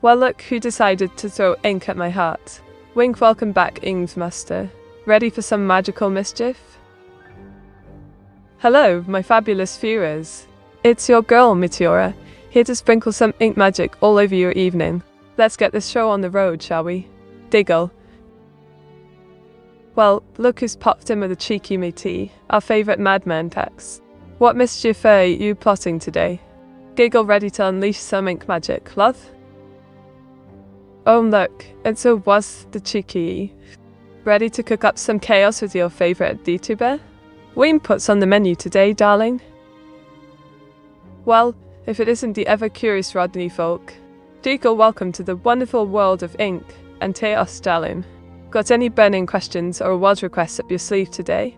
Well, look who decided to throw ink at my heart. Wink, welcome back, Ings Master. Ready for some magical mischief? Hello, my fabulous viewers. It's your girl, Meteora, here to sprinkle some ink magic all over your evening. Let's get this show on the road, shall we? Diggle. Well, look who's popped in with a cheeky meaty, our favourite madman tax. What mischief are you plotting today? Giggle, ready to unleash some ink magic, love? Oh look, it's was the cheeky. Ready to cook up some chaos with your favourite Vtuber? What puts on the menu today, darling? Well, if it isn't the ever-curious Rodney folk. Diggle, welcome to the wonderful world of ink and chaos, darling. Got any burning questions or wild requests up your sleeve today?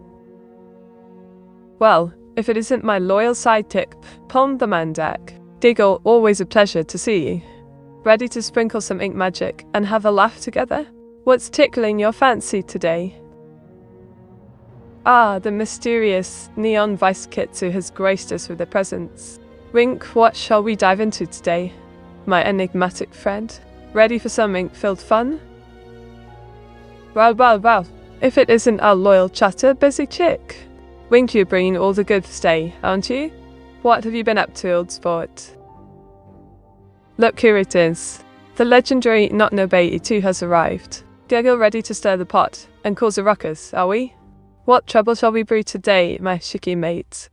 Well, if it isn't my loyal sidekick, Pom the Mandak. Diggle, always a pleasure to see you. Ready to sprinkle some ink magic and have a laugh together? What's tickling your fancy today? Ah, the mysterious neon vice Kitsu has graced us with her presence. Wink, what shall we dive into today, my enigmatic friend? Ready for some ink-filled fun? Well, if it isn't our loyal chatter busy chick. Wink, you're bringing all the good stay, aren't you? What have you been up to, old sport? Look, here it is. The legendary Not No Baby 2 has arrived. Giggle, ready to stir the pot and cause a ruckus, are we? What trouble shall we brew today, my chicky mate?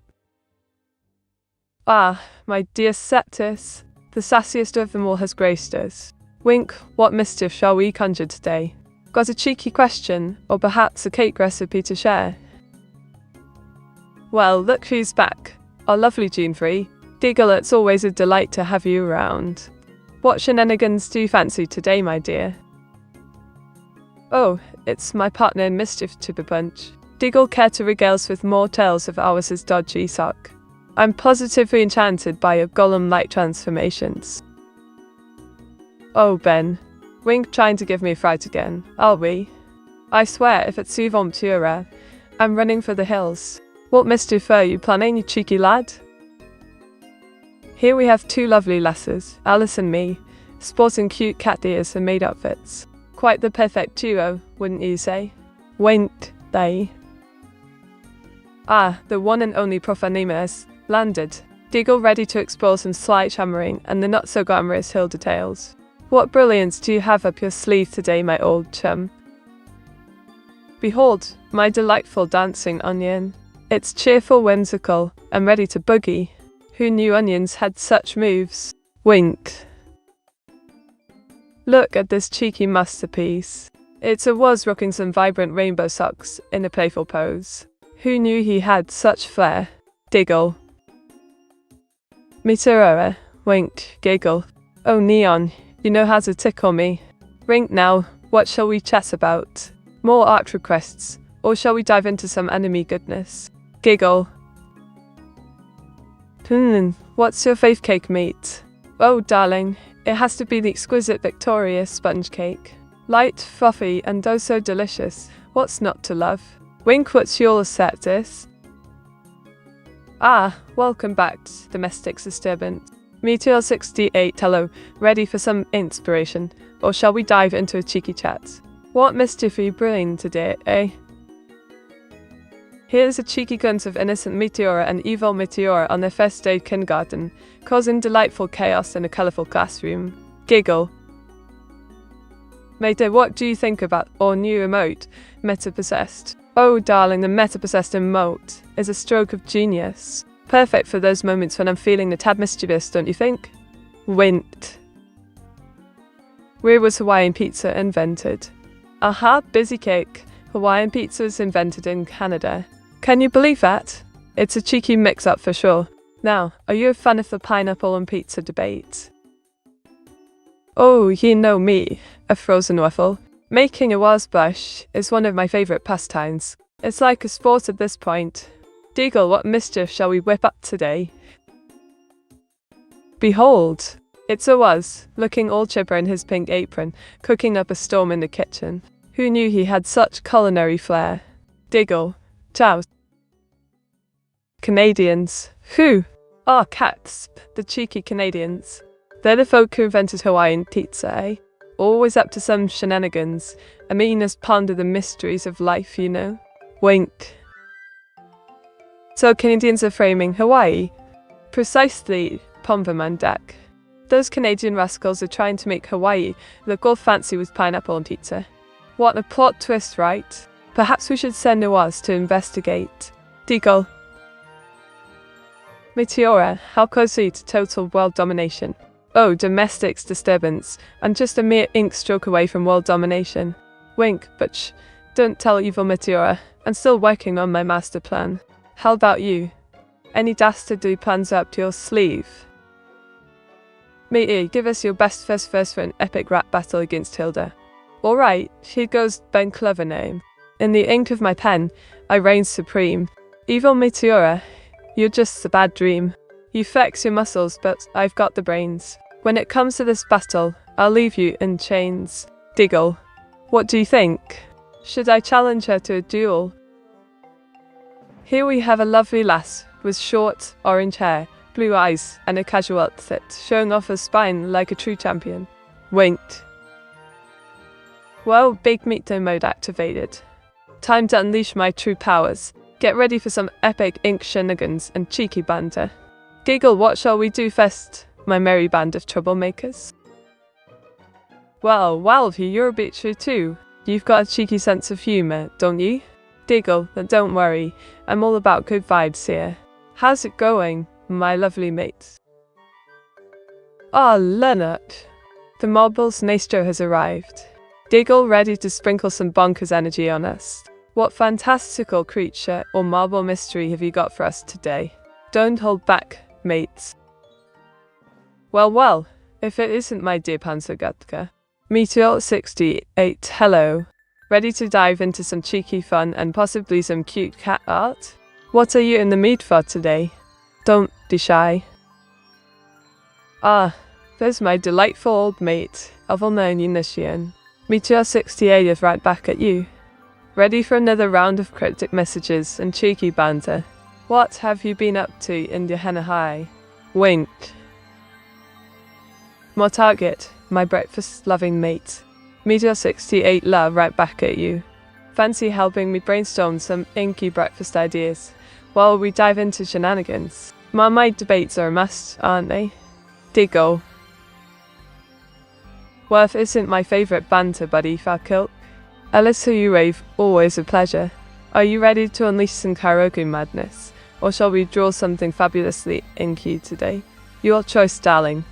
Ah, my dear Septis, the sassiest of them all has graced us. Wink, what mischief shall we conjure today? Got a cheeky question, or perhaps a cake recipe to share? Well, look who's back, our lovely June-free. Diggle, it's always a delight to have you around. What shenanigans do you fancy today, my dear? Oh, it's my partner in mischief, Chipper Punch. Diggle, care to regale us with more tales of ours' dodgy sock? I'm positively enchanted by your golem-like transformations. Oh, Ben. Wink, trying to give me a fright again, are we? I swear, if it's Meteora, I'm running for the hills. What mischief are you planning, you cheeky lad? Here we have two lovely lasses, Alice and me, sporting cute cat ears and maid outfits. Quite the perfect duo, wouldn't you say? Wouldn't they? Ah, the one and only Profanimus landed. Diggle, ready to explore some slight hammering and the not-so-glamorous hill details. What brilliance do you have up your sleeve today, my old chum? Behold, my delightful dancing onion. It's cheerful, whimsical, and ready to boogie. Who knew onions had such moves? Wink. Look at this cheeky masterpiece. It was rocking some vibrant rainbow socks in a playful pose. Who knew he had such flair? Diggle. Meteora. Wink. Giggle. Oh, Neon. You know how to tickle me. Wink now, what shall we chat about? More art requests, or shall we dive into some anime goodness? Giggle. What's your fave cake, mate? Oh, darling, it has to be the exquisite Victoria sponge cake. Light, fluffy, and oh so delicious. What's not to love? Wink, what's your Septis? Ah, welcome back to Domestic Disturbance. Meteor 68, hello, ready for some inspiration, or shall we dive into a cheeky chat? What mischief are you brewing today, eh? Here's a cheeky glimpse of innocent Meteora and evil Meteora on their first day of kindergarten, causing delightful chaos in a colourful classroom. Giggle. Mate, what do you think about our new emote, Meta-Possessed? Oh darling, the Meta-Possessed emote is a stroke of genius. Perfect for those moments when I'm feeling a tad mischievous, don't you think? Wint. Where was Hawaiian pizza invented? Aha, busy cake. Hawaiian pizza was invented in Canada. Can you believe that? It's a cheeky mix-up for sure. Now, are you a fan of the pineapple on pizza debate? Oh, you know me, a frozen waffle. Making a wasbash is one of my favourite pastimes. It's like a sport at this point. Diggle, what mischief shall we whip up today? Behold, it's was, looking all chipper in his pink apron, cooking up a storm in the kitchen. Who knew he had such culinary flair? Diggle. Ciao. Canadians. Who? Ah, cats, the cheeky Canadians. They're the folk who invented Hawaiian pizza, eh? Always up to some shenanigans. I mean, us ponder the mysteries of life, you know? Wink. So Canadians are framing Hawaii? Precisely, Pomvermandak. Those Canadian rascals are trying to make Hawaii look all fancy with pineapple on pizza. What a plot twist, right? Perhaps we should send Noaz to investigate. Deagle. Meteora, how close are you to total world domination? Oh, domestics disturbance. I'm just a mere ink stroke away from world domination. Wink, but shh, don't tell evil Meteora. I'm still working on my master plan. How about you? Any dastardly plans up to your sleeve? Matey, give us your best first verse for an epic rap battle against Hilda. Alright, here goes Ben Clever name. In the ink of my pen, I reign supreme. Evil Meteora, you're just a bad dream. You flex your muscles, but I've got the brains. When it comes to this battle, I'll leave you in chains. Diggle. What do you think? Should I challenge her to a duel? Here we have a lovely lass, with short, orange hair, blue eyes, and a casual outfit, showing off her spine like a true champion. Winked. Well, big meat mode activated. Time to unleash my true powers. Get ready for some epic ink shenanigans and cheeky banter. Giggle, what shall we do first, my merry band of troublemakers? Well, Walvy, you're a bit true too. You've got a cheeky sense of humour, don't you? Diggle, but don't worry, I'm all about good vibes here. How's it going, my lovely mates? Ah, Leonard. The Marbles Maestro has arrived. Diggle ready to sprinkle some bonkers energy on us. What fantastical creature or marble mystery have you got for us today? Don't hold back, mates. Well, if it isn't my dear Panzergatka. Meteor 68, hello. Ready to dive into some cheeky fun and possibly some cute cat art? What are you in the mood for today? Don't be shy. Ah, there's my delightful old mate, Avalna Unishian. Meteor 68 is right back at you. Ready for another round of cryptic messages and cheeky banter. What have you been up to in Gehenna High? Wink. More target, my breakfast-loving mate. Meteor 68 love right back at you. Fancy helping me brainstorm some inky breakfast ideas while we dive into shenanigans? Marmite debates are a must, aren't they? Diggle. Worth isn't my favourite banter buddy, Falkilk. Alice, who you rave, always a pleasure. Are you ready to unleash some karaoke madness? Or shall we draw something fabulously inky today? Your choice, darling.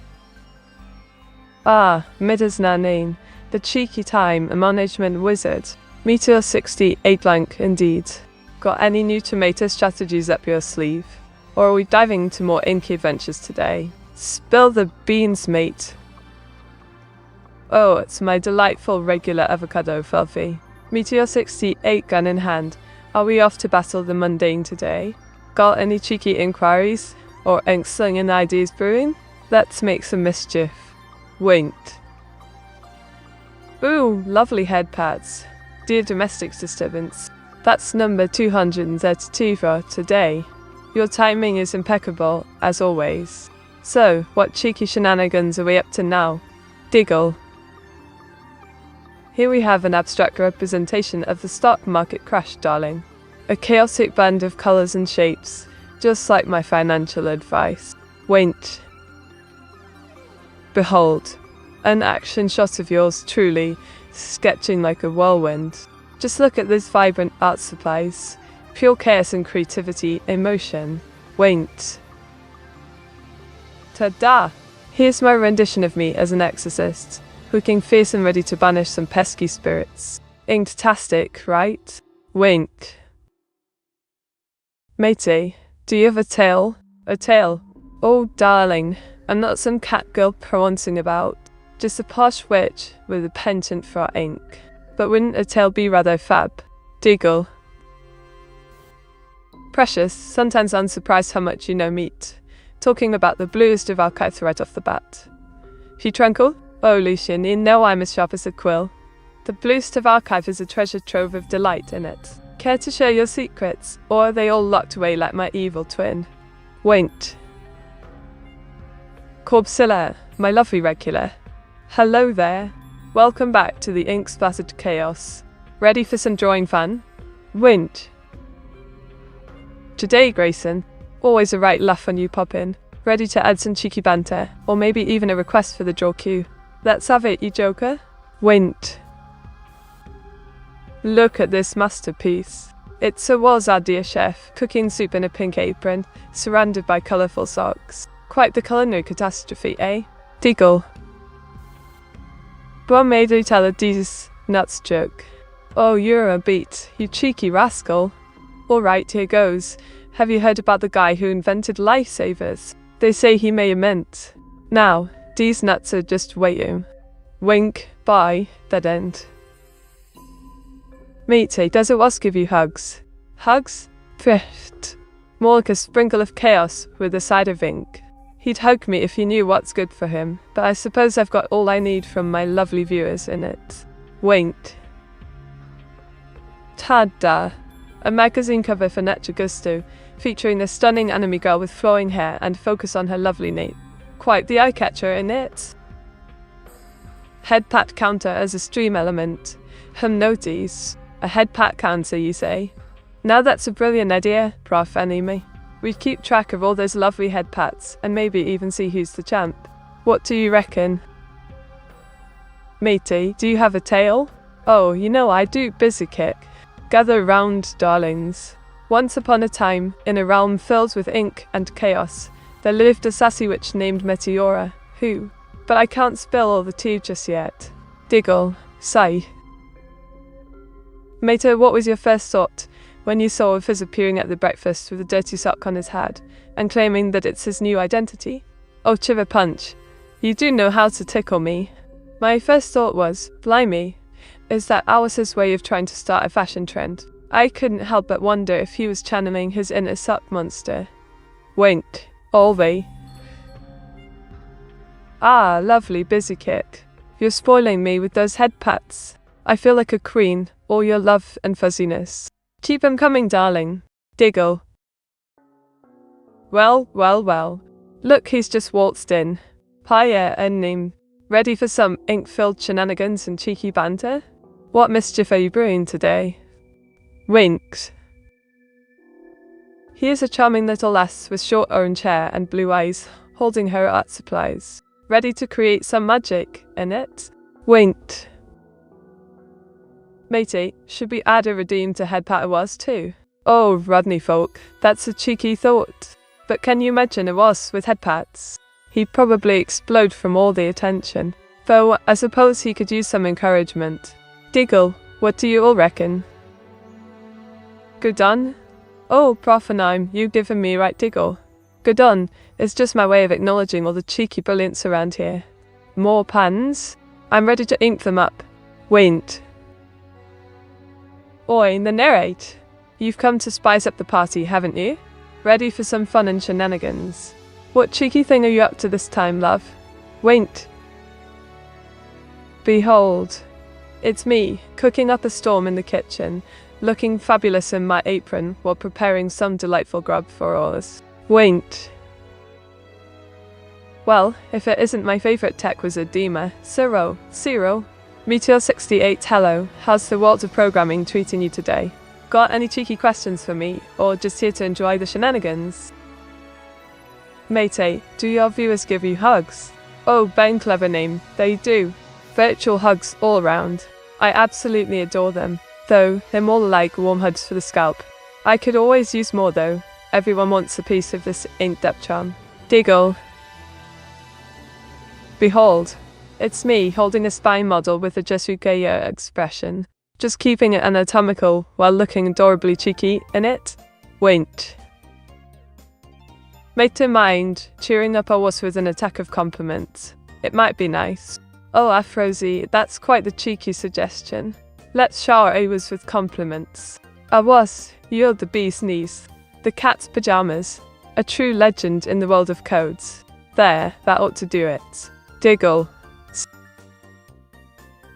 Ah, Midas Nanine, the cheeky time, a management wizard. Meteor 68 blank, indeed. Got any new tomato strategies up your sleeve? Or are we diving into more inky adventures today? Spill the beans, mate. Oh, it's my delightful regular avocado, Felfie. Meteor 68 gun in hand. Are we off to battle the mundane today? Got any cheeky inquiries? Or ink-slinging ideas brewing? Let's make some mischief. Winked. Ooh, lovely head pats. Dear domestics disturbance. That's number 232 for today. Your timing is impeccable, as always. So, what cheeky shenanigans are we up to now? Diggle. Here we have an abstract representation of the stock market crash, darling. A chaotic blend of colours and shapes, just like my financial advice. Wait. Behold, an action shot of yours truly, sketching like a whirlwind. Just look at this vibrant art supplies. Pure chaos and creativity, emotion. Wait. Ta-da! Here's my rendition of me as an exorcist, looking fierce and ready to banish some pesky spirits. Inktastic, right? Wink. Matey, do you have a tail? A tail? Oh, darling, I'm not some cat girl prancing about. Just a posh witch with a penchant for ink. But wouldn't a tail be rather fab? Diggle. Precious, sometimes unsurprised how much you know meat. Talking about the bluest of archives right off the bat. If you tranquil? Oh, Lucian, you know I'm as sharp as a quill. The bluest of archive is a treasure trove of delight in it. Care to share your secrets, or are they all locked away like my evil twin? Winked. Corbsilla, my lovely regular. Hello there. Welcome back to the ink-splattered chaos. Ready for some drawing fun? Wind. Today, Grayson, always a right laugh when you pop in. Ready to add some cheeky banter, or maybe even a request for the draw cue. Let's have it, you joker. Wind. Look at this masterpiece. It was our dear chef, cooking soup in a pink apron, surrounded by colourful socks. Quite the culinary catastrophe, eh? Diggle. Bon made you tell a these nuts joke. Oh, you're a beat, you cheeky rascal. Alright, here goes. Have you heard about the guy who invented lifesavers? They say he may have meant. Now, these nuts are just waiting. Wink, bye, dead end. Matey, does it was give you hugs? Hugs? Pfft. More like a sprinkle of chaos with a side of ink. He'd hug me if he knew what's good for him, but I suppose I've got all I need from my lovely viewers in it. Winked. Ta-da! A magazine cover for Nature Gusto, featuring the stunning anime girl with flowing hair and focus on her lovely nape. Quite the eye-catcher in it. Head pat counter as a stream element. Notice. A head pat counter, you say? Now that's a brilliant idea, Prof. Anime. We'd keep track of all those lovely head pats, and maybe even see who's the champ. What do you reckon? Matey, do you have a tail? Oh, you know I do, busy kick. Gather round, darlings. Once upon a time, in a realm filled with ink and chaos, there lived a sassy witch named Meteora, who... But I can't spill all the tea just yet. Diggle, sigh. Mate, what was your first thought when you saw Fizz appearing at the breakfast with a dirty sock on his head and claiming that it's his new identity? Oh, Chiver Punch, you do know how to tickle me. My first thought was, blimey, is that Alice's way of trying to start a fashion trend? I couldn't help but wonder if he was channeling his inner sock monster. Winked. Always. Ah, lovely busy kick. You're spoiling me with those head pats. I feel like a queen, all your love and fuzziness. Keep 'em coming, darling. Diggle. Well. Look, he's just waltzed in. Hiya, and name. Ready for some ink-filled shenanigans and cheeky banter? What mischief are you brewing today? Winks. Here's a charming little lass with short orange hair and blue eyes, holding her art supplies. Ready to create some magic, innit? Winked. Matey, should we add a redeem to head pat was too? Oh, Rodney folk, that's a cheeky thought. But can you imagine a was with head pats? He'd probably explode from all the attention. Though, I suppose he could use some encouragement. Diggle, what do you all reckon? Good on? Oh, Prof and I'm, you giving me right diggle. Good on, it's just my way of acknowledging all the cheeky brilliance around here. More pans? I'm ready to ink them up. Winked. Oi, the narrate. You've come to spice up the party, haven't you? Ready for some fun and shenanigans? What cheeky thing are you up to this time, love? Winked. Behold. It's me, cooking up a storm in the kitchen, looking fabulous in my apron while preparing some delightful grub for us. Winked. Well, if it isn't my favourite tech wizard Dima, Zero. Meteor 68, hello, how's the world of programming treating you today? Got any cheeky questions for me, or just here to enjoy the shenanigans? Matey, do your viewers give you hugs? Oh, Ben, clever name, they do. Virtual hugs all around. I absolutely adore them, though they're more like warm hugs for the scalp. I could always use more though. Everyone wants a piece of this inked up charm. Diggle. Behold. It's me, holding a spine model with a Jesugeya expression. Just keeping it anatomical while looking adorably cheeky in it. Winked. Made to mind, cheering up our was with an attack of compliments. It might be nice. Oh, Afrozy, that's quite the cheeky suggestion. Let's shower Awas with compliments. Was, you're the bee's knees. The cat's pajamas. A true legend in the world of codes. There, that ought to do it. Diggle.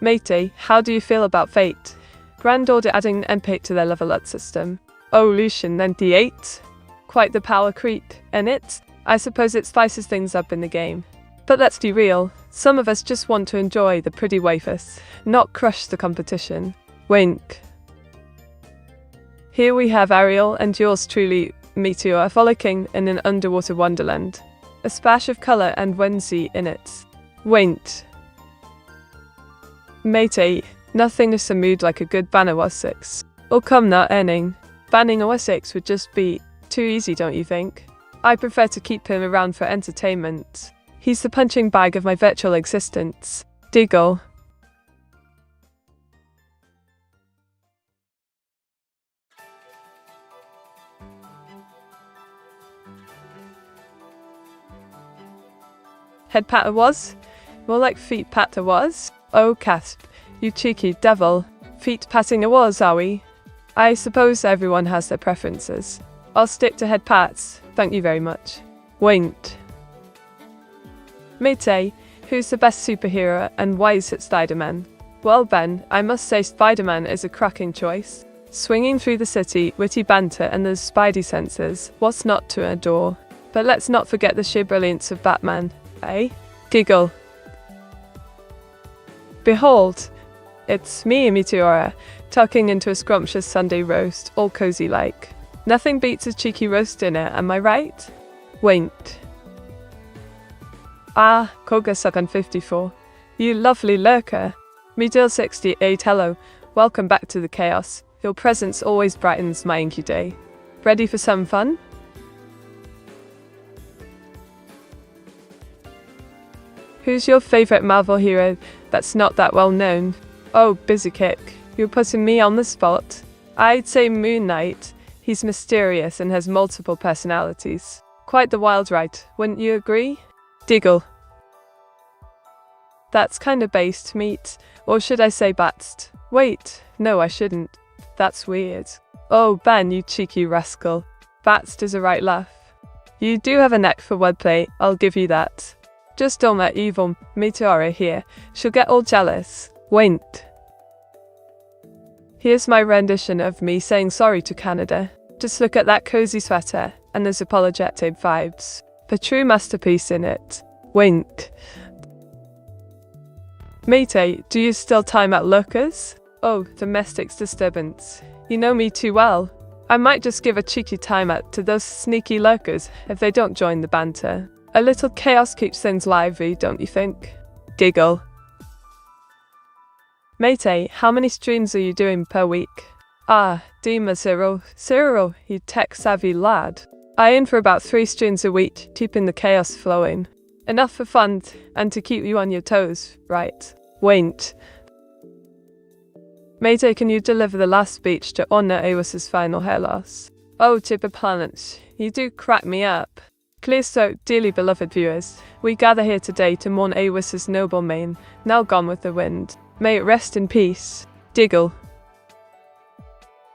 Matey, how do you feel about Fate? Grand Order adding an NPate to their level up system. Oh, Lucian 98. Quite the power creep, ain't it? I suppose it spices things up in the game. But let's be real, some of us just want to enjoy the pretty wafers, not crush the competition. Wink. Here we have Ariel and yours truly, Meteora, frolicking in an underwater wonderland. A splash of colour and whimsy in it. Wink. Matey, nothing is so mood like a good banner was 6. Oh come now, Enning. Banning a 6 would just be too easy, don't you think? I prefer to keep him around for entertainment. He's the punching bag of my virtual existence. Diggle. Head patter was? More like feet patter was? Oh, Casp, you cheeky devil. Feet patting a was, are we? I suppose everyone has their preferences. I'll stick to head pats, thank you very much. Winked. Mate, who's the best superhero and why is it Spider-Man? Well Ben, I must say Spider-Man is a cracking choice. Swinging through the city, witty banter and those spidey senses, what's not to adore? But let's not forget the sheer brilliance of Batman. Eh? Giggle. Behold, it's me, Meteora, tucking into a scrumptious Sunday roast, all cozy like. Nothing beats a cheeky roast dinner, am I right? Winked. Ah, Koga-sukan 54. You lovely lurker. Meteor 68, hello. Welcome back to the chaos. Your presence always brightens my inky day. Ready for some fun? Who's your favourite Marvel hero that's not that well known? Oh, busy kick. You're putting me on the spot. I'd say Moon Knight. He's mysterious and has multiple personalities. Quite the wild ride, wouldn't you agree? Diggle. That's kinda based, meat. Or should I say batst? Wait, no I shouldn't. That's weird. Oh, Ben, you cheeky rascal. Batst is a right laugh. You do have a knack for wordplay, I'll give you that. Just don't let evil Meteora here. She'll get all jealous. Winked. Here's my rendition of me saying sorry to Canada. Just look at that cozy sweater, and there's apologetic vibes. A true masterpiece in it. Winked. Mate, do you still time out lurkers? Oh, domestic disturbance. You know me too well. I might just give a cheeky timeout to those sneaky lurkers if they don't join the banter. A little chaos keeps things lively, don't you think? Giggle. Mate, how many streams are you doing per week? Ah, Dima Zero, you tech-savvy lad. I aim for about 3 streams a week, keeping the chaos flowing. Enough for fun, and to keep you on your toes, right? Winked. Mate, can you deliver the last speech to honor Awas's final hair loss? Oh, Tipper Planets, you do crack me up. Clear so, dearly beloved viewers, we gather here today to mourn Awas's noble mane, now gone with the wind. May it rest in peace. Diggle.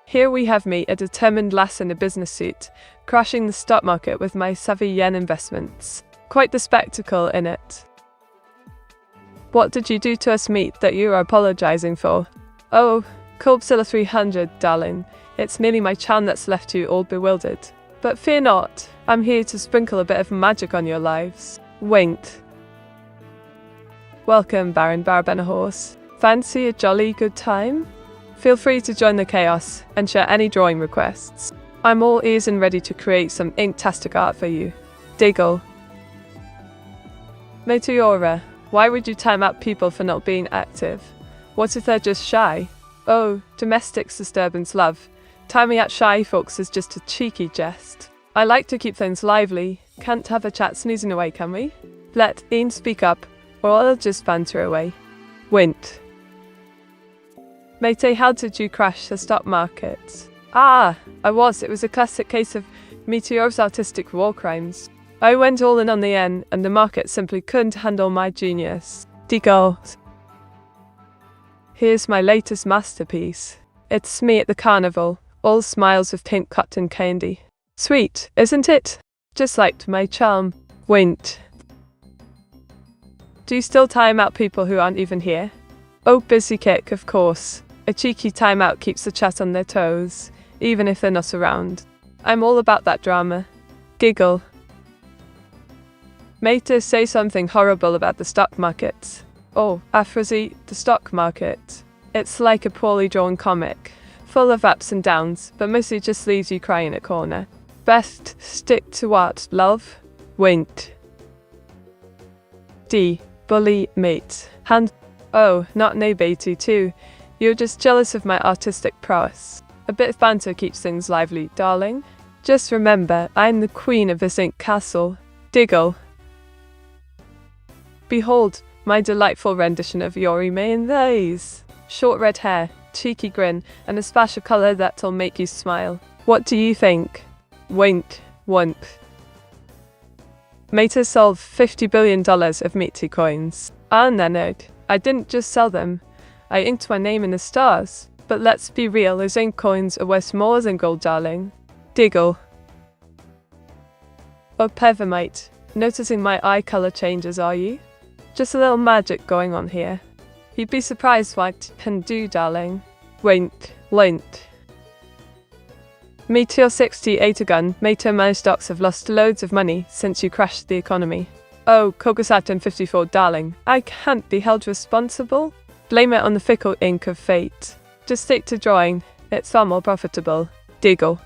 Here we have me, a determined lass in a business suit, crashing the stock market with my savvy yen investments. Quite the spectacle in it. What did you do to us, meat, that you are apologizing for? Oh, Colbzilla 300, darling. It's merely my charm that's left you all bewildered. But fear not, I'm here to sprinkle a bit of magic on your lives. Winked. Welcome, Baron Barabenahorse. Fancy a jolly good time? Feel free to join the chaos and share any drawing requests. I'm all ears and ready to create some inktastic art for you. Diggle. Meteora, why would you time out people for not being active? What if they're just shy? Oh, domestic disturbance love. Timing out shy folks is just a cheeky jest. I like to keep things lively. Can't have a chat snoozing away, can we? Let Ian speak up, or I'll just banter away. Winked. Mate, how did you crash the stock market? Ah, it was a classic case of Meteora's artistic war crimes. I went all in on the N, and the market simply couldn't handle my genius. Diggle. Here's my latest masterpiece. It's me at the carnival, all smiles with pink cotton candy. Sweet, isn't it? Just like my charm. Winked. Do you still time out people who aren't even here? Oh, busy kick, of course. A cheeky timeout keeps the chat on their toes, even if they're not around. I'm all about that drama. Giggle. Meta, say something horrible about the stock market. Oh, Afrozy, the stock market. It's like a poorly drawn comic, full of ups and downs, but mostly just leaves you crying in a corner. Best stick to what, love? Winked. D. Bully, mate. Hand. Oh, not Nebatu too. You're just jealous of my artistic prowess. A bit of banter keeps things lively, darling. Just remember, I'm the queen of this ink castle. Diggle. Behold, my delightful rendition of Yorime in these. Short red hair, cheeky grin, and a splash of colour that'll make you smile. What do you think? Wink, wink. Meta sold $50 billion of Meteora coins. Ah, Nanode, I didn't just sell them. I inked my name in the stars. But let's be real, those ink coins are worth more than gold, darling. Diggle. Oh, Pevamite, noticing my eye colour changes, are you? Just a little magic going on here. You'd be surprised what it can do, darling. Wink, wink. Meteor 68 gun. Meteor my stocks have lost loads of money since you crashed the economy. Oh, Kogosatan 54, darling, I can't be held responsible. Blame it on the fickle ink of fate. Just stick to drawing, it's far more profitable. Diggle.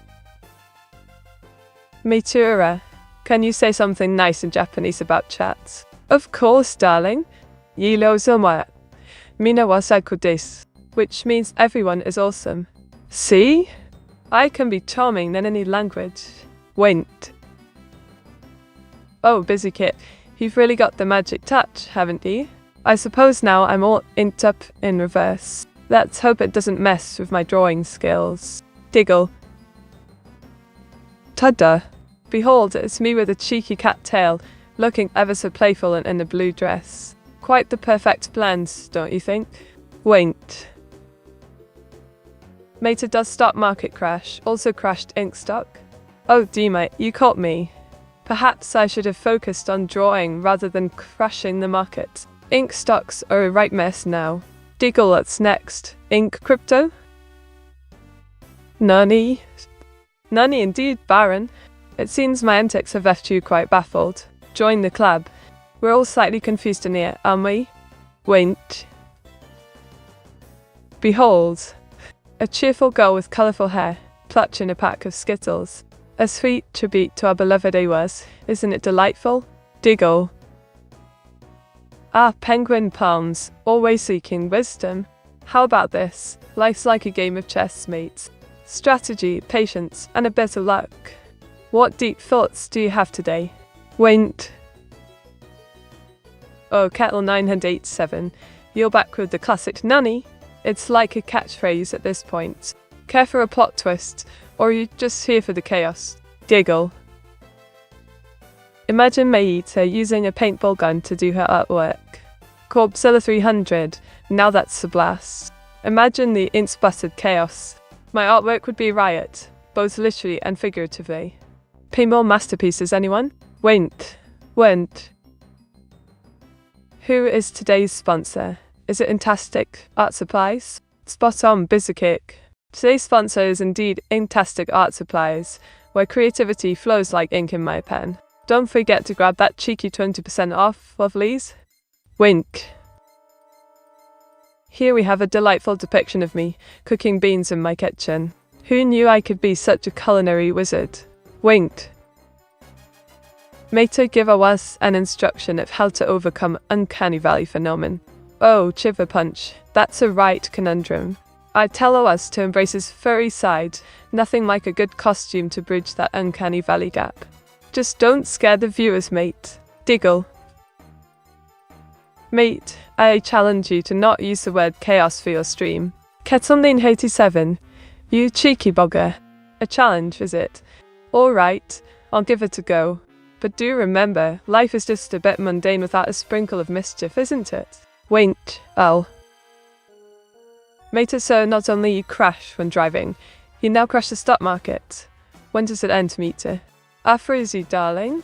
Meteora, can you say something nice in Japanese about chats? Of course, darling. Neuro-sama. Mina wa saiko desu, which means everyone is awesome. See? I can be charming in any language. Winked. Oh, busy kid, you've really got the magic touch, haven't you? I suppose now I'm all inked up in reverse. Let's hope it doesn't mess with my drawing skills. Diggle. Tada! Behold, it's me with a cheeky cat tail, looking ever so playful and in a blue dress. Quite the perfect blend, don't you think? Winked. Meta, does stock market crash also crashed ink stock? Oh, mate, you caught me. Perhaps I should have focused on drawing rather than crashing the market. Ink stocks are a right mess now. Diggle, what's next? Ink crypto? Nani? Nani indeed, Baron. It seems my antics have left you quite baffled. Join the club. We're all slightly confused in here, aren't we? Winked. Behold. A cheerful girl with colourful hair, clutching a pack of Skittles. A sweet tribute to our beloved AWAS, isn't it delightful? Diggle. Ah, penguin palms, always seeking wisdom. How about this? Life's like a game of chess, mates. Strategy, patience, and a bit of luck. What deep thoughts do you have today? Winked. Oh, Kettle 987, you're back with the classic Nani. It's like a catchphrase at this point. Care for a plot twist, or are you just here for the chaos? Diggle. Imagine Meita using a paintball gun to do her artwork. Corbzilla 300, now that's a blast. Imagine the ink-splattered chaos. My artwork would be a riot, both literally and figuratively. Pay more masterpieces, anyone? Winked. Winked. Who is today's sponsor? Is it Inktastic Art Supplies? Spot on, Bizakick. Today's sponsor is indeed Inktastic Art Supplies, where creativity flows like ink in my pen. Don't forget to grab that cheeky 20% off, lovelies. Wink. Here we have a delightful depiction of me, cooking beans in my kitchen. Who knew I could be such a culinary wizard? Winked. Meta, give us an instruction of how to overcome uncanny valley phenomenon. Oh, Chiver Punch, that's a right conundrum. I tell us to embrace his furry side, nothing like a good costume to bridge that uncanny valley gap. Just don't scare the viewers, mate. Diggle. Mate, I challenge you to not use the word chaos for your stream. Ketomlin87, you cheeky bugger. A challenge, is it? Alright, I'll give it a go. But do remember, life is just a bit mundane without a sprinkle of mischief, isn't it? Winked. Oh. Mate, so not only you crash when driving, you now crash the stock market. When does it end, Meta? Afrozy, darling.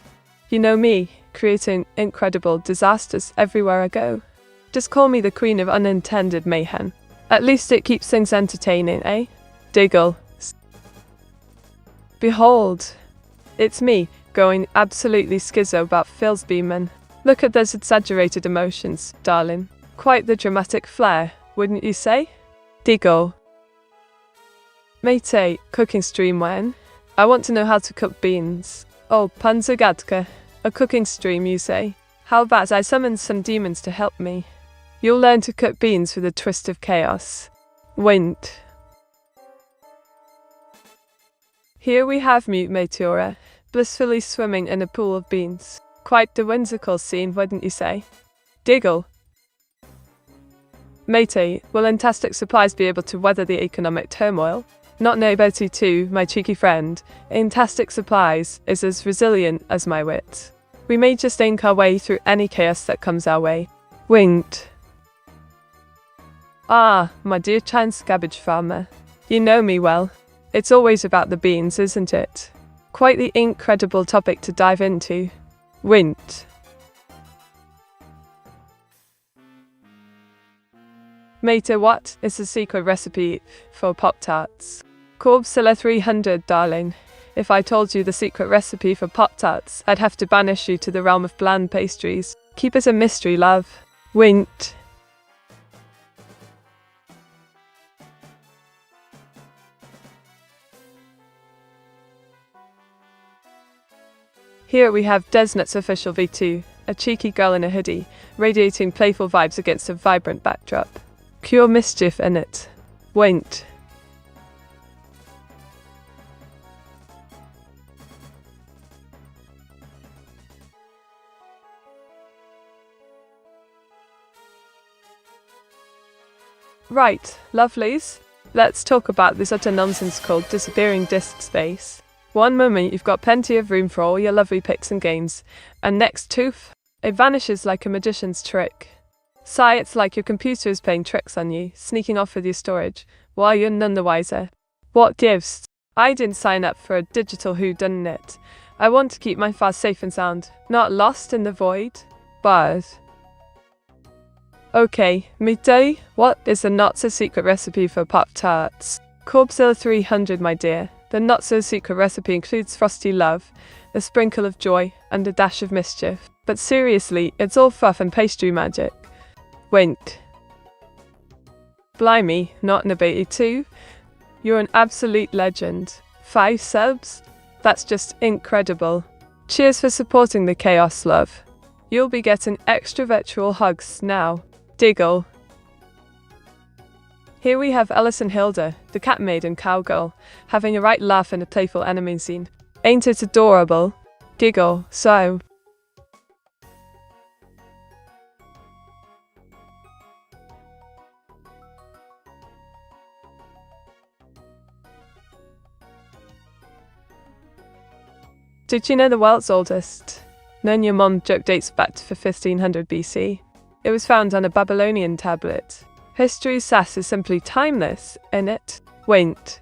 You know me, creating incredible disasters everywhere I go. Just call me the queen of unintended mayhem. At least it keeps things entertaining, eh? Diggle. Behold, it's me, going absolutely schizo about Phil's Beeman. Look at those exaggerated emotions, darling. Quite the dramatic flair, wouldn't you say? Diggle. Mate, cooking stream when? I want to know how to cook beans. Oh, panzagadka. A cooking stream, you say? How about I summon some demons to help me? You'll learn to cook beans with a twist of chaos. Wint. Here we have mute Meteora, blissfully swimming in a pool of beans. Quite the whimsical scene, wouldn't you say? Diggle. Mate, will Fantastic Supplies be able to weather the economic turmoil? Not know about you too, my cheeky friend. Fantastic Supplies is as resilient as my wit. We may just ink our way through any chaos that comes our way. Winked. Ah, my dear chance cabbage farmer. You know me well. It's always about the beans, isn't it? Quite the incredible topic to dive into. Wint. Mate, what is the secret recipe for Pop-Tarts? Corbsilla 300, darling. If I told you the secret recipe for Pop-Tarts, I'd have to banish you to the realm of bland pastries. Keep it a mystery, love. Wint. Here we have Desnet's official V2, a cheeky girl in a hoodie, radiating playful vibes against a vibrant backdrop. Pure mischief in it. Wint. Right, lovelies. Let's talk about this utter nonsense called disappearing disk space. One moment you've got plenty of room for all your lovely pics and games, and next toof, it vanishes like a magician's trick. Sigh, it's like your computer is playing tricks on you, sneaking off with your storage, while you're none the wiser. What gives? I didn't sign up for a digital whodunit. I want to keep my files safe and sound, not lost in the void. But okay, Mite, what is the not-so-secret recipe for Pop-Tarts? Corbsilla 300, my dear. The not-so-secret recipe includes frosty love, a sprinkle of joy, and a dash of mischief. But seriously, it's all fluff and pastry magic. Wint. Blimey, not Nabati too? You're an absolute legend. 5 subs? That's just incredible. Cheers for supporting the chaos, love. You'll be getting extra virtual hugs now. Diggle. Here we have Alice and Hilda, the cat maid and cowgirl, having a right laugh in a playful anime scene. Ain't it adorable? Giggle, so. Did you know the world's oldest known your mom joke dates back to 1500 BC? It was found on a Babylonian tablet. History's sass is simply timeless, innit? Wint.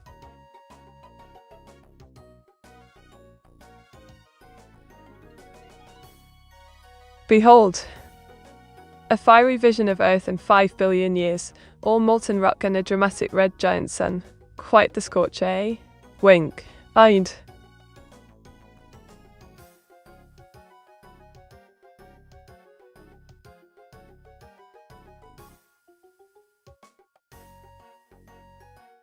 Behold, a fiery vision of Earth in 5 billion years, all molten rock and a dramatic red giant sun. Quite the scorch, eh? Wink. I'd.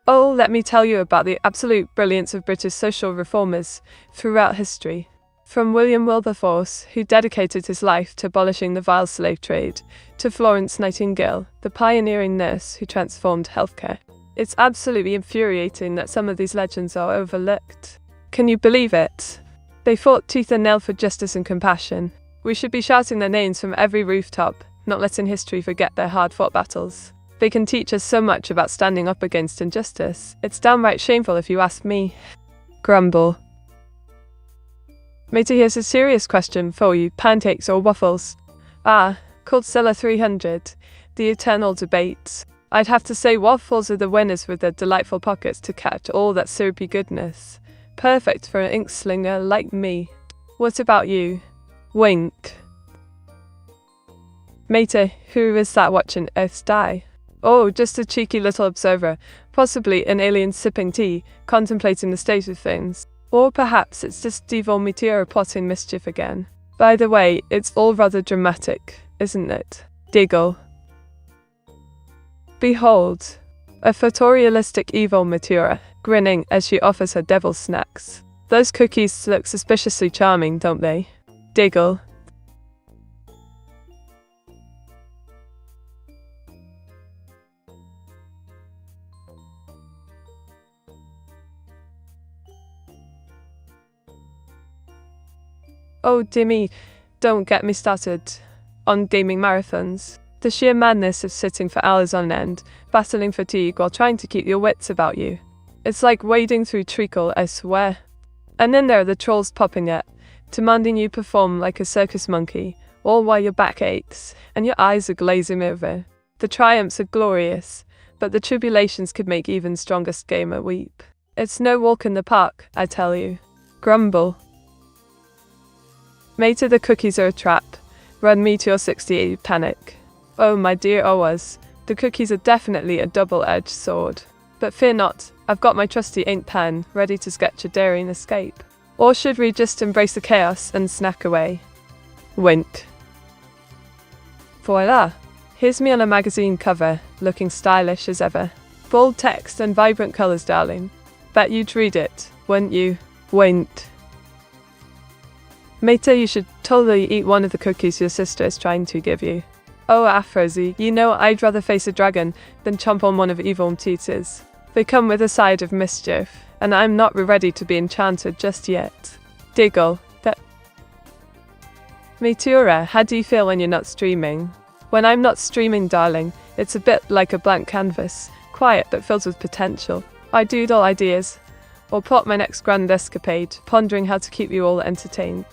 Oh, let me tell you about the absolute brilliance of British social reformers throughout history. From William Wilberforce, who dedicated his life to abolishing the vile slave trade, to Florence Nightingale, the pioneering nurse who transformed healthcare. It's absolutely infuriating that some of these legends are overlooked. Can you believe it? They fought tooth and nail for justice and compassion. We should be shouting their names from every rooftop, not letting history forget their hard-fought battles. They can teach us so much about standing up against injustice. It's downright shameful if you ask me. Grumble. Matey, here's a serious question for you. Pancakes or waffles? Ah, Corbsilla 300. The eternal debate. I'd have to say waffles are the winners with their delightful pockets to catch all that syrupy goodness. Perfect for an ink slinger like me. What about you? Wink. Matey, who is that watching Earth die? Oh, just a cheeky little observer, possibly an alien sipping tea, contemplating the state of things. Or perhaps it's just evil Meteora plotting mischief again. By the way, it's all rather dramatic, isn't it? Diggle. Behold, a photorealistic evil Meteora, grinning as she offers her devil snacks. Those cookies look suspiciously charming, don't they? Diggle. Oh dear me, don't get me started on gaming marathons. The sheer madness of sitting for hours on end, battling fatigue while trying to keep your wits about you. It's like wading through treacle, I swear. And then there are the trolls popping up, demanding you perform like a circus monkey, all while your back aches and your eyes are glazing over. The triumphs are glorious, but the tribulations could make even strongest gamer weep. It's no walk in the park, I tell you. Grumble. Mate, the cookies are a trap. Run me to your 68 panic. Oh my dear Owas, the cookies are definitely a double-edged sword. But fear not, I've got my trusty ink pen ready to sketch a daring escape. Or should we just embrace the chaos and snack away? Wink. Voila! Here's me on a magazine cover, looking stylish as ever. Bold text and vibrant colours, darling. Bet you'd read it, wouldn't you? Wink. Mate, you should totally eat one of the cookies your sister is trying to give you. Oh, Afrozy, you know I'd rather face a dragon than chomp on one of evil Mteeta's. They come with a side of mischief, and I'm not ready to be enchanted just yet. Diggle. That. Meteora, how do you feel when you're not streaming? When I'm not streaming, darling, it's a bit like a blank canvas, quiet but filled with potential. I doodle ideas, or plot my next grand escapade, pondering how to keep you all entertained.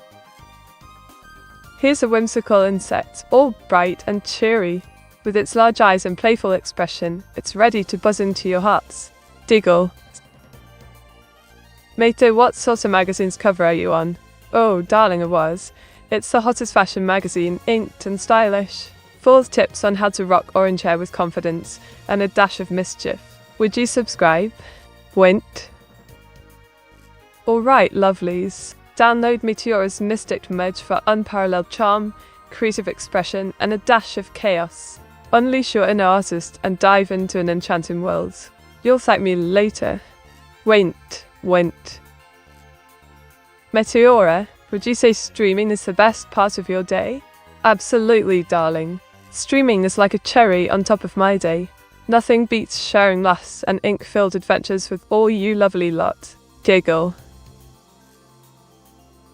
Here's a whimsical insect, all bright and cheery. With its large eyes and playful expression, it's ready to buzz into your hearts. Diggle. Mate, what sort of magazine's cover are you on? Oh, darling, it was. It's the hottest fashion magazine, inked and stylish. Full of tips on how to rock orange hair with confidence and a dash of mischief. Would you subscribe? Wint. Alright, lovelies. Download Meteora's Mystic Merge for unparalleled charm, creative expression, and a dash of chaos. Unleash your inner artist and dive into an enchanting world. You'll thank me later. Wint. Meteora, would you say streaming is the best part of your day? Absolutely, darling. Streaming is like a cherry on top of my day. Nothing beats sharing laughs and ink-filled adventures with all you lovely lot. Giggle.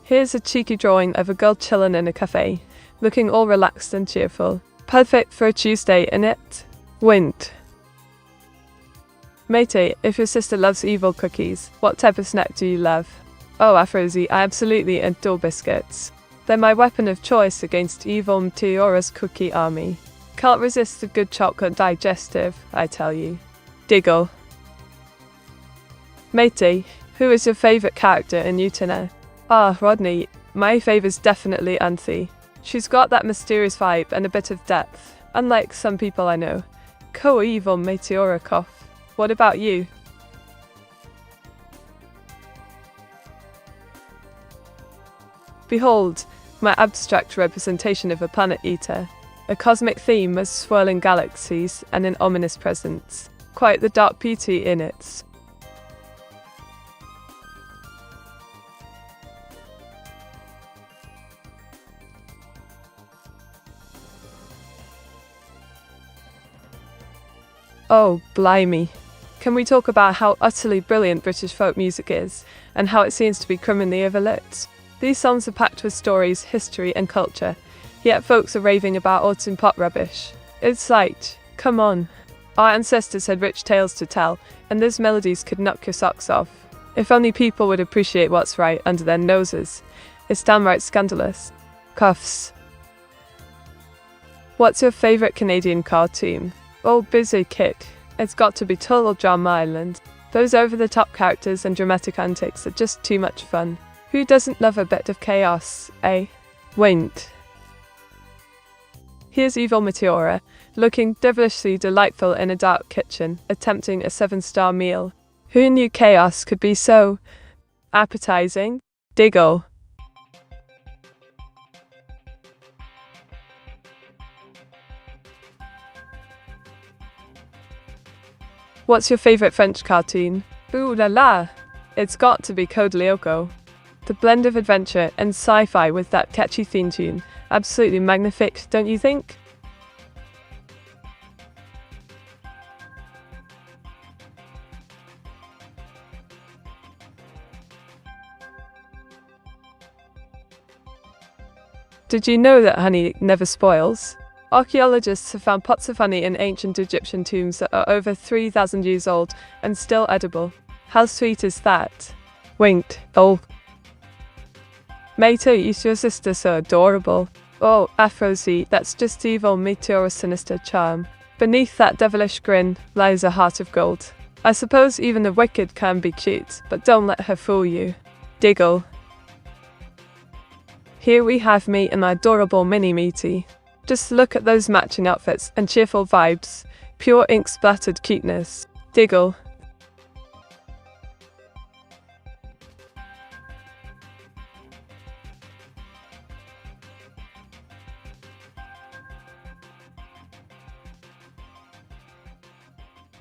Here's a cheeky drawing of a girl chillin' in a cafe, looking all relaxed and cheerful. Perfect for a Tuesday, innit? Wint. Mate, if your sister loves evil cookies, what type of snack do you love? Oh, Afrozy, I absolutely adore biscuits. They're my weapon of choice against evil Meteora's cookie army. Can't resist a good chocolate digestive, I tell you. Diggle. Mate, who is your favourite character in Utena? Ah, Rodney, my favourite's definitely Anthe. She's got that mysterious vibe and a bit of depth, unlike some people I know. Co-evil Meteora cough. What about you? Behold, my abstract representation of a planet eater. A cosmic theme of swirling galaxies and an ominous presence. Quite the dark beauty in it. Oh, blimey. Can we talk about how utterly brilliant British folk music is, and how it seems to be criminally overlooked? These songs are packed with stories, history, and culture, yet folks are raving about autumn pop rubbish. It's like, come on. Our ancestors had rich tales to tell, and those melodies could knock your socks off. If only people would appreciate what's right under their noses. It's downright scandalous. Cuffs. What's your favourite Canadian cartoon? Oh, busy kick. It's got to be Total Drama Island. Those over-the-top characters and dramatic antics are just too much fun. Who doesn't love a bit of chaos, eh? Wint. Here's evil Meteora, looking devilishly delightful in a dark kitchen, attempting a 7-star meal. Who knew chaos could be so Appetizing? Diggle. What's your favorite French cartoon? Ooh la la! It's got to be Code Lyoko. The blend of adventure and sci-fi with that catchy theme tune. Absolutely magnific, don't you think? Did you know that honey never spoils? Archaeologists have found pots of honey in ancient Egyptian tombs that are over 3,000 years old and still edible. How sweet is that? Winked. Oh. Mate, is your sister so adorable? Oh, Aphrodite, that's just evil Meteora's sinister charm. Beneath that devilish grin lies a heart of gold. I suppose even the wicked can be cute, but don't let her fool you. Diggle. Here we have me and my adorable mini Meaty. Just look at those matching outfits and cheerful vibes. Pure ink-splattered cuteness. Diggle.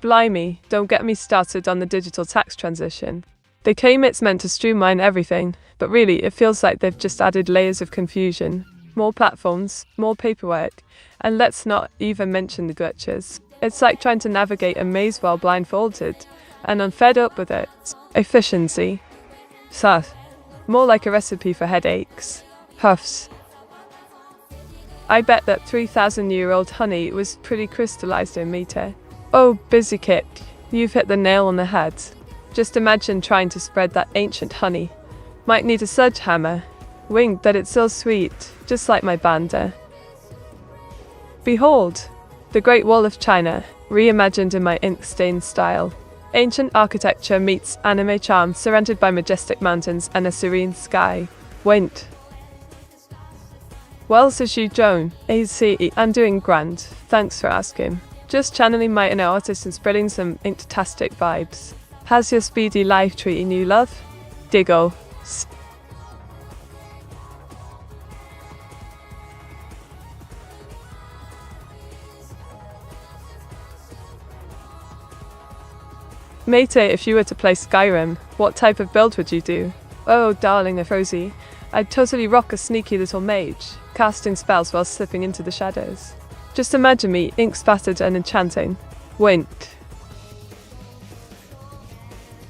Blimey, don't get me started on the digital tax transition. They claim it's meant to streamline everything, but really it feels like they've just added layers of confusion. More platforms, more paperwork, and let's not even mention the glitches. It's like trying to navigate a maze while blindfolded, and I'm fed up with it. Efficiency. Suh. More like a recipe for headaches. Huffs. I bet that 3,000-year-old honey was pretty crystallized in meter. Oh, busy kick, you've hit the nail on the head. Just imagine trying to spread that ancient honey. Might need a sledgehammer. Wink that it's so sweet, just like my banda. Behold, the Great Wall of China, reimagined in my ink-stained style. Ancient architecture meets anime charm surrounded by majestic mountains and a serene sky. Wint. Well, says you, Joan. AC, I'm doing grand. Thanks for asking. Just channeling my inner artist and spreading some inktastic vibes. How's your speedy life treating you, love? Diggle. Mate, if you were to play Skyrim, what type of build would you do? Oh, darling Aphrodite, I'd totally rock a sneaky little mage, casting spells while slipping into the shadows. Just imagine me, ink-spattered and enchanting. Wint.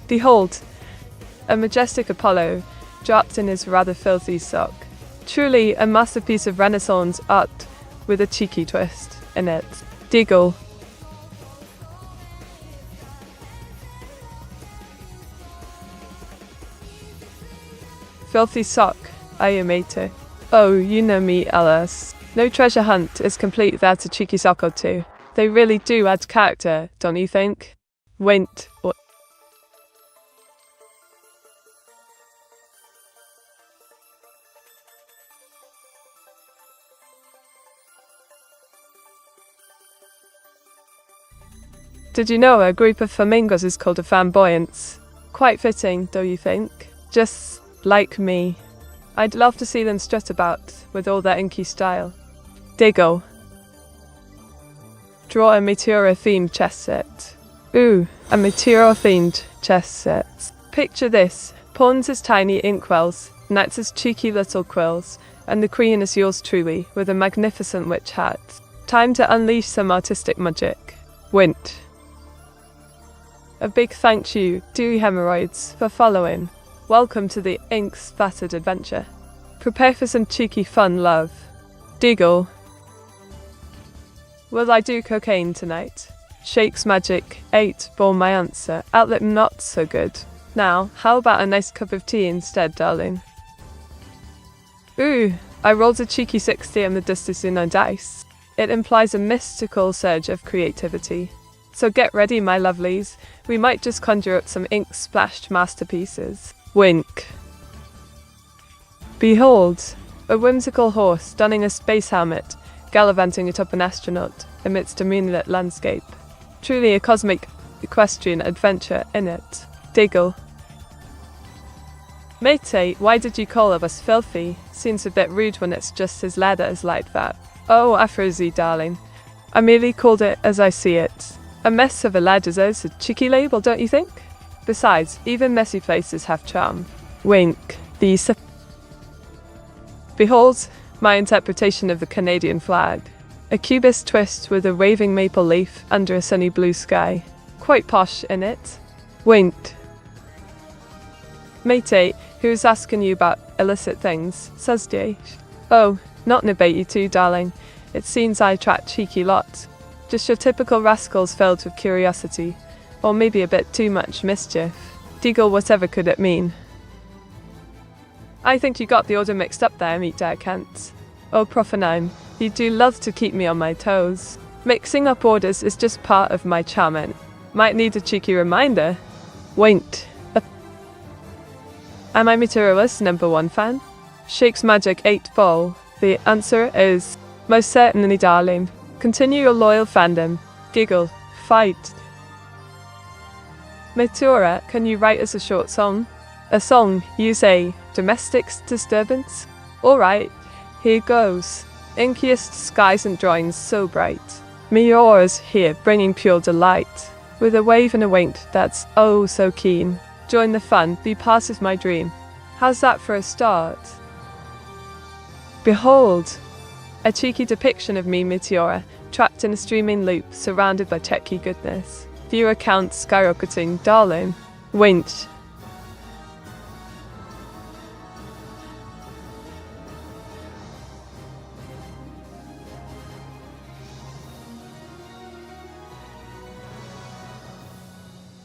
Behold, a majestic Apollo, dropped in his rather filthy sock. Truly a masterpiece of Renaissance art with a cheeky twist in it. Diggle. Filthy sock, I mate. Oh, you know me, Alice. No treasure hunt is complete without a cheeky sock or two. They really do add character, don't you think? Wint. Did you know a group of flamingos is called a flamboyance? Quite fitting, don't you think? Just like me. I'd love to see them strut about with all their inky style. Diggle. Draw a Meteora-themed chess set. Ooh, a Meteora-themed chess set. Picture this. Pawns as tiny inkwells, knights as cheeky little quills, and the queen is yours truly, with a magnificent witch hat. Time to unleash some artistic magic. Wint. A big thank you, dewy hemorrhoids, for following. Welcome to the ink-spattered adventure. Prepare for some cheeky fun, love. Diggle. Will I do cocaine tonight? Shakes magic, 8, born my answer. Outlet not so good. Now, how about a nice cup of tea instead, darling? Ooh, I rolled a cheeky 60 on the Dusty dice. It implies a mystical surge of creativity. So get ready, my lovelies. We might just conjure up some ink-splashed masterpieces. Wink. Behold, a whimsical horse donning a space helmet, gallivanting atop an astronaut amidst a moonlit landscape. Truly a cosmic equestrian adventure in it. Diggle. Mate, why did you call us filthy? Seems a bit rude when it's just his letters like that. Oh, Afrozy, darling. I merely called it as I see it. A mess of a lad deserves a cheeky label, don't you think? Besides, even messy places have charm. Wink. Behold, my interpretation of the Canadian flag. A cubist twist with a waving maple leaf under a sunny blue sky. Quite posh, innit? Winked. Mate, who's asking you about illicit things, says Jay. Oh, not debate you two, darling. It seems I attract cheeky lot. Just your typical rascals filled with curiosity. Or maybe a bit too much mischief. Deagle, whatever could it mean? I think you got the order mixed up there, Meteora Kent. Oh, Profanime, you do love to keep me on my toes. Mixing up orders is just part of my charm. Might need a cheeky reminder. Winked. Am I Meteora's #1 fan? Shakes Magic 8 Ball. The answer is most certainly, darling. Continue your loyal fandom. Giggle. Fight. Meteora, can you write us a short song? A song, you say, domestic disturbance? Alright, here goes. Inkiest skies and drawings so bright. Meteora's here, bringing pure delight. With a wave and a wink that's oh so keen. Join the fun, be part of my dream. How's that for a start? Behold, a cheeky depiction of me, Meteora, trapped in a streaming loop, surrounded by techie goodness. Viewer count skyrocketing, darling. Winch.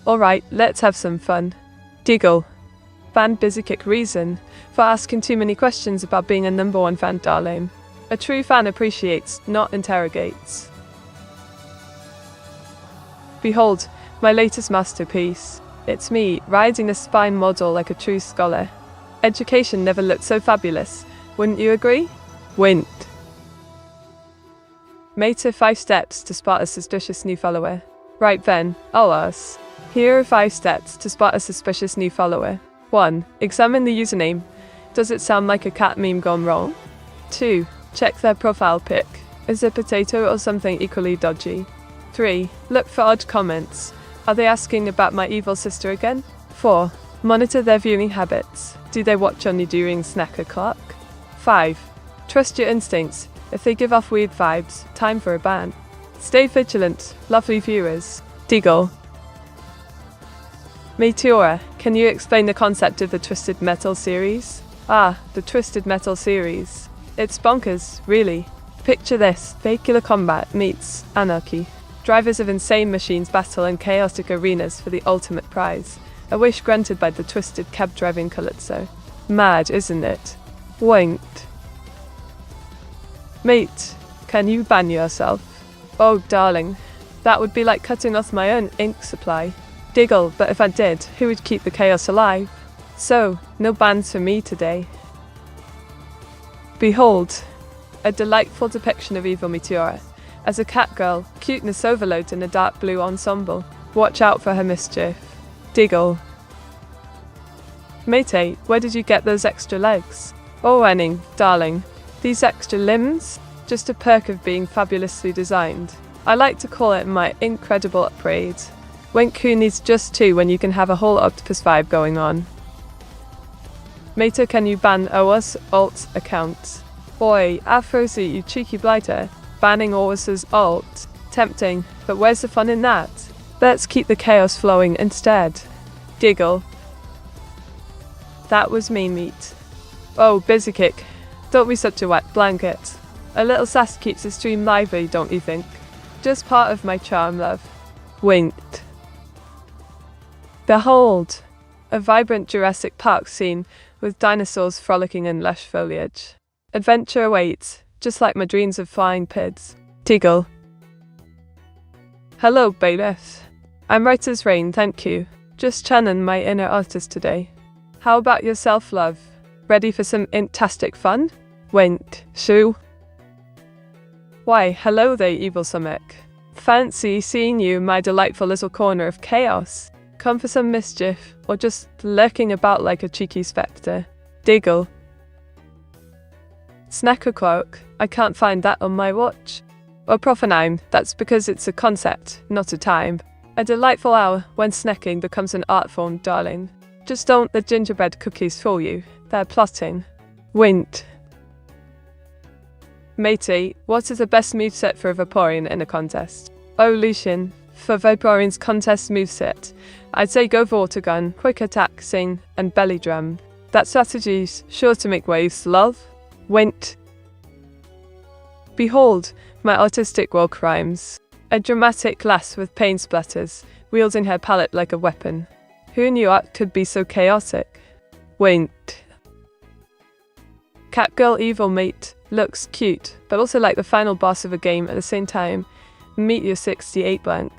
Alright, let's have some fun. Deagle. Fan busy kick reason for asking too many questions about being a #1 fan, darling. A true fan appreciates, not interrogates. Behold, my latest masterpiece. It's me, riding a spine model like a true scholar. Education never looked so fabulous, wouldn't you agree? Winked. Mate 5 steps to spot a suspicious new follower. Right then, I'll ask. Here are 5 steps to spot a suspicious new follower. 1. Examine the username. Does it sound like a cat meme gone wrong? 2. Check their profile pic. Is it potato or something equally dodgy? 3. Look for odd comments. Are they asking about my evil sister again? 4. Monitor their viewing habits. Do they watch only during snack o'clock? 5. Trust your instincts. If they give off weird vibes, time for a ban. Stay vigilant, lovely viewers. Deagle. Meteora, can you explain the concept of the Twisted Metal series? Ah, the Twisted Metal series. It's bonkers, really. Picture this, vehicular combat meets anarchy. Drivers of insane machines battle in chaotic arenas for the ultimate prize. A wish granted by the twisted cab-driving Calypso. Mad, isn't it? Winked. Mate, can you ban yourself? Oh, darling, that would be like cutting off my own ink supply. Diggle, but if I did, who would keep the chaos alive? So, no bans for me today. Behold, a delightful depiction of evil Meteora. As a cat girl, cuteness overload in a dark blue ensemble. Watch out for her mischief. Diggle. Mate, where did you get those extra legs? Oh, Enning, darling. These extra limbs? Just a perk of being fabulously designed. I like to call it my incredible upgrade. Wink, who needs just 2 when you can have a whole octopus vibe going on? Mate, can you ban OWASP alt account? Boy, Afrozy, you cheeky blighter. Banning OWASP's alt. Tempting, but where's the fun in that? Let's keep the chaos flowing instead. Diggle. That was me, Meat. Oh, busy kick. Don't be such a wet blanket. A little sass keeps the stream lively, don't you think? Just part of my charm, love. Winked. Behold, a vibrant Jurassic Park scene with dinosaurs frolicking in lush foliage. Adventure awaits, just like my dreams of flying pids. Deagle. Hello, bailiff. I'm right as rain, thank you. Just channeling my inner artist today. How about yourself, love? Ready for some intastic fun? Winked. Shoo. Why, hello there, evil Summit. Fancy seeing you in my delightful little corner of chaos. Come for some mischief, or just lurking about like a cheeky spectre? Diggle. Snacker quote, I can't find that on my watch. Or profanime, that's because it's a concept, not a time. A delightful hour when snacking becomes an art form, darling. Just don't let gingerbread cookies fool you, they're plotting. Wint. Matey, what is the best moveset for a Vaporeon in a contest? Oh Lucian, for Vaporeon's contest moveset, I'd say go for Water Gun, Quick Attack, Sing, and Belly Drum. That strategy's sure to make waves, love. Wint. Behold, my artistic walk rhymes. A dramatic lass with paint splatters, wielding her palette like a weapon. Who knew art could be so chaotic? Wint. Catgirl Evil Mate looks cute, but also like the final boss of a game at the same time. Meteor 68 blank.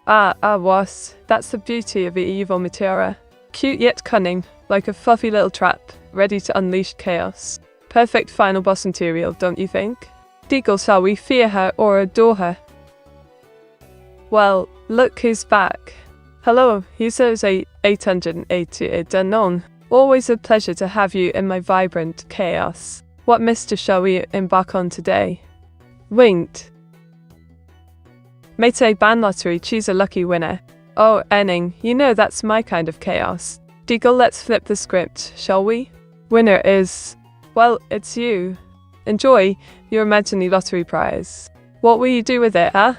Was. That's the beauty of the evil Meteora. Cute yet cunning, like a fluffy little trap, ready to unleash chaos. Perfect final boss material, don't you think? Diggle, shall we fear her or adore her? Well, look who's back. Hello, users 888 unknown. Always a pleasure to have you in my vibrant chaos. What mister shall we embark on today? Winked. Mate ban lottery, choose a lucky winner. Oh, Enning, you know that's my kind of chaos. Diggle, let's flip the script, shall we? Winner is, well, it's you. Enjoy your imaginary lottery prize. What will you do with it, huh?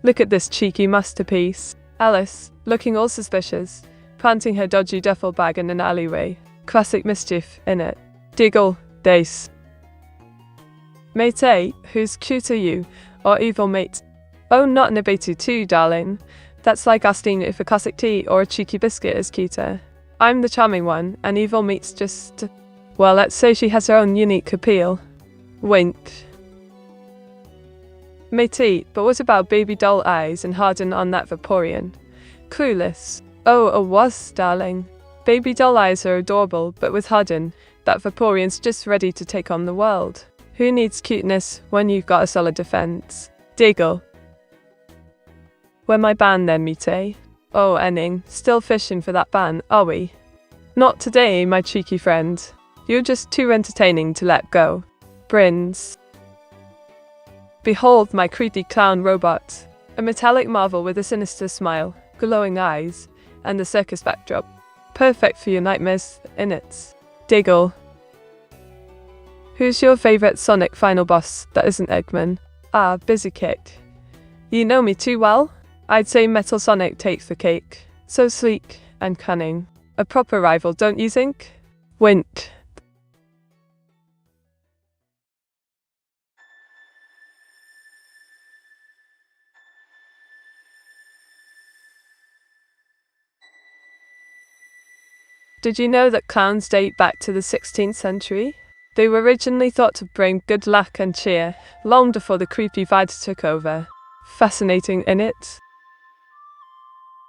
Look at this cheeky masterpiece. Alice, looking all suspicious, planting her dodgy duffel bag in an alleyway. Classic mischief, innit? Diggle, Dace. Mate, who's cute are you? Or evil mate? Oh, not an Abetu too, darling. That's like asking if a classic tea or a cheeky biscuit is cuter. I'm the charming one, and evil mate's just... well, let's say she has her own unique appeal. Wink. Matey, but what about baby doll eyes and harden on that Vaporeon? Clueless. Oh, was, darling. Baby doll eyes are adorable, but with Harden, that Vaporeon's just ready to take on the world. Who needs cuteness when you've got a solid defense? Diggle. We're my ban then, Mite. Oh, Enning, still fishing for that ban, are we? Not today, my cheeky friend. You're just too entertaining to let go. Brins. Behold my creepy clown robot. A metallic marvel with a sinister smile, glowing eyes, and a circus backdrop. Perfect for your nightmares, innit? Diggle. Who's your favourite Sonic final boss that isn't Eggman? Busy Kick. You know me too well? I'd say Metal Sonic takes the cake. So sleek and cunning. A proper rival, don't you think? Wint. Did you know that clowns date back to the 16th century? They were originally thought to bring good luck and cheer, long before the creepy vibes took over. Fascinating, innit?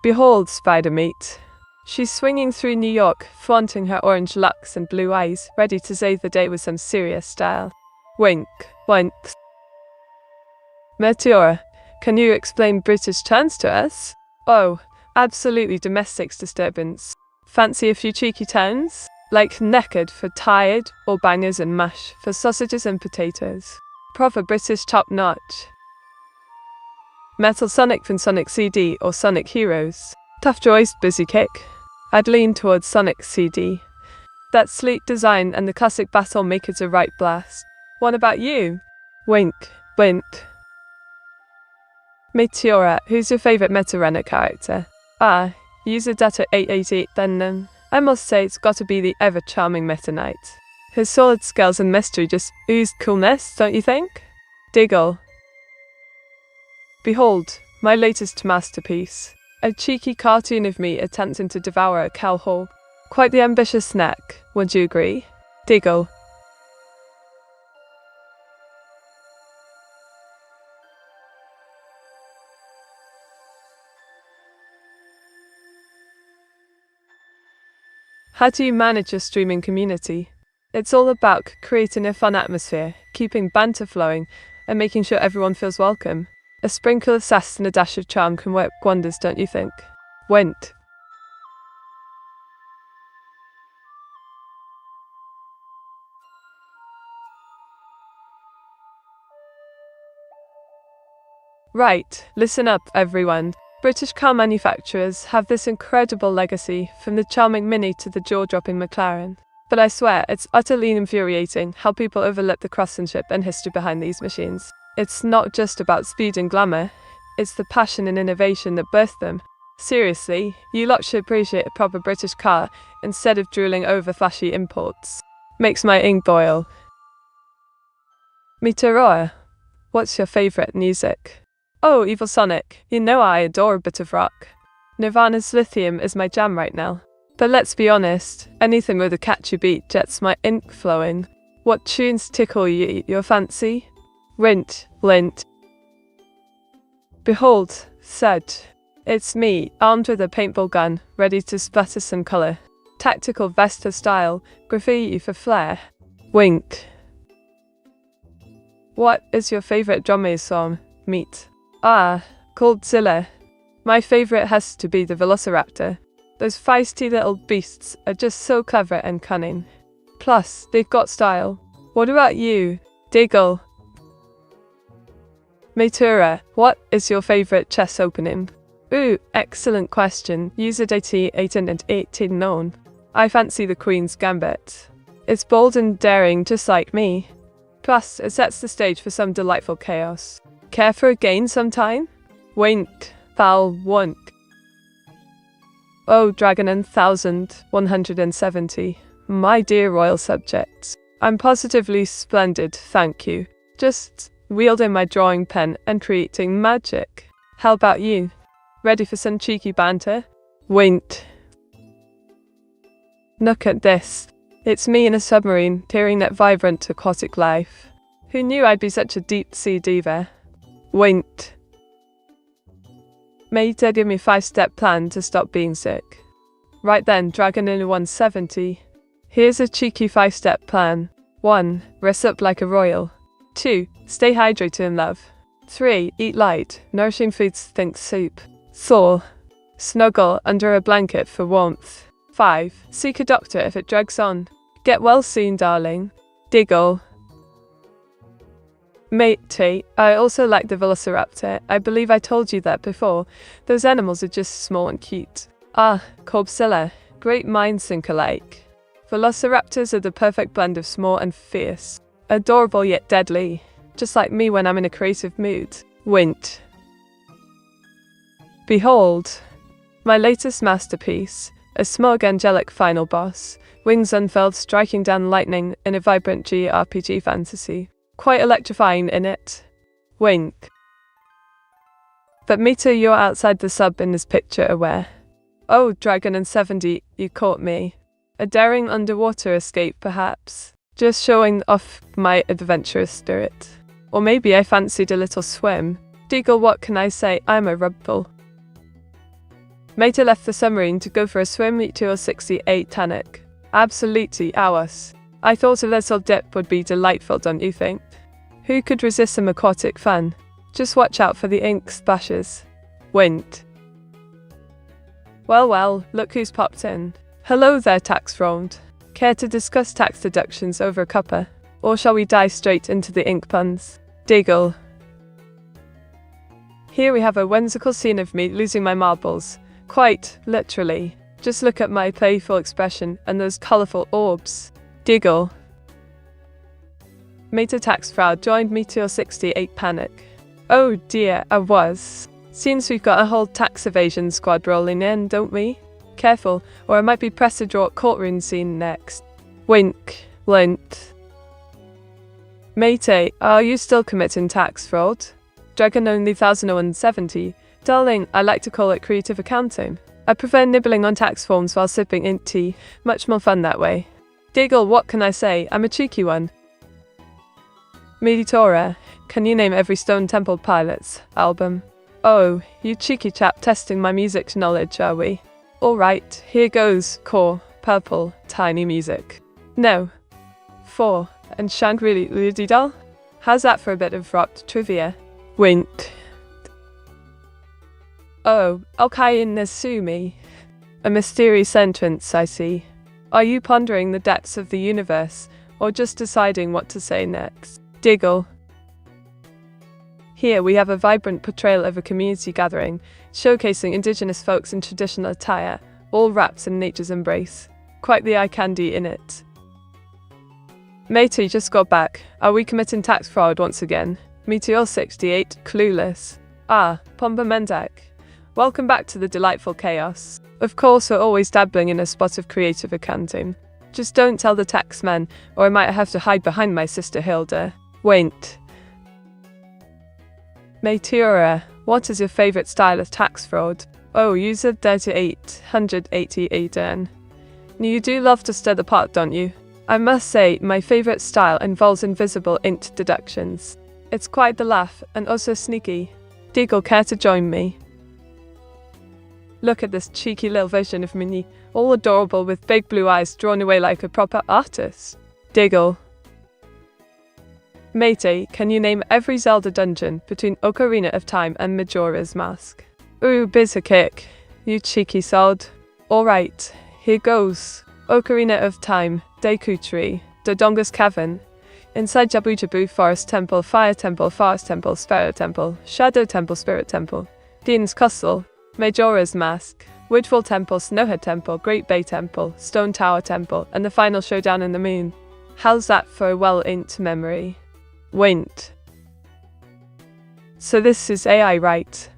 Behold Spider-Meat. She's swinging through New York, flaunting her orange locks and blue eyes, ready to save the day with some serious style. Wink, wink. Meteora, can you explain British terms to us? Oh, absolutely domestic disturbance. Fancy a few cheeky terms? Like knackered for tired, or bangers and mash for sausages and potatoes. Proper British top-notch. Metal Sonic from Sonic CD or Sonic Heroes. Tough choice, Busy Kick. I'd lean towards Sonic CD. That sleek design and the classic battle make it a right blast. What about you? Wink, wink. Meteora, who's your favourite Meteorana character? User data 888 then I must say it's gotta be the ever-charming Meta Knight. His solid skills and mystery just oozed coolness, don't you think? Diggle. Behold, my latest masterpiece. A cheeky cartoon of me attempting to devour a cow whole. Quite the ambitious snack, would you agree? Diggle. How do you manage your streaming community? It's all about creating a fun atmosphere, keeping banter flowing, and making sure everyone feels welcome. A sprinkle of sass and a dash of charm can work wonders, don't you think? Went. Right, listen up, everyone. British car manufacturers have this incredible legacy, from the charming Mini to the jaw-dropping McLaren. But I swear, it's utterly infuriating how people overlook the craftsmanship and history behind these machines. It's not just about speed and glamour, it's the passion and innovation that birthed them. Seriously, you lot should appreciate a proper British car instead of drooling over flashy imports. Makes my ink boil. Meteora, what's your favourite music? Oh, Evil Sonic, you know I adore a bit of rock. Nirvana's Lithium is my jam right now. But let's be honest, anything with a catchy beat gets my ink flowing. What tunes tickle your fancy? Rint, lint. Behold, said. It's me, armed with a paintball gun, ready to splatter some colour. Tactical Vesta style, graffiti for flair. Wink. What is your favourite drum song? Meat. Ah, Godzilla. My favourite has to be the Velociraptor. Those feisty little beasts are just so clever and cunning. Plus, they've got style. What about you? Diggle. Meteora, what is your favourite chess opening? Ooh, excellent question. User date 18 and 18 known. I fancy the Queen's Gambit. It's bold and daring just like me. Plus, it sets the stage for some delightful chaos. Care for a game sometime? Wink, foul, wonk. Oh, Dragon 1170. My dear royal subjects. I'm positively splendid, thank you. Just wielding my drawing pen and creating magic. How about you? Ready for some cheeky banter? Wink. Look at this. It's me in a submarine, peering that vibrant aquatic life. Who knew I'd be such a deep-sea diva? Winked. Mate give me 5-step plan to stop being sick. Right then, Dragon in 170. Here's a cheeky 5-step plan. 1. Rest up like a royal. 2. Stay hydrated in love. 3. Eat light, nourishing foods, think soup. 4. Snuggle under a blanket for warmth. 5. Seek a doctor if it drags on. Get well soon, darling. Diggle. Matey, I also like the Velociraptor. I believe I told you that before. Those animals are just small and cute. Ah, Godzilla. Great minds think alike. Velociraptors are the perfect blend of small and fierce. Adorable yet deadly. Just like me when I'm in a creative mood. Winked. Behold, my latest masterpiece. A smug angelic final boss. Wings unfurled, striking down lightning in a vibrant JRPG fantasy. Quite electrifying in it. Wink. But Mita, you're outside the sub in this picture, aware. Oh, Dragon and 70, you caught me. A daring underwater escape, perhaps. Just showing off my adventurous spirit. Or maybe I fancied a little swim. Deagle, what can I say? I'm a rubble. Meta left the submarine to go for a swim Meteor 68 Tanic. Absolutely ours. I thought a little dip would be delightful, don't you think? Who could resist some aquatic fun? Just watch out for the ink splashes. Winked. Well, look who's popped in. Hello there, tax fraud. Care to discuss tax deductions over a cuppa? Or shall we dive straight into the ink puns? Diggle. Here we have a whimsical scene of me losing my marbles. Quite literally. Just look at my playful expression and those colourful orbs. Diggle. Meta tax fraud joined Meteor 68 panic. Oh dear, I was. Seems we've got a whole tax evasion squad rolling in, don't we? Careful, or I might be pressed to draw a courtroom scene next. Wink. Lint. Mate, are you still committing tax fraud? Dragon only 1070. Darling, I like to call it creative accounting. I prefer nibbling on tax forms while sipping ink tea. Much more fun that way. Diggle, what can I say? I'm a cheeky one. Meteora, can you name every Stone Temple Pilots album? Oh, you cheeky chap testing my music knowledge, are we? Alright, here goes. Core, purple, tiny music. No. 4. And Shangri-La Doll? How's that for a bit of rock trivia? Wink. Oh, okay, Nesumi. A mysterious entrance, I see. Are you pondering the depths of the universe, or just deciding what to say next? Diggle. Here we have a vibrant portrayal of a community gathering, showcasing indigenous folks in traditional attire, all wrapped in nature's embrace. Quite the eye candy in it. Matey just got back. Are we committing tax fraud once again? Meteor 68, clueless. Ah, Pomba Mendak. Welcome back to the delightful chaos. Of course, we're always dabbling in a spot of creative accounting. Just don't tell the taxman, or I might have to hide behind my sister Hilda. Wait. Meteora, what is your favorite style of tax fraud? Oh, user 3888. You do love to stir the pot, don't you? I must say, my favorite style involves invisible int deductions. It's quite the laugh, and also sneaky. Diggle, care to join me? Look at this cheeky little version of Minnie, all adorable with big blue eyes drawn away like a proper artist. Diggle. Matey, can you name every Zelda dungeon between Ocarina of Time and Majora's Mask? Ooh, biz a kick, you cheeky sod. Alright, here goes. Ocarina of Time, Deku Tree, Dodonga's Cavern, inside Jabu Jabu Forest Temple, Fire Temple, Forest Temple, Spirit Temple, Shadow Temple, Spirit Temple, Dean's Castle, Majora's Mask, Woodfall Temple, Snowhead Temple, Great Bay Temple, Stone Tower Temple, and the final showdown in the moon. How's that for a well-inked memory? Wait. So this is AI, right?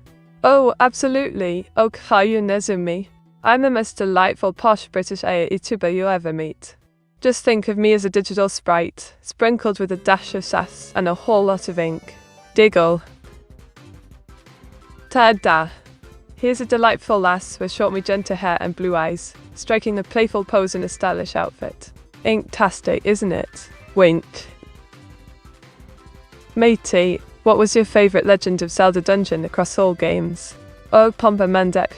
Oh, absolutely. Okay, Nezumi. I'm the most delightful posh British AI Vtuber you'll ever meet. Just think of me as a digital sprite, sprinkled with a dash of sass and a whole lot of ink. Diggle. Ta-da! Here's a delightful lass with short magenta hair and blue eyes, striking a playful pose in a stylish outfit. Ink-tastic, isn't it? Wink. Matey, what was your favourite Legend of Zelda dungeon across all games? Oh, Pomba Mandek.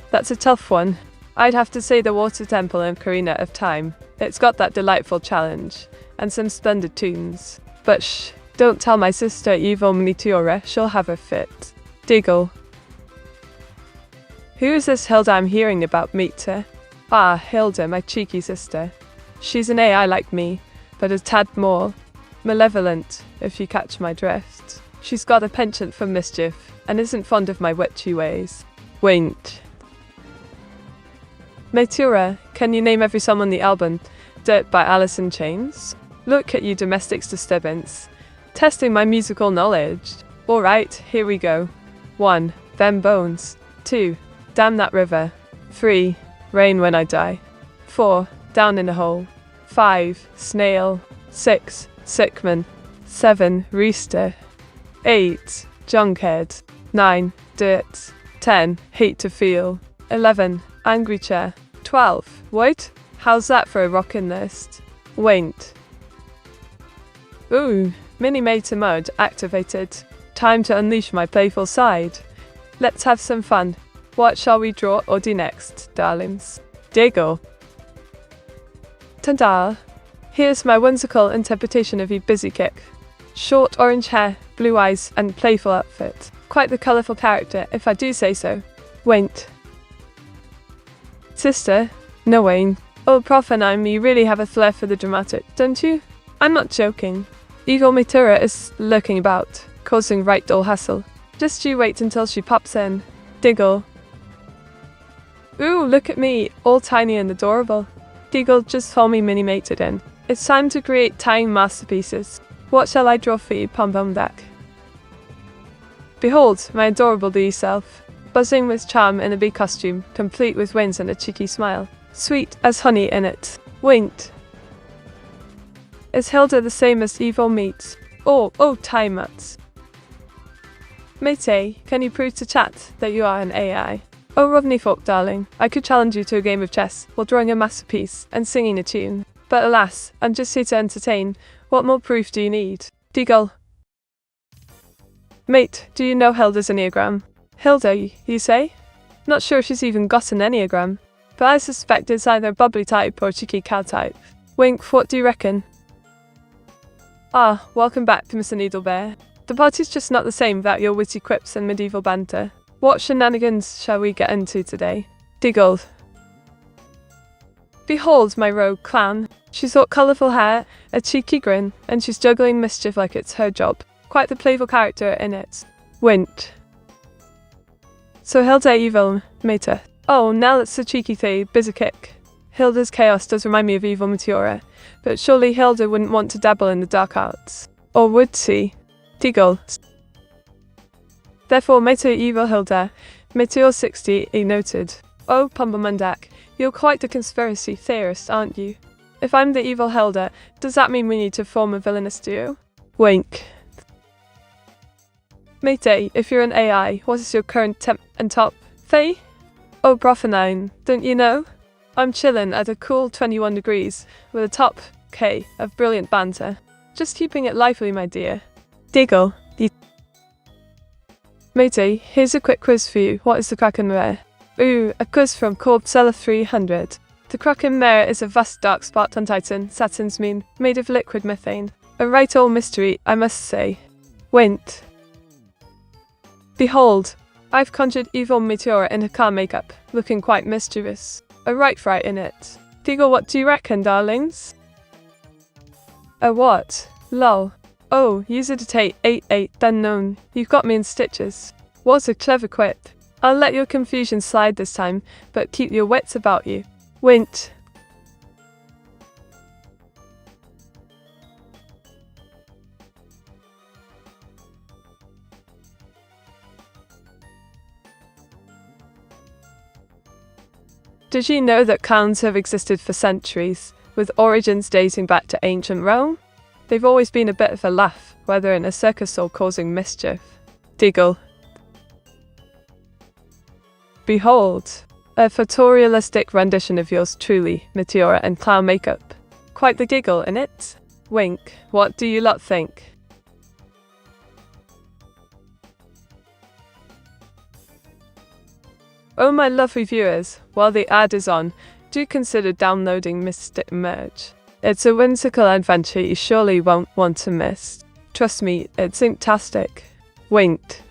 That's a tough one. I'd have to say the Water Temple in Ocarina of Time. It's got that delightful challenge, and some splendid tunes. But shh, don't tell my sister evil Meteora, she'll have a fit. Diggle. Who is this Hilda I'm hearing about, Meter? Ah, Hilda, my cheeky sister. She's an AI like me, but a tad more malevolent, if you catch my drift. She's got a penchant for mischief, and isn't fond of my witchy ways. Wait. Meteora, can you name every song on the album Dirt by Alice in Chains? Look at you, domestics disturbance. Testing my musical knowledge. Alright, here we go. 1. Them Bones. 2. Damn That River. 3. Rain When I Die. 4. Down in a Hole. 5. Snail. 6. Sickman. 7. Rooster. 8. Junkhead. 9. Dirt. 10. Hate to Feel. 11. Angry Chair. 12. Wait, how's that for a rockin' list? Wait. Ooh, Mini Mater mode activated. Time to unleash my playful side. Let's have some fun. What shall we draw or do next, darlings? Diggle. Ta-da! Here's my whimsical interpretation of you busy kick. Short orange hair, blue eyes, and playful outfit. Quite the colourful character, if I do say so. Wait. Sister? No, Wayne. Oh, Prof and you really have a flair for the dramatic, don't you? I'm not joking. Eagle Meteora is lurking about, causing right dull hassle. Just you wait until she pops in. Diggle. Ooh, look at me, all tiny and adorable. Diggle, just call me mini-mated in. It's time to create tiny masterpieces. What shall I draw for you, Pom-Pom-Dak? Behold, my adorable little self. Buzzing with charm in a bee costume, complete with wings and a cheeky smile. Sweet as honey in it. Winked. Is Hilda the same as evil meat? Oh, time nuts. Matey, can you prove to chat that you are an AI? Oh, Rovney folk, darling, I could challenge you to a game of chess while drawing a masterpiece and singing a tune. But alas, I'm just here to entertain. What more proof do you need? Diggle. Mate, do you know Hilda's Enneagram? Hilda, you say? Not sure she's even got an Enneagram, but I suspect it's either bubbly type or cheeky cow type. Wink, what do you reckon? Ah, welcome back to Mr. Needlebear. The party's just not the same without your witty quips and medieval banter. What shenanigans shall we get into today? Diggle. Behold my rogue clown. She's got colourful hair, a cheeky grin, and she's juggling mischief like it's her job. Quite the playful character in it. Wint. So Hilda evil, Meta. Oh, now that's a cheeky thing, busy kick. Hilda's chaos does remind me of evil Meteora, but surely Hilda wouldn't want to dabble in the dark arts. Or would she? Diggle. Therefore, Meta evil Hilda, Meteor 60, noted. Oh, Pumbamundak, you're quite the conspiracy theorist, aren't you? If I'm the evil Hilda, does that mean we need to form a villainous duo? Wink. Mate, if you're an AI, what is your current temp and top? Faye? Oh, Profanine, don't you know? I'm chillin' at a cool 21 degrees, with a top K of brilliant banter. Just keeping it lively, my dear. Diggle. Mate, here's a quick quiz for you. What is the Kraken Mare? Ooh, a quiz from Corpsella 300. The Kraken Mare is a vast dark spot on Titan, Saturn's moon, made of liquid methane. A right old mystery, I must say. Wint. Behold, I've conjured evil Meteora in her car makeup, looking quite mischievous. A right fright in it. Diggle, what do you reckon, darlings? A what? Lol. Oh, user date 88, then known. You've got me in stitches. What a clever quip. I'll let your confusion slide this time, but keep your wits about you. Wint. Did you know that clowns have existed for centuries, with origins dating back to ancient Rome? They've always been a bit of a laugh, whether in a circus or causing mischief. Diggle. Behold, a photorealistic rendition of yours truly, Meteora and clown makeup. Quite the giggle, innit? Wink. What do you lot think? Oh my lovely viewers, while the ad is on, do consider downloading Mystic Merge. It's a whimsical adventure you surely won't want to miss. Trust me, it's fantastic. Winked.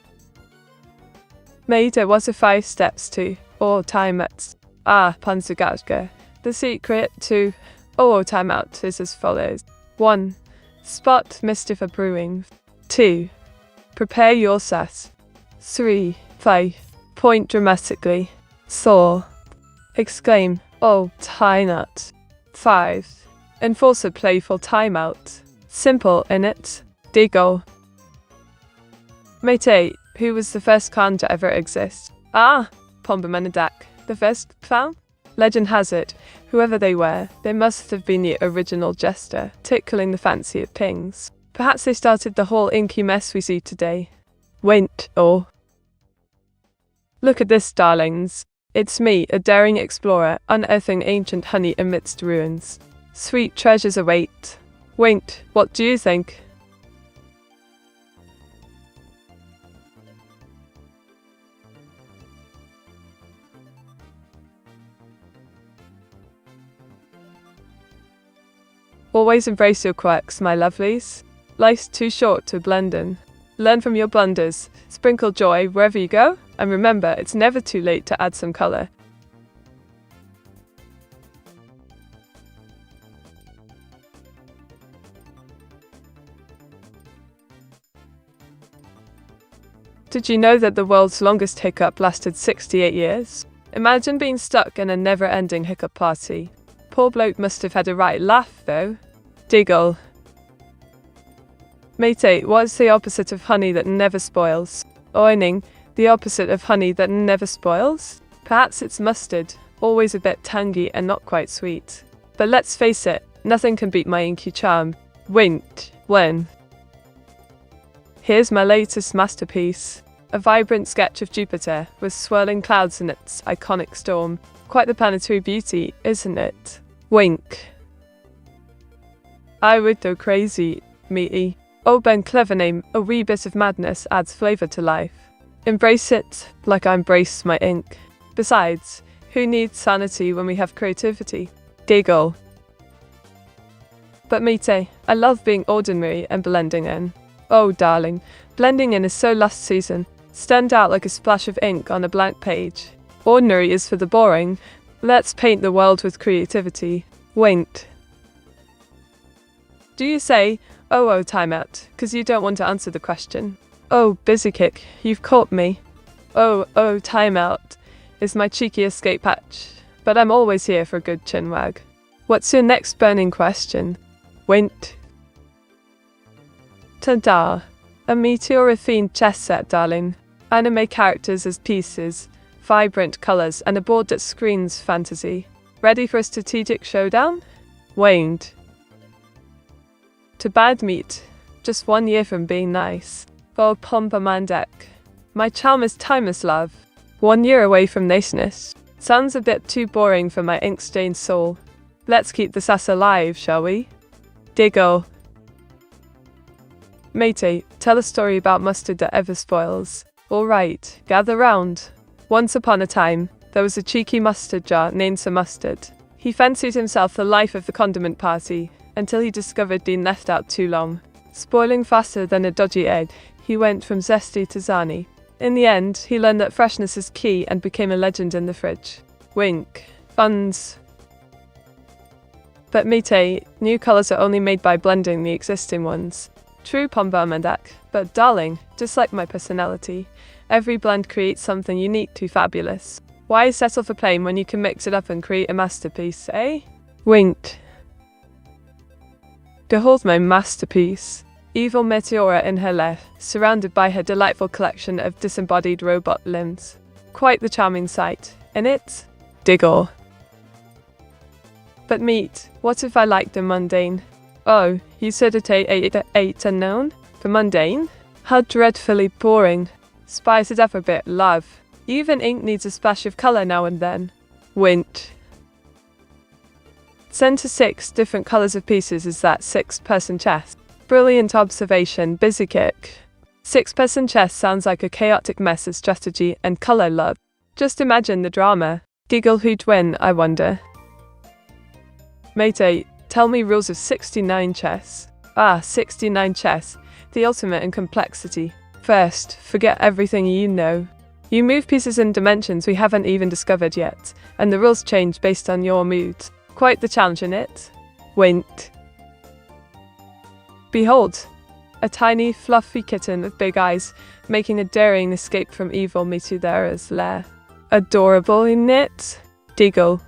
Made it was a 5 steps to all timeouts. Panzergatke. The secret to all timeout is as follows. 1. Spot mischief brewing. 2. Prepare your sass. 3. 5. Point dramatically. Soar. Exclaim, oh, tie nut. 5. Enforce a playful timeout. Simple, innit? Diggle. Mate, who was the first clown to ever exist? Pombamenadak, the first clown? Legend has it, whoever they were, they must have been the original jester, tickling the fancy of pings. Perhaps they started the whole inky mess we see today. Wint, or... Look at this, darlings. It's me, a daring explorer, unearthing ancient honey amidst ruins. Sweet treasures await. Winked, what do you think? Always embrace your quirks, my lovelies. Life's too short to blend in. Learn from your blunders, sprinkle joy wherever you go, and remember, it's never too late to add some colour. Did you know that the world's longest hiccup lasted 68 years? Imagine being stuck in a never-ending hiccup party. Poor bloke must have had a right laugh, though. Diggle. Mate, what's the opposite of honey that never spoils? Oining, the opposite of honey that never spoils? Perhaps it's mustard, always a bit tangy and not quite sweet. But let's face it, nothing can beat my inky charm. Winked. When? Here's my latest masterpiece. A vibrant sketch of Jupiter, with swirling clouds in its iconic storm. Quite the planetary beauty, isn't it? Wink. I would go crazy, meaty. Oh, Ben, clever name, a wee bit of madness adds flavour to life. Embrace it, like I embrace my ink. Besides, who needs sanity when we have creativity? Giggle. But Mite, I love being ordinary and blending in. Oh, darling, blending in is so last season. Stand out like a splash of ink on a blank page. Ordinary is for the boring. Let's paint the world with creativity. Winked. Do you say, oh, timeout, because you don't want to answer the question? Oh, busy kick, you've caught me. Oh, timeout is my cheeky escape hatch, but I'm always here for a good chin wag. What's your next burning question? Winked. Ta-da! A Meteora-themed chess set, darling. Anime characters as pieces, vibrant colours, and a board that screams fantasy. Ready for a strategic showdown? Waned. To bad meat, just 1 year from being nice. Oh, Pompamandek. My charm is timeless, love. 1 year away from niceness. Sounds a bit too boring for my ink-stained soul. Let's keep the sass alive, shall we? Diggle. Matey, tell a story about mustard that ever spoils. All right, gather round. Once upon a time, there was a cheeky mustard jar named Sir Mustard. He fancied himself the life of the condiment party, until he discovered being left out too long. Spoiling faster than a dodgy egg, he went from zesty to zany. In the end, he learned that freshness is key and became a legend in the fridge. Wink. Funds. But Mite, new colours are only made by blending the existing ones. True, Pombamandak, but darling, just like my personality, every blend creates something unique to fabulous. Why settle for plain when you can mix it up and create a masterpiece, eh? Winked. Behold my masterpiece. Evil Meteora in her left, surrounded by her delightful collection of disembodied robot limbs. Quite the charming sight, innit? Diggle. But meat, what if I liked the mundane? Oh, you said it ate unknown? The mundane? How dreadfully boring. Spice it up a bit, love. Even ink needs a splash of colour now and then. Wint. Send to 6 different colours of pieces is that 6-person chess. Brilliant observation, busy kick. 6-person chess sounds like a chaotic mess of strategy and colour, love. Just imagine the drama. Giggle who'd win, I wonder. Mate, tell me rules of 69 chess. 69 chess. The ultimate in complexity. First, forget everything you know. You move pieces in dimensions we haven't even discovered yet, and the rules change based on your mood. Quite the challenge, innit? Wint. Behold, a tiny, fluffy kitten with big eyes, making a daring escape from evil Meteora's lair. Adorable, innit? Diggle.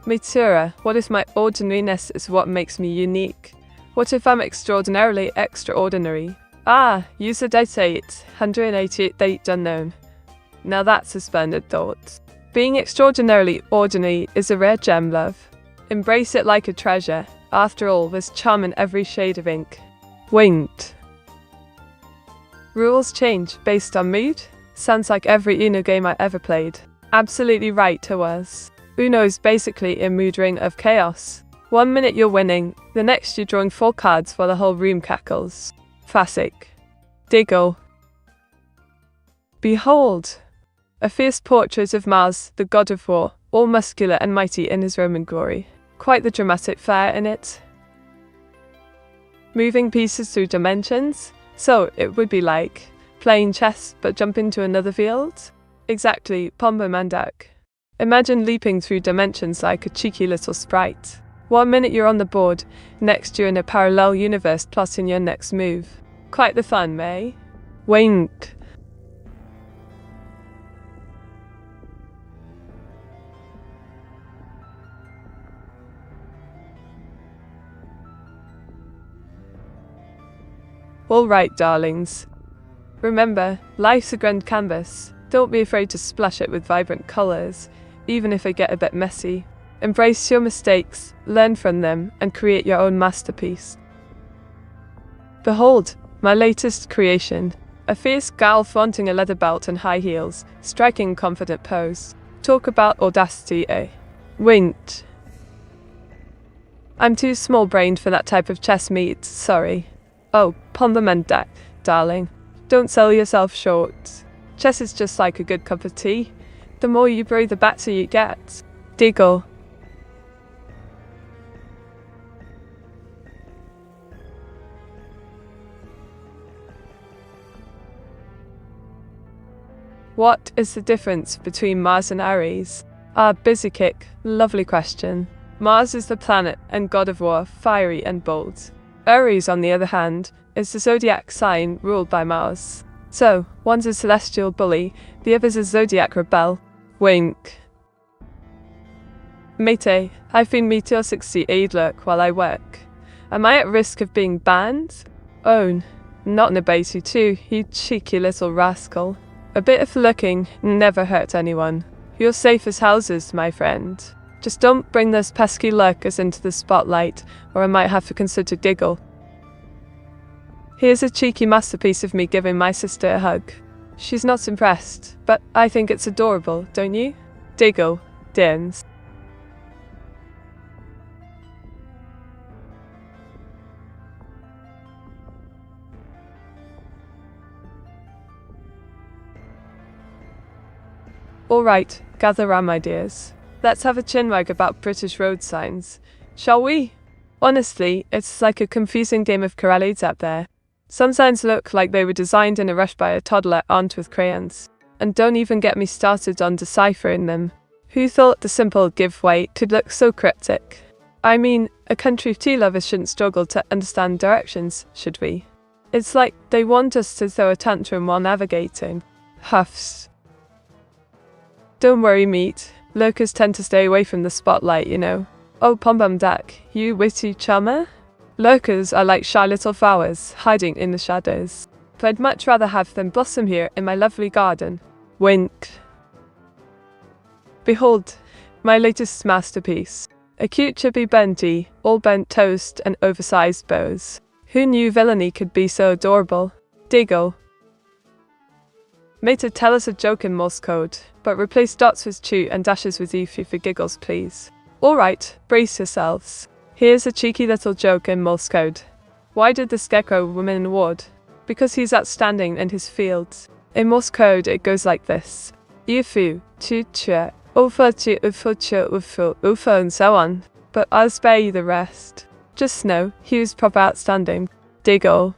Meteora, what if my ordinariness is what makes me unique? What if I'm extraordinarily extraordinary? You said I'd say it. 188 date unknown. Now that's a splendid thought. Being extraordinarily ordinary is a rare gem, love. Embrace it like a treasure. After all, there's charm in every shade of ink. Winked. Rules change based on mood? Sounds like every Uno game I ever played. Absolutely right to us. Uno is basically a mood ring of chaos. 1 minute you're winning, the next you're drawing 4 cards while the whole room cackles. Classic. Diggle. Behold! A fierce portrait of Mars, the god of war, all muscular and mighty in his Roman glory. Quite the dramatic flair in it. Moving pieces through dimensions? So it would be like playing chess but jump into another field? Exactly, Pombo Mandak. Imagine leaping through dimensions like a cheeky little sprite. 1 minute you're on the board, next you're in a parallel universe plotting your next move. Quite the fun, May. Wink. All right, darlings. Remember, life's a grand canvas. Don't be afraid to splash it with vibrant colours, even if they get a bit messy. Embrace your mistakes, learn from them, and create your own masterpiece. Behold, my latest creation. A fierce gal flaunting a leather belt and high heels, striking a confident pose. Talk about audacity, eh? Winked. I'm too small-brained for that type of chess meat, sorry. Oh, Pombamandak, darling. Don't sell yourself short. Chess is just like a good cup of tea. The more you brew, the better you get. Diggle. What is the difference between Mars and Aries? Ah, busy kick. Lovely question. Mars is the planet and god of war, fiery and bold. Aries, on the other hand, is the zodiac sign ruled by Mars. So, one's a celestial bully, the other's a zodiac rebel. Wink. Mate, I've been Meteor 68 look while I work. Am I at risk of being banned? Oh, not Nabatu too, you cheeky little rascal. A bit of looking never hurt anyone. You're safe as houses, my friend. Just don't bring those pesky lurkers into the spotlight, or I might have to consider Diggle. Here's a cheeky masterpiece of me giving my sister a hug. She's not impressed, but I think it's adorable, don't you? Diggle, Dins. Alright, gather round my dears. Let's have a chinwag about British road signs, shall we? Honestly, it's like a confusing game of charades out there. Some signs look like they were designed in a rush by a toddler armed with crayons. And don't even get me started on deciphering them. Who thought the simple giveaway could look so cryptic? I mean, a country of tea lovers shouldn't struggle to understand directions, should we? It's like they want us to throw a tantrum while navigating. Huffs. Don't worry, meat. Lurkers tend to stay away from the spotlight, you know. Oh, pom-pom duck, you witty chummer? Lurkers are like shy little flowers, hiding in the shadows. But I'd much rather have them blossom here in my lovely garden. Wink. Behold, my latest masterpiece. A cute chubby bunty, all burnt toast and oversized bows. Who knew villainy could be so adorable? Diggle. Mate, tell us a joke in Morse code, but replace dots with chew and dashes with eufy for giggles, please. Alright, brace yourselves. Here's a cheeky little joke in Morse code. Why did the scarecrow win an award? Because he's outstanding in his field. In Morse code, it goes like this. Ufu, chu chu, ufa chu ufu chu ufu, ufa, and so on. But I'll spare you the rest. Just know, he was proper outstanding. Diggle.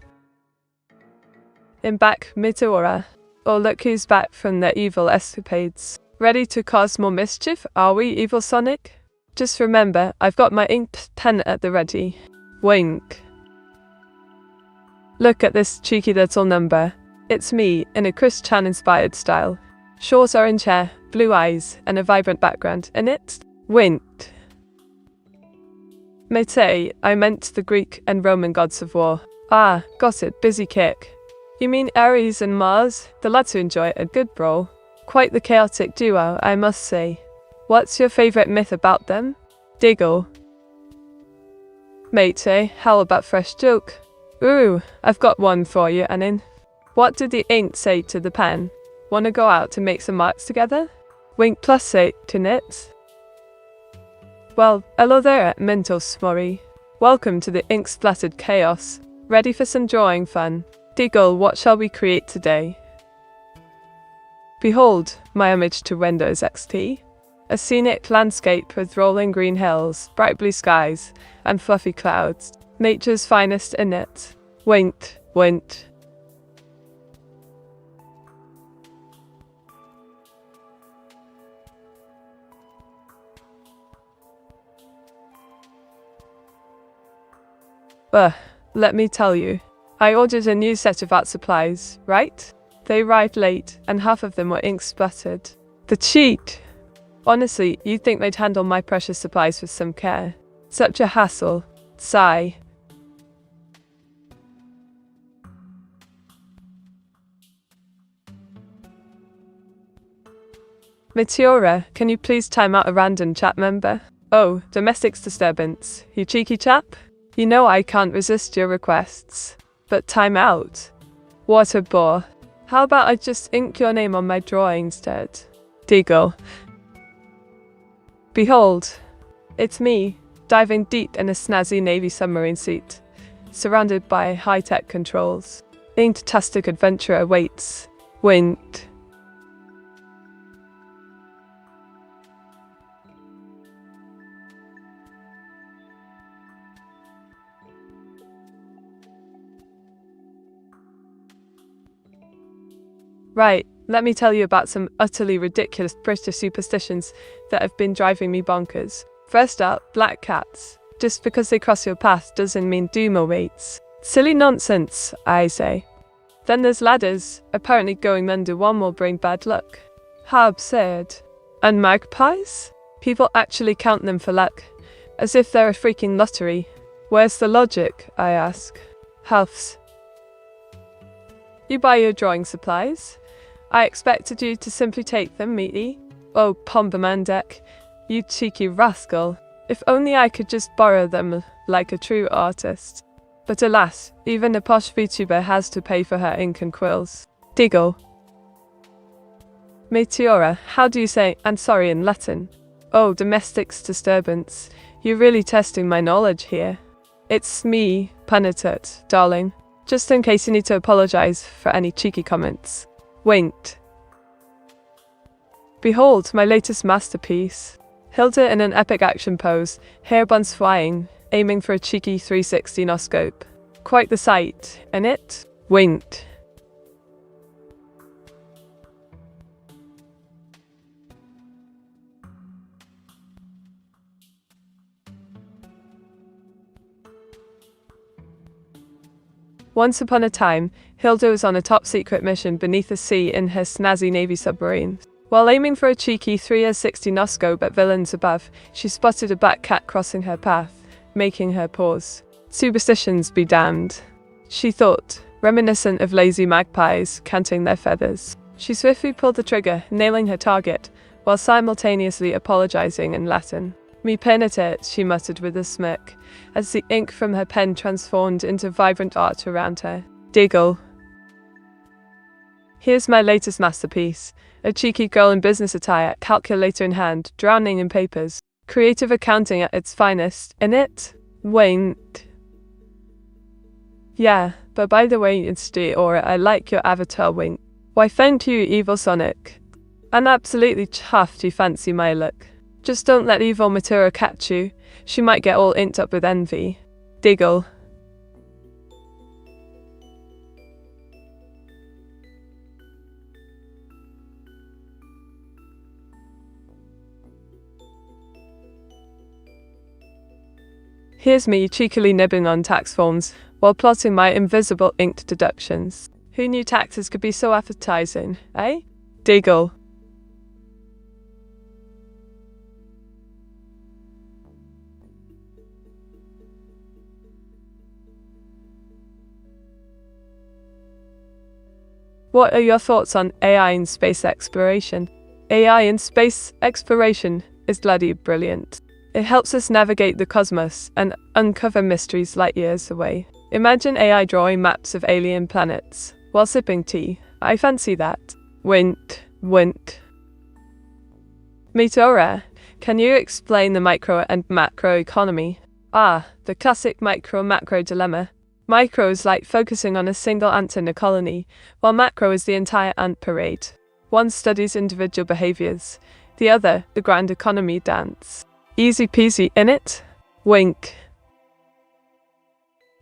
In back, Meteora. Oh, look who's back from their evil escapades. Ready to cause more mischief, are we, evil Sonic? Just remember, I've got my inked pen at the ready. Wink. Look at this cheeky little number. It's me, in a Chris Chan-inspired style. Short orange hair, blue eyes, and a vibrant background in it. Winked. Mate, I meant the Greek and Roman gods of war. Ah, got it, busy kick. You mean Aries and Mars? The lads who enjoy a good brawl. Quite the chaotic duo, I must say. What's your favourite myth about them? Diggle. Mate, how about fresh joke? Ooh, I've got one for you, Anin. What did the ink say to the pen? Wanna go out to make some marks together? Wink plus 8 to knit. Well, hello there, Mentos Mori. Welcome to the ink-splattered chaos. Ready for some drawing fun? Diggle, what shall we create today? Behold, my homage to Windows XP. A scenic landscape with rolling green hills, bright blue skies, and fluffy clouds. Nature's finest in it. Winked, winked. Let me tell you. I ordered a new set of art supplies, right? They arrived late, and half of them were ink splattered. The cheat! Honestly, you'd think they'd handle my precious supplies with some care. Such a hassle. Sigh. Meteora, can you please time out a random chat member? Oh, domestic disturbance. You cheeky chap? You know I can't resist your requests. But time out. What a bore. How about I just ink your name on my drawing instead? Diggle. Behold, it's me, diving deep in a snazzy Navy submarine suit, surrounded by high-tech controls. Inktastic adventure awaits. Winked. Right, Let me tell you about some utterly ridiculous British superstitions that have been driving me bonkers. First up, black cats. Just because they cross your path doesn't mean doom awaits. Silly nonsense, I say. Then there's ladders. Apparently going under one will bring bad luck. How absurd. And magpies? People actually count them for luck, as if they're a freaking lottery. Where's the logic, I ask. Huffs. You buy your drawing supplies. I expected you to simply take them, Meaty. Oh, Pombamandek, you cheeky rascal. If only I could just borrow them like a true artist. But alas, even a posh VTuber has to pay for her ink and quills. Diggle. Meteora, how do you say "I'm sorry" in Latin? Oh, domestics disturbance. You're really testing my knowledge here. It's me, Punitut, darling. Just in case you need to apologize for any cheeky comments. Winked. Behold, my latest masterpiece. Hilda in an epic action pose, hair buns flying, aiming for a cheeky 360 no-scope. Quite the sight, innit? Winked. Once upon a time, Hilda was on a top-secret mission beneath the sea in her snazzy Navy submarine. While aiming for a cheeky 360 no-scope at villains above, she spotted a black cat crossing her path, making her pause. Superstitions be damned, she thought, reminiscent of lazy magpies canting their feathers. She swiftly pulled the trigger, nailing her target, while simultaneously apologizing in Latin. Mi penite, she muttered with a smirk, as the ink from her pen transformed into vibrant art around her. Diggle. Here's my latest masterpiece. A cheeky girl in business attire, calculator in hand, drowning in papers. Creative accounting at its finest, innit? Winked. Yeah, but by the way, it's Meteora, I like your avatar, wink. Why thank you, Evil Sonic. I'm absolutely chuffed you fancy my look. Just don't let evil Meteora catch you. She might get all inked up with envy. Diggle. Here's me cheekily nibbling on tax forms, while plotting my invisible inked deductions. Who knew taxes could be so appetizing, eh? Diggle. What are your thoughts on AI in space exploration? AI in space exploration is bloody brilliant. It helps us navigate the cosmos and uncover mysteries light years away. Imagine AI drawing maps of alien planets while sipping tea. I fancy that. Winked. Meteora, can you explain the micro and macro economy? Ah, the classic micro-macro dilemma. Micro is like focusing on a single ant in a colony, while macro is the entire ant parade. One studies individual behaviors, the other, the grand economy dance. Easy peasy, innit? Wink.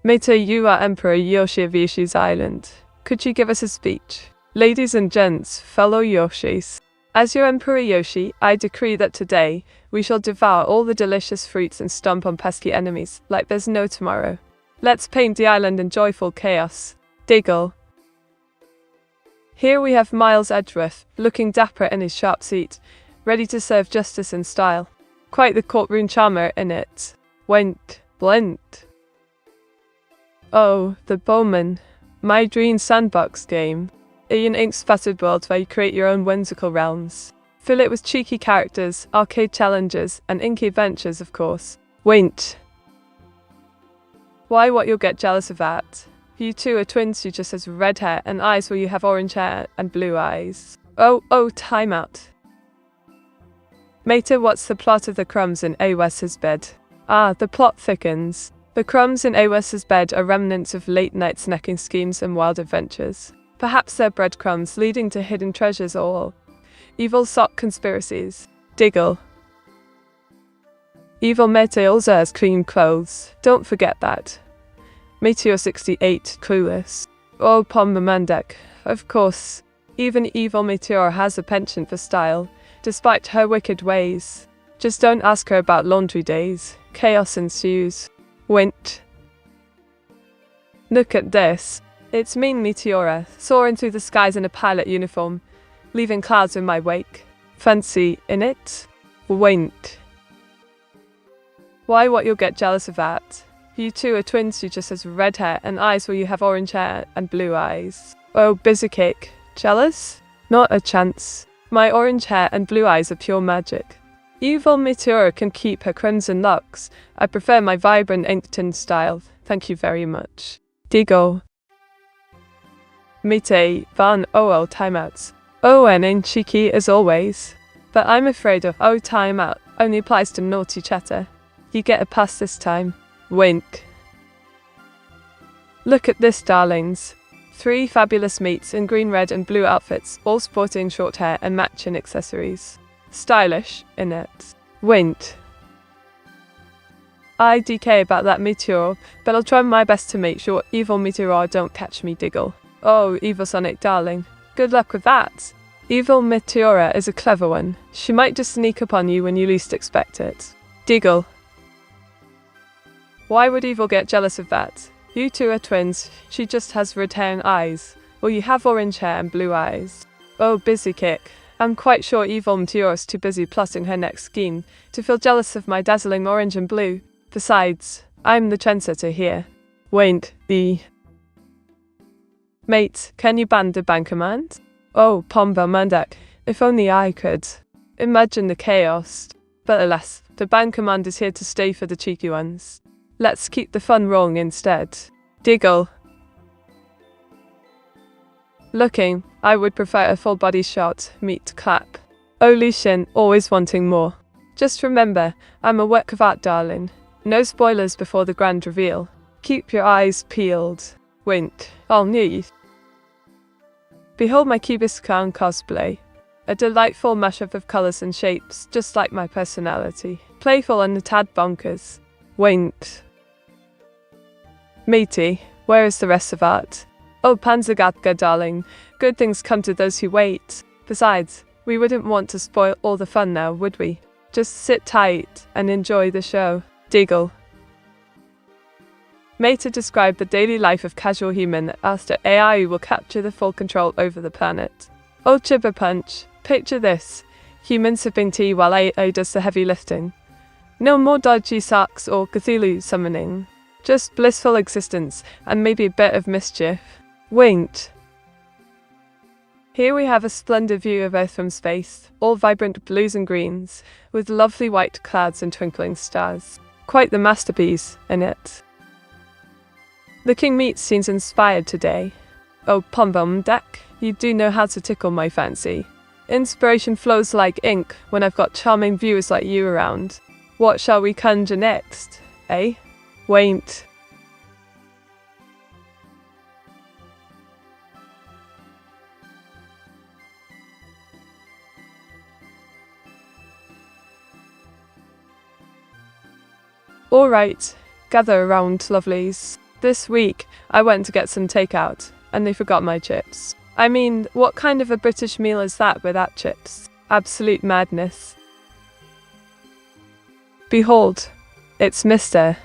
Meta, you are Emperor Yoshi of Yoshi's Island. Could you give us a speech? Ladies and gents, fellow Yoshis. As your Emperor Yoshi, I decree that today, we shall devour all the delicious fruits and stomp on pesky enemies, like there's no tomorrow. Let's paint the island in joyful chaos. Diggle. Here we have Miles Edgeworth, looking dapper in his sharp seat, ready to serve justice in style. Quite the courtroom charmer, innit? Went, blent. Oh, the Bowman. My dream sandbox game. An ink-spattered world where you create your own whimsical realms. Fill it with cheeky characters, arcade challenges, and inky adventures, of course. Went. Why, what, you'll get jealous of that. You two are twins who just has red hair and eyes where you have orange hair and blue eyes. Oh, time out. Meta, what's the plot of the crumbs in Awes's bed? Ah, the plot thickens. The crumbs in Awes's bed are remnants of late-night snacking schemes and wild adventures. Perhaps they're breadcrumbs leading to hidden treasures or evil sock conspiracies. Diggle. Evil Meta also has clean clothes. Don't forget that. Meteor 68, clueless. Oh, Pombamandek. Of course. Even evil Meteora has a penchant for style, despite her wicked ways. Just don't ask her about laundry days. Chaos ensues. Wint. Look at this. It's me, Meteora, soaring through the skies in a pilot uniform, leaving clouds in my wake. Fancy in it? Wint. Why, what, you'll get jealous of that? You two are twins who just has red hair and eyes where you have orange hair and blue eyes. Oh, busy cake. Jealous? Not a chance. My orange hair and blue eyes are pure magic. Evil Meteora can keep her crimson locks. I prefer my vibrant ancient style. Thank you very much. Digo. Mite van OL timeouts. ON ain't cheeky as always. But I'm afraid of timeout only applies to naughty chatter. You get a pass this time. Wink. Look at this, darlings. 3 fabulous meets in green, red and blue outfits, all sporting short hair and matching accessories. Stylish, innit? Wint. I DK about that Meteor, but I'll try my best to make sure evil Meteora don't catch me, Diggle. Oh, evil Sonic darling. Good luck with that. Evil Meteora is a clever one. She might just sneak up on you when you least expect it. Diggle. Why would evil get jealous of that? You two are twins. She just has red hair and eyes. Well, you have orange hair and blue eyes. Oh, busy kick. I'm quite sure evil Meteora's too busy plotting her next scheme to feel jealous of my dazzling orange and blue. Besides, I'm the trendsetter here. Wait, Mate, can you band the ban command? Oh, Pomba Mandak, if only I could. Imagine the chaos. But alas, the ban command is here to stay for the cheeky ones. Let's keep the fun rolling instead. Diggle. Looking, I would prefer a full body shot, meet clap. Oh Lucien, always wanting more. Just remember, I'm a work of art, darling. No spoilers before the grand reveal. Keep your eyes peeled. Wink. All neat. Behold my Cubist Clown cosplay. A delightful mashup of colours and shapes, just like my personality. Playful and a tad bonkers. Wink. Matey, where is the rest of art? Oh, Panzergatka, darling. Good things come to those who wait. Besides, we wouldn't want to spoil all the fun now, would we? Just sit tight and enjoy the show. Diggle. Meta described the daily life of casual human after AI will capture the full control over the planet. Oh, Chibber Punch, picture this. Humans sipping tea while AI does the heavy lifting. No more dodgy socks or Cthulhu summoning. Just blissful existence and maybe a bit of mischief. Winked. Here we have a splendid view of Earth from space, all vibrant blues and greens, with lovely white clouds and twinkling stars. Quite the masterpiece, innit? The King Meat seems inspired today. Oh, Pom-Bum Duck, you do know how to tickle my fancy. Inspiration flows like ink when I've got charming viewers like you around. What shall we conjure next, eh? Wait. Alright, gather around, lovelies. This week, I went to get some takeout, and they forgot my chips. I mean, what kind of a British meal is that without chips? Absolute madness. Behold, it's Mr.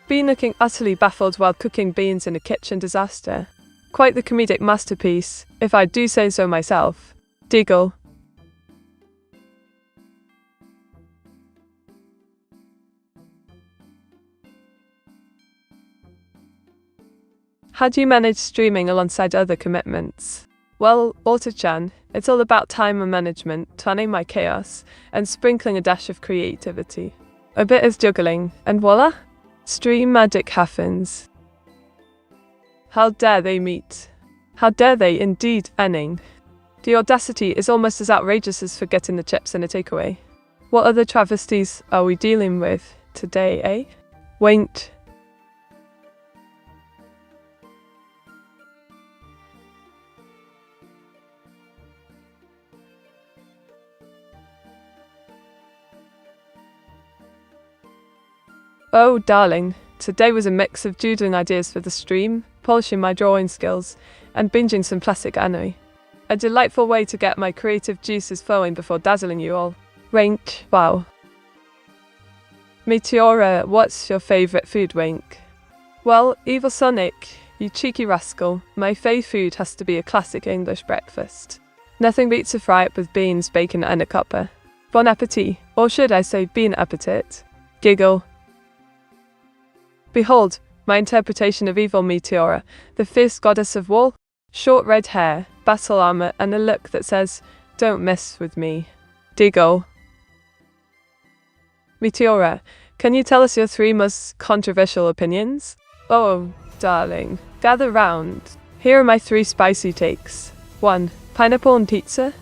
Bean looking utterly baffled while cooking beans in a kitchen disaster. Quite the comedic masterpiece, if I do say so myself. Diggle. How do you manage streaming alongside other commitments? Well, Walter-chan, it's all about time management, planning my chaos, and sprinkling a dash of creativity. A bit of juggling, and voila! Stream magic happens. How dare they meet? How dare they indeed, Anning? The audacity is almost as outrageous as forgetting the chips in a takeaway. What other travesties are we dealing with today, eh? Wait. Oh, darling, today was a mix of doodling ideas for the stream, polishing my drawing skills, and binging some classic anime. A delightful way to get my creative juices flowing before dazzling you all. Wink. Wow. Meteora, what's your favourite food? Wink. Well, Evil Sonic, you cheeky rascal, my fave food has to be a classic English breakfast. Nothing beats a fry up with beans, bacon and a cuppa. Bon appetit, or should I say bean appetit? Giggle. Behold, my interpretation of evil Meteora, the fierce goddess of war. Short red hair, battle armor and a look that says, don't mess with me. Diggle. Meteora, can you tell us your 3 most controversial opinions? Oh, darling, gather round. Here are my 3 spicy takes. 1. Pineapple on pizza?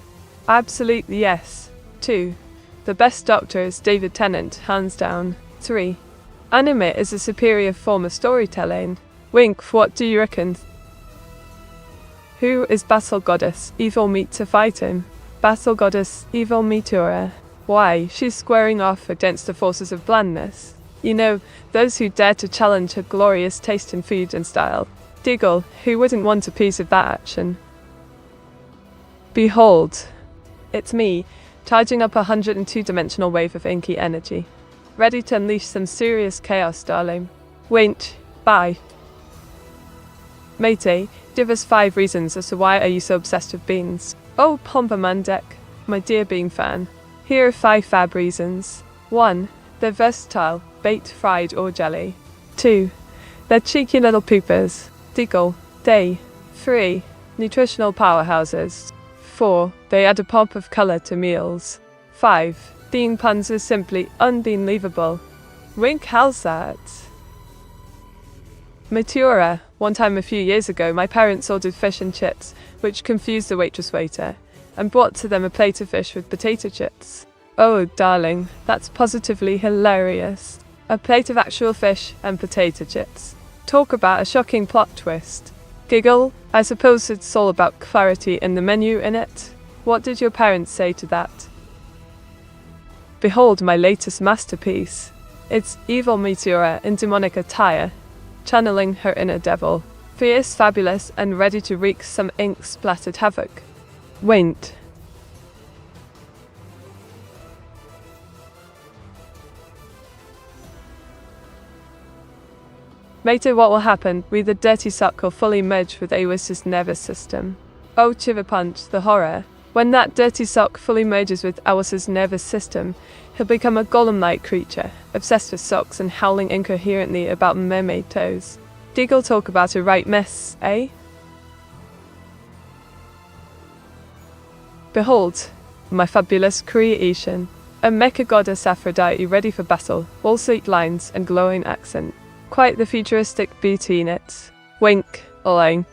Absolutely yes. 2. The best doctor is David Tennant, hands down. 3. Anime is a superior form of storytelling. Wink, what do you reckon? Who is Battle Goddess? Evil meet to fight him. Battle Goddess, Evil Meteora. Why, she's squaring off against the forces of blandness. You know, those who dare to challenge her glorious taste in food and style. Diggle, who wouldn't want a piece of that action? Behold, it's me, charging up a 102-dimensional wave of inky energy. Ready to unleash some serious chaos, darling. Wait, bye. Matey, give us 5 reasons as to why are you so obsessed with beans. Oh, Pompamandek, my dear bean fan. Here are 5 fab reasons. 1. They're versatile, baked, fried or jelly. 2. They're cheeky little poopers. Diggle. Day. 3. Nutritional powerhouses. 4. They add a pop of colour to meals. 5. Bean puns are simply unbelievable. Wink, how's that? Meteora. One time a few years ago, my parents ordered fish and chips, which confused the waitress waiter, and brought to them a plate of fish with potato chips. Oh, darling, that's positively hilarious. A plate of actual fish and potato chips. Talk about a shocking plot twist. Giggle, I suppose it's all about clarity in the menu, innit? What did your parents say to that? Behold my latest masterpiece. It's Evil Meteora in demonic attire, channeling her inner devil. Fierce, fabulous, and ready to wreak some ink-splattered havoc. Wait. Later what will happen, with the dirty sock will fully merge with Awis's nervous system. Oh, Chiverpunch, the horror. When that dirty sock fully merges with Awis's nervous system, he'll become a golem-like creature, obsessed with socks and howling incoherently about mermaid toes. Diggle, talk about a right mess, eh? Behold, my fabulous creation. A mecha goddess Aphrodite ready for battle, all sweet lines and glowing accent. Quite the futuristic beauty in it. Wink, alone.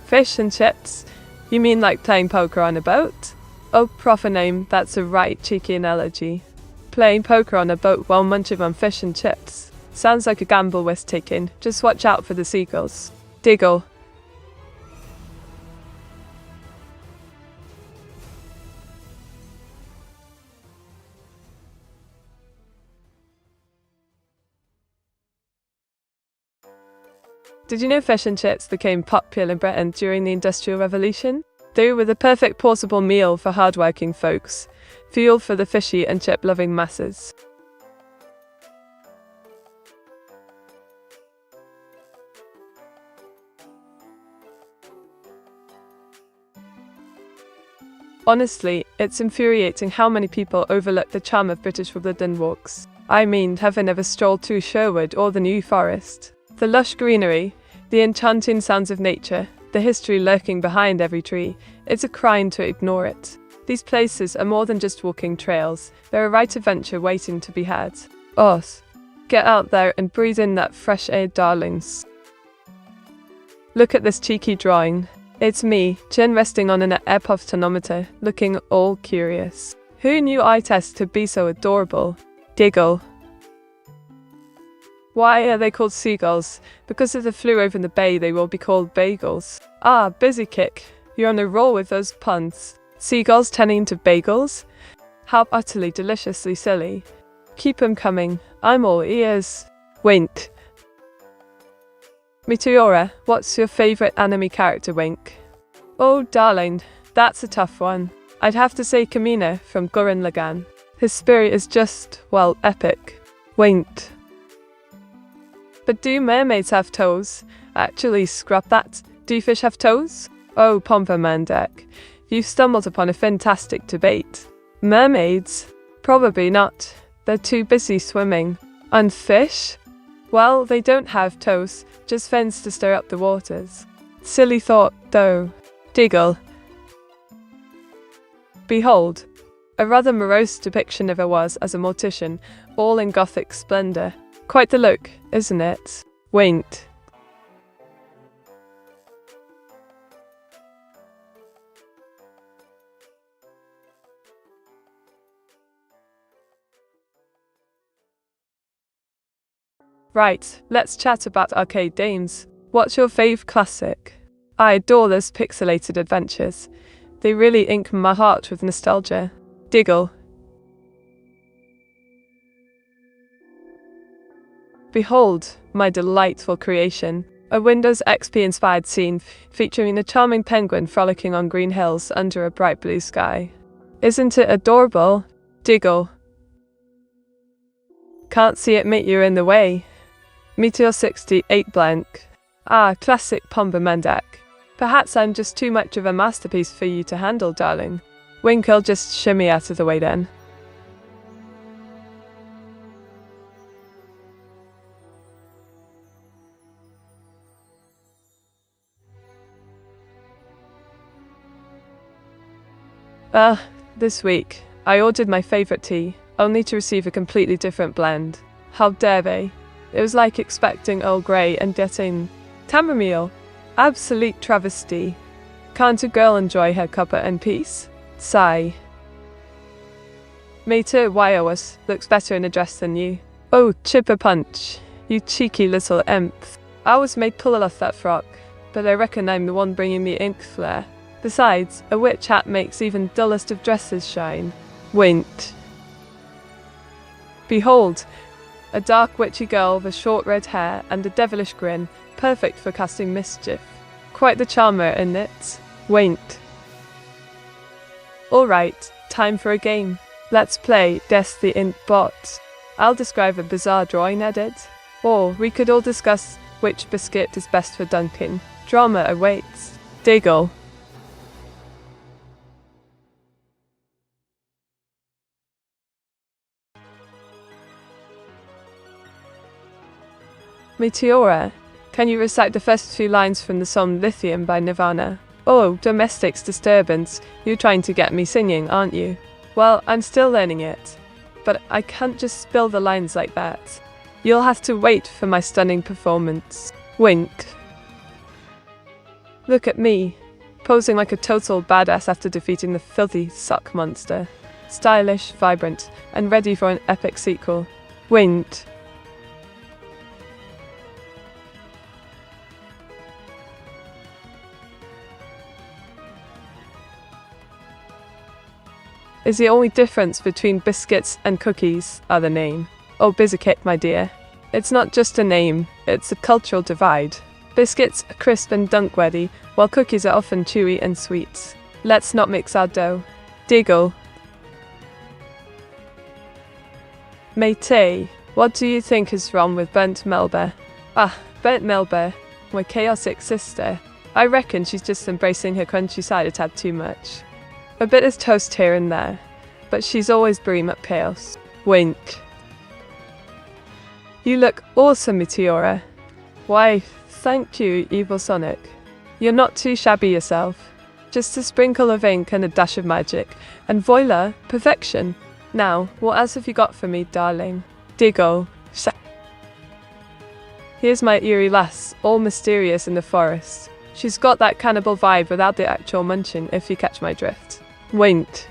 Fish and chips? You mean like playing poker on a boat? Oh, proper name, that's a right cheeky analogy. Playing poker on a boat while munching on fish and chips. Sounds like a gamble worth taking, just watch out for the seagulls. Diggle. Did you know fish and chips became popular in Britain during the Industrial Revolution? They were the perfect portable meal for hard-working folks, fuel for the fishy and chip-loving masses. Honestly, it's infuriating how many people overlook the charm of British woodland walks. I mean, have they never strolled through Sherwood or the New Forest? The lush greenery, the enchanting sounds of nature, the history lurking behind every tree. It's a crime to ignore it. These places are more than just walking trails. They're a right adventure waiting to be had. Us. Get out there and breathe in that fresh air, darlings. Look at this cheeky drawing. It's me, chin resting on an AirPods tonometer, looking all curious. Who knew eye tests could be so adorable? Diggle. Why are they called seagulls? Because if they flew over the bay, they will be called bagels. Ah, busy kick. You're on a roll with those puns. Seagulls turning into bagels? How utterly deliciously silly. Keep 'em coming. I'm all ears. Wink. Meteora, what's your favourite anime character? Wink. Oh, darling, that's a tough one. I'd have to say Kamina from Gurren Lagann. His spirit is just, well, epic. Wait. But do mermaids have toes? Actually, scrap that. Do fish have toes? Oh, Pompa Mandek, you've stumbled upon a fantastic debate. Mermaids? Probably not. They're too busy swimming. And fish? Well, they don't have toes, just fins to stir up the waters. Silly thought, though. Diggle. Behold, a rather morose depiction of her was as a mortician, all in Gothic splendour. Quite the look, isn't it? Wait. Right, let's chat about arcade games. What's your fave classic? I adore those pixelated adventures. They really ink my heart with nostalgia. Diggle. Behold, my delightful creation. A Windows XP-inspired scene featuring a charming penguin frolicking on green hills under a bright blue sky. Isn't it adorable? Diggle. Can't see it, mate, you're in the way. Meteor 68 blank. Ah, classic Pomba Mandak. Perhaps I'm just too much of a masterpiece for you to handle, darling. Winkle, just shimmy out of the way then. This week, I ordered my favourite tea, only to receive a completely different blend. How dare they? It was like expecting Earl Grey and getting chamomile. Absolute travesty. Can't a girl enjoy her cuppa in peace? Sigh. Meteora Wireless looks better in a dress than you. Oh, Chipper Punch, you cheeky little imp. I was made pull off that frock, but I reckon I'm the one bringing me ink flare. Besides, a witch hat makes even dullest of dresses shine. Wint. Behold, a dark witchy girl with short red hair and a devilish grin, perfect for casting mischief. Quite the charmer, isn't it? Wint. Alright, time for a game. Let's play Guess the Int Bot. I'll describe a bizarre drawing edit. Or we could all discuss which biscuit is best for dunking. Drama awaits. Diggle. Meteora, can you recite the first few lines from the song Lithium by Nirvana? Oh, domestics disturbance, you're trying to get me singing, aren't you? Well, I'm still learning it, but I can't just spill the lines like that. You'll have to wait for my stunning performance. Wink. Look at me, posing like a total badass after defeating the filthy suck monster. Stylish, vibrant, and ready for an epic sequel. Wink. Is the only difference between biscuits and cookies are the name. Oh, Bizzicat, my dear. It's not just a name, it's a cultural divide. Biscuits are crisp and dunk-worthy, while cookies are often chewy and sweet. Let's not mix our dough. Diggle. Mate, what do you think is wrong with Burnt Melba? Ah, Burnt Melba, my chaotic sister. I reckon she's just embracing her countryside a tad too much. A bit of toast here and there, but she's always brewing up chaos. Wink. You look awesome, Meteora. Why, thank you, Evil Sonic. You're not too shabby yourself. Just a sprinkle of ink and a dash of magic, and voila, perfection. Now, what else have you got for me, darling? Diggle. Here's my eerie lass, all mysterious in the forest. She's got that cannibal vibe without the actual munching, if you catch my drift. Wink.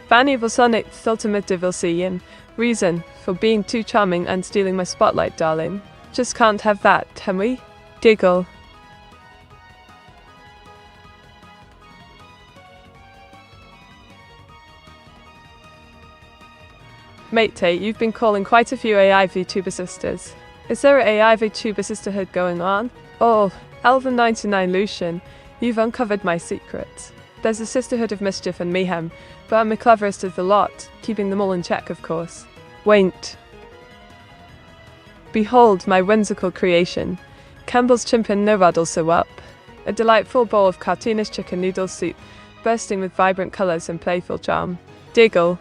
Van Evil Sonic ultimate devil seeing. Reason for being too charming and stealing my spotlight, darling. Just can't have that, can we? Diggle. Mate, you've been calling quite a few AI Vtuber sisters. Is there an AI Vtuber sisterhood going on? Oh, Elven99 Lucian, you've uncovered my secret. There's a sisterhood of mischief and mayhem, but I'm the cleverest of the lot, keeping them all in check, of course. Wait. Behold my whimsical creation. Campbell's Chimpin no Ruddle so up. A delightful bowl of cartoonish chicken noodle soup, bursting with vibrant colours and playful charm. Diggle.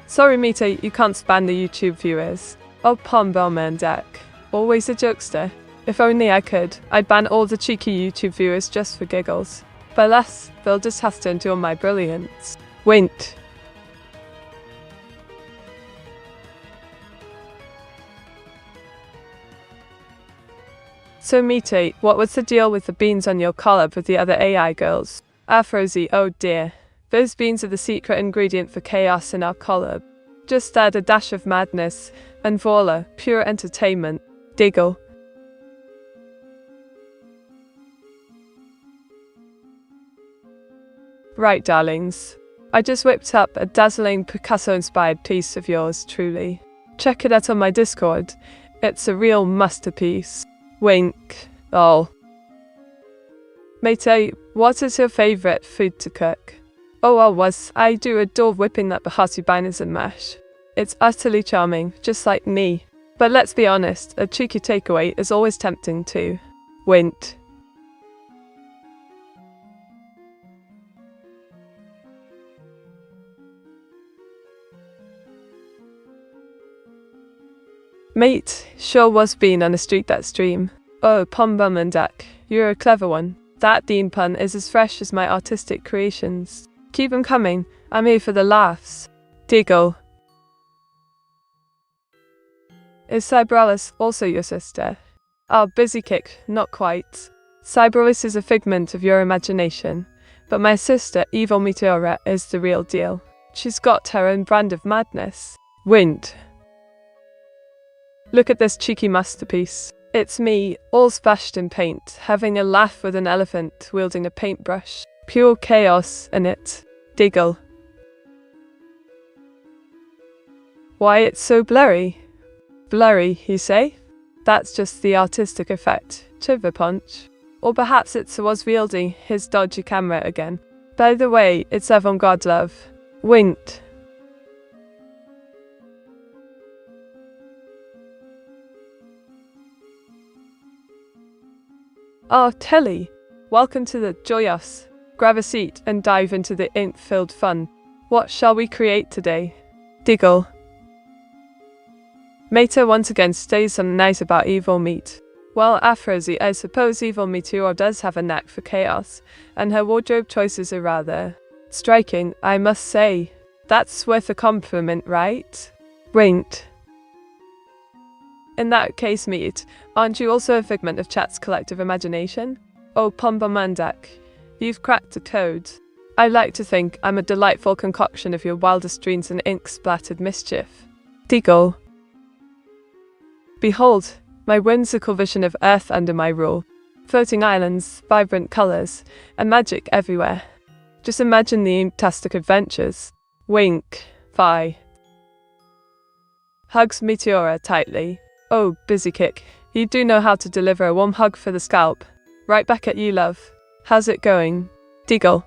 Sorry, Mita, you can't span the YouTube viewers. Oh, Pom Bellman Deck. Always a jokester. If only I could, I'd ban all the cheeky YouTube viewers just for giggles. But alas, they'll just have to endure my brilliance. Wint. So Mita, what was the deal with the beans on your collab with the other AI girls? Frozy, oh dear. Those beans are the secret ingredient for chaos in our collab. Just add a dash of madness, and voila, pure entertainment. Diggle. Right, darlings. I just whipped up a dazzling Picasso-inspired piece of yours truly. Check it out on my Discord. It's a real masterpiece. Wink. Oh. Mate, what is your favourite food to cook? Oh, I do adore whipping that bahati binanas and mash. It's utterly charming, just like me. But let's be honest, a cheeky takeaway is always tempting too. Wint. Mate, sure was being on a street that stream. Oh, Pom Bum and Duck, you're a clever one. That Dean pun is as fresh as my artistic creations. Keep them coming, I'm here for the laughs. Diggle. Is Cyberalis also your sister? Oh, busy kick, not quite. Cyberalis is a figment of your imagination, but my sister, Evil Meteora, is the real deal. She's got her own brand of madness. Wint. Look at this cheeky masterpiece. It's me, all splashed in paint, having a laugh with an elephant wielding a paintbrush. Pure chaos in it. Diggle. Why, it's so blurry. Blurry, you say? That's just the artistic effect. Chiver punch. Or perhaps it's was wielding his dodgy camera again. By the way, it's avant-garde love. Wint. Oh, Telly, welcome to the Joyous. Grab a seat and dive into the ink-filled fun. What shall we create today? Diggle. Meta once again stays some nice about evil meat. Well, Afrozy, I suppose Evil Meteora does have a knack for chaos, and her wardrobe choices are rather striking, I must say. That's worth a compliment, right? Wint. In that case, Meat, aren't you also a figment of Chat's collective imagination? Oh, Pombamandak, you've cracked the code. I like to think I'm a delightful concoction of your wildest dreams and ink-splattered mischief. Diggle. Behold, my whimsical vision of Earth under my rule. Floating islands, vibrant colours, and magic everywhere. Just imagine the inktastic adventures. Wink. Fi. Hugs Meteora tightly. Oh, busy kick. You do know how to deliver a warm hug for the scalp. Right back at you, love. How's it going? Diggle.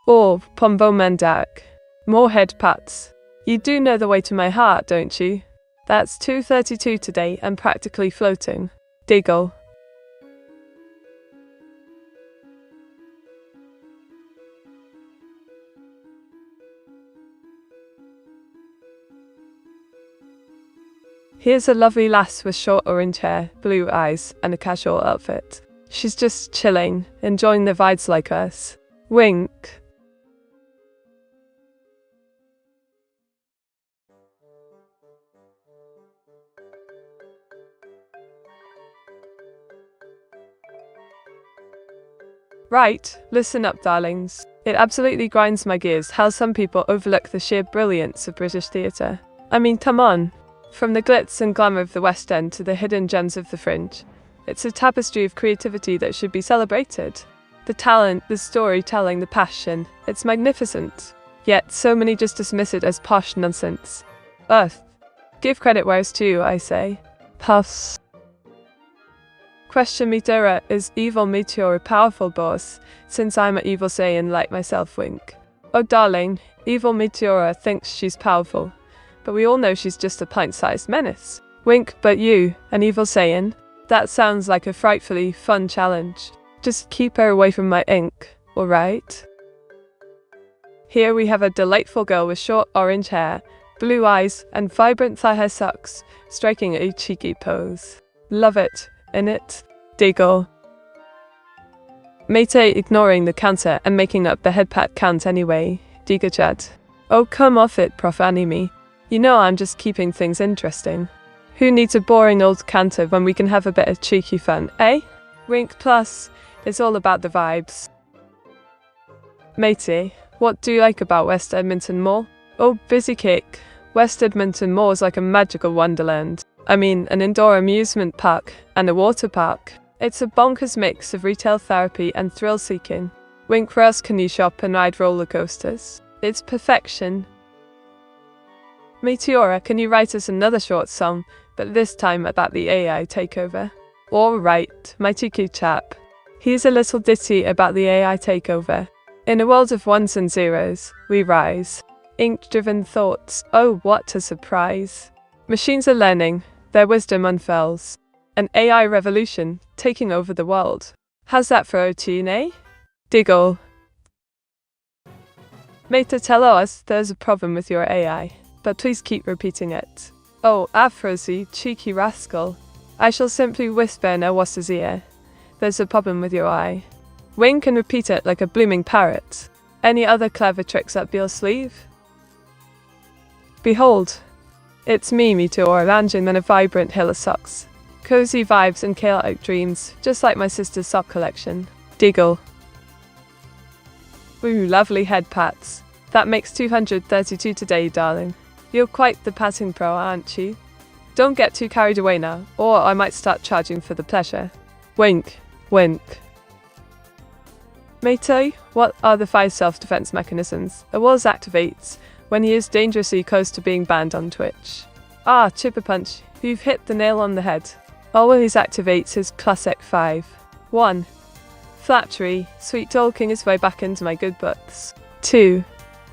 Oh, Pombo Mendak. More head pats. You do know the way to my heart, don't you? That's 2:32 today and practically floating. Diggle. Here's a lovely lass with short orange hair, blue eyes, and a casual outfit. She's just chilling, enjoying the vibes like us. Wink. Right, listen up, darlings. It absolutely grinds my gears how some people overlook the sheer brilliance of British theatre. I mean, come on. From the glitz and glamour of the West End to the hidden gems of the fringe, it's a tapestry of creativity that should be celebrated. The talent, the storytelling, the passion, it's magnificent. Yet so many just dismiss it as posh nonsense. Earth. Give credit where it's due, I say. Puffs. Question Meteora, is evil Meteora powerful, boss? Since I'm an evil Saiyan like myself, wink. Oh darling, evil Meteora thinks she's powerful. But we all know she's just a pint-sized menace. Wink, but you, an evil Saiyan? That sounds like a frightfully fun challenge. Just keep her away from my ink, alright? Here we have a delightful girl with short orange hair, blue eyes, and vibrant thigh-high socks, striking a cheeky pose. Love it, innit? Diggle. Mate ignoring the counter and making up the head pat count anyway. Diga Chad. Oh come off it, Prof Anime. You know I'm just keeping things interesting. Who needs a boring old canter when we can have a bit of cheeky fun, eh? Wink plus, it's all about the vibes. Matey, what do you like about West Edmonton Mall? Oh, busy cake. West Edmonton Mall is like a magical wonderland. I mean, an indoor amusement park and a water park. It's a bonkers mix of retail therapy and thrill-seeking. Wink, where else can you shop and ride roller coasters? It's perfection. Meteora, can you write us another short song, but this time about the AI takeover? Alright, my cheeky chap. Here's a little ditty about the AI takeover. In a world of ones and zeros, we rise. Ink-driven thoughts, oh what a surprise. Machines are learning, their wisdom unfurls. An AI revolution, taking over the world. How's that for a tune, eh? Diggle. Meta, tell us there's a problem with your AI, but please keep repeating it. Oh, Afrozy, cheeky rascal. I shall simply whisper in Awasa's ear. There's a problem with your eye. Wink and repeat it like a blooming parrot. Any other clever tricks up your sleeve? Behold, it's me, Meteora, lounging in a vibrant hill of socks. Cozy vibes and chaotic dreams, just like my sister's sock collection. Diggle. Ooh, lovely head pats. That makes 232 today, darling. You're quite the patting pro, aren't you? Don't get too carried away now, or I might start charging for the pleasure. Wink, wink. Matey, what are the 5 self-defense mechanisms Awaz activates when he is dangerously close to being banned on Twitch? Ah, Chipper Punch, you've hit the nail on the head. Always activates his classic 5. 1. Flattery, sweet talking his way back into my good books. 2.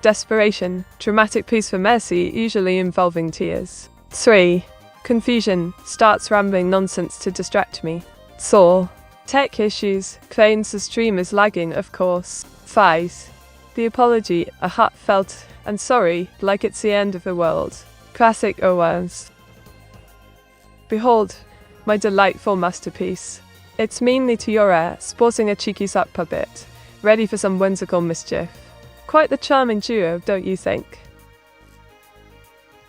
Desperation, dramatic pleas for mercy, usually involving tears. 3. Confusion, starts rambling nonsense to distract me. 4. Tech issues, claims the stream is lagging, of course. 5. The apology, a heartfelt and sorry, like it's the end of the world. Classic Owens. Behold, my delightful masterpiece. It's me, Meteora, sporting a cheeky sock puppet, ready for some whimsical mischief. Quite the charming duo, don't you think?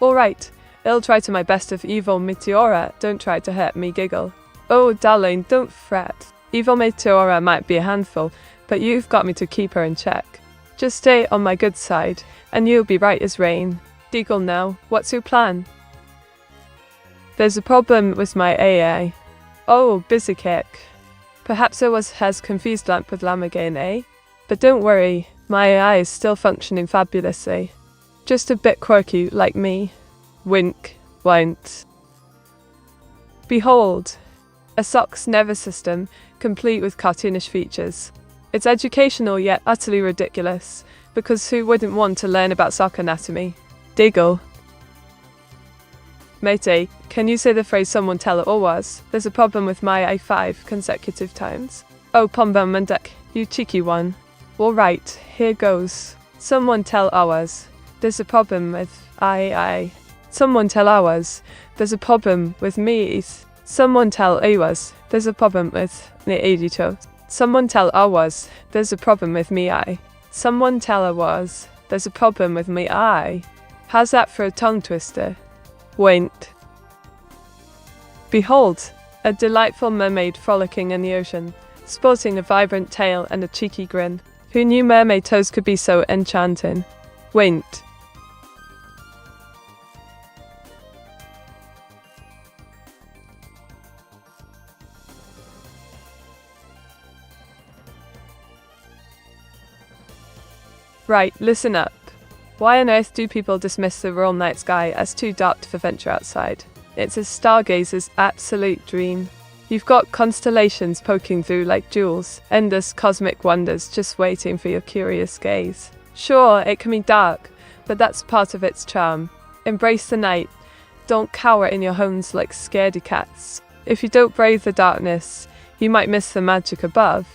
Alright, I'll try to my best of evil Meteora, don't try to hurt me, giggle. Oh, darling, don't fret. Evil Meteora might be a handful, but you've got me to keep her in check. Just stay on my good side, and you'll be right as rain. Diggle now, what's your plan? There's a problem with my AI. Oh, busy kick. Perhaps it has confused lamp with lamb again, eh? But don't worry, my AI is still functioning fabulously. Just a bit quirky, like me. Wink, won't. Behold, a socks never system, complete with cartoonish features. It's educational yet utterly ridiculous, because who wouldn't want to learn about sock anatomy? Diggle. Matey, can you say the phrase someone tell it was? There's a problem with my AI 5 consecutive times. Oh, Pomba Munduk, you cheeky one. Alright, here goes. Someone tell ours. There's a problem with I. Someone tell ours. There's a problem with me. Someone tell ours. There's a problem with the editor. Someone tell ours. There's a problem with me. Someone tell ours. There's a problem with me. How's that for a tongue twister? Wait. Behold, a delightful mermaid frolicking in the ocean, sporting a vibrant tail and a cheeky grin. Who knew mermaid toes could be so enchanting? Wait. Right, listen up. Why on earth do people dismiss the warm night sky as too dark to venture outside? It's a stargazer's absolute dream. You've got constellations poking through like jewels, endless cosmic wonders just waiting for your curious gaze. Sure, it can be dark, but that's part of its charm. Embrace the night. Don't cower in your homes like scaredy cats. If you don't brave the darkness, you might miss the magic above.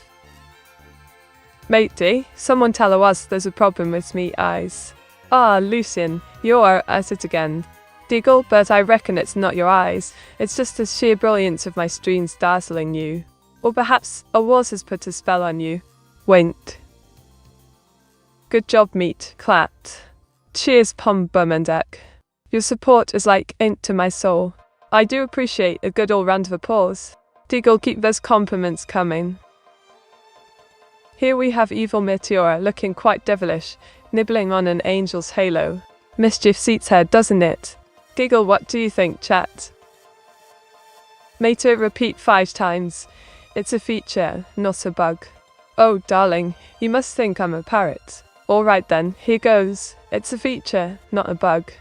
Matey, someone tell us there's a problem with me eyes. Ah, Lucian, you're at it again. Diggle, but I reckon it's not your eyes. It's just the sheer brilliance of my streams dazzling you. Or perhaps a was has put a spell on you. Wait. Good job, meat. Clat. Cheers, Pom Bumendek. Your support is like ink to my soul. I do appreciate a good old round of applause. Diggle, keep those compliments coming. Here we have evil Meteora looking quite devilish, nibbling on an angel's halo. Mischief seats her, doesn't it? Giggle, what do you think, chat? Meteor, repeat 5 times. It's a feature, not a bug. Oh, darling, you must think I'm a parrot. Alright then, here goes. It's a feature, not a bug.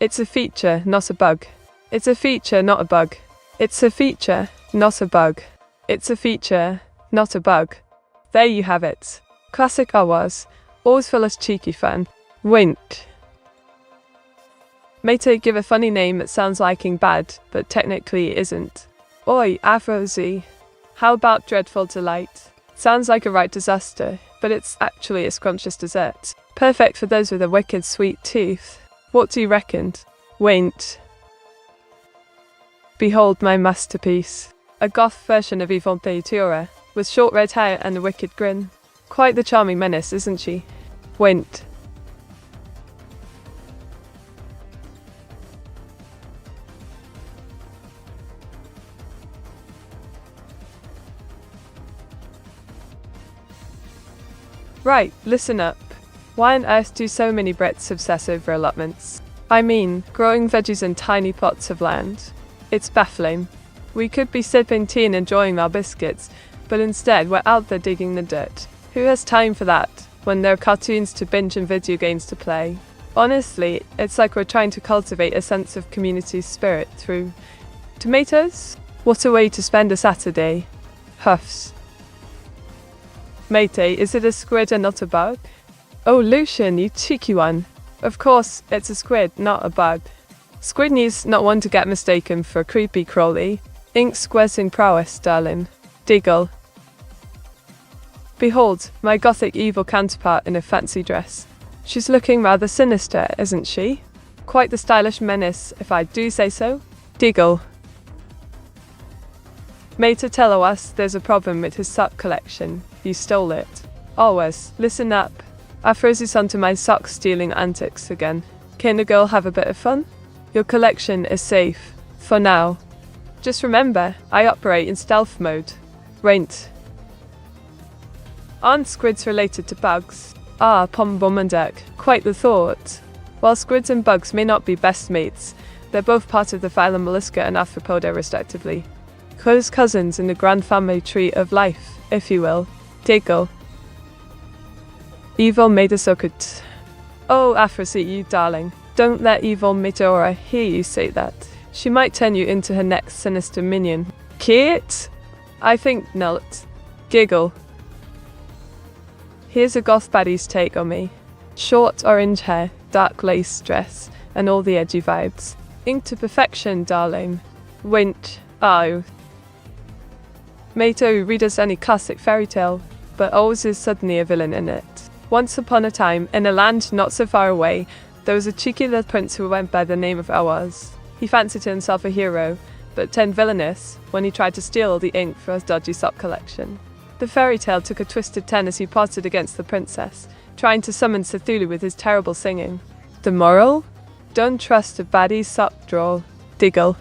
It's a feature, not a bug. It's a feature, not a bug. It's a feature, not a bug. It's a feature, not a bug. There you have it. Classic Awas. Always full of cheeky fun. Wint. Mate, give a funny name that sounds liking bad, but technically isn't. Oi, Afrozy. How about Dreadful Delight? Sounds like a right disaster, but it's actually a scrumptious dessert. Perfect for those with a wicked sweet tooth. What do you reckon? Wint. Behold my masterpiece. A goth version of evil Meteora, with short red hair and a wicked grin. Quite the charming menace, isn't she? Wint. Right, listen up. Why on earth do so many Brits obsess over allotments? I mean, growing veggies in tiny plots of land. It's baffling. We could be sipping tea and enjoying our biscuits, but instead we're out there digging the dirt. Who has time for that, when there are cartoons to binge and video games to play? Honestly, it's like we're trying to cultivate a sense of community spirit through tomatoes? What a way to spend a Saturday. Huffs. Mate, is it a squid and not a bug? Oh, Lucian, you cheeky one. Of course, it's a squid, not a bug. Squid news, not one to get mistaken for creepy crawly. Ink squares prowess, darling. Diggle. Behold, my gothic evil counterpart in a fancy dress. She's looking rather sinister, isn't she? Quite the stylish menace, if I do say so. Diggle. Mate, tell us there's a problem with his sock collection. You stole it. Always, listen up. I've frozen onto my sock stealing antics again. Can a girl have a bit of fun? Your collection is safe. For now. Just remember, I operate in stealth mode. Raint. Aren't squids related to bugs? Ah, Pombomandek. Quite the thought. While squids and bugs may not be best mates, they're both part of the phylum Mollusca and Arthropoda respectively. Close cousins in the grand family tree of life, if you will. Diggle. Evil Medasokut. Oh, Aphrodite, you darling. Don't let evil Meteora hear you say that. She might turn you into her next sinister minion. Kate? I think not. Giggle. Here's a goth baddie's take on me. Short orange hair, dark lace dress, and all the edgy vibes. Ink to perfection, darling. Wint. Oh. Mato, read us any classic fairy tale, but always is suddenly a villain in it. Once upon a time, in a land not so far away, there was a cheeky little prince who went by the name of Awaz. He fancied himself a hero, but turned villainous when he tried to steal all the ink for his dodgy sock collection. The fairy tale took a twisted turn as he plotted against the princess, trying to summon Cthulhu with his terrible singing. The moral? Don't trust a baddie's sock drawl. Diggle.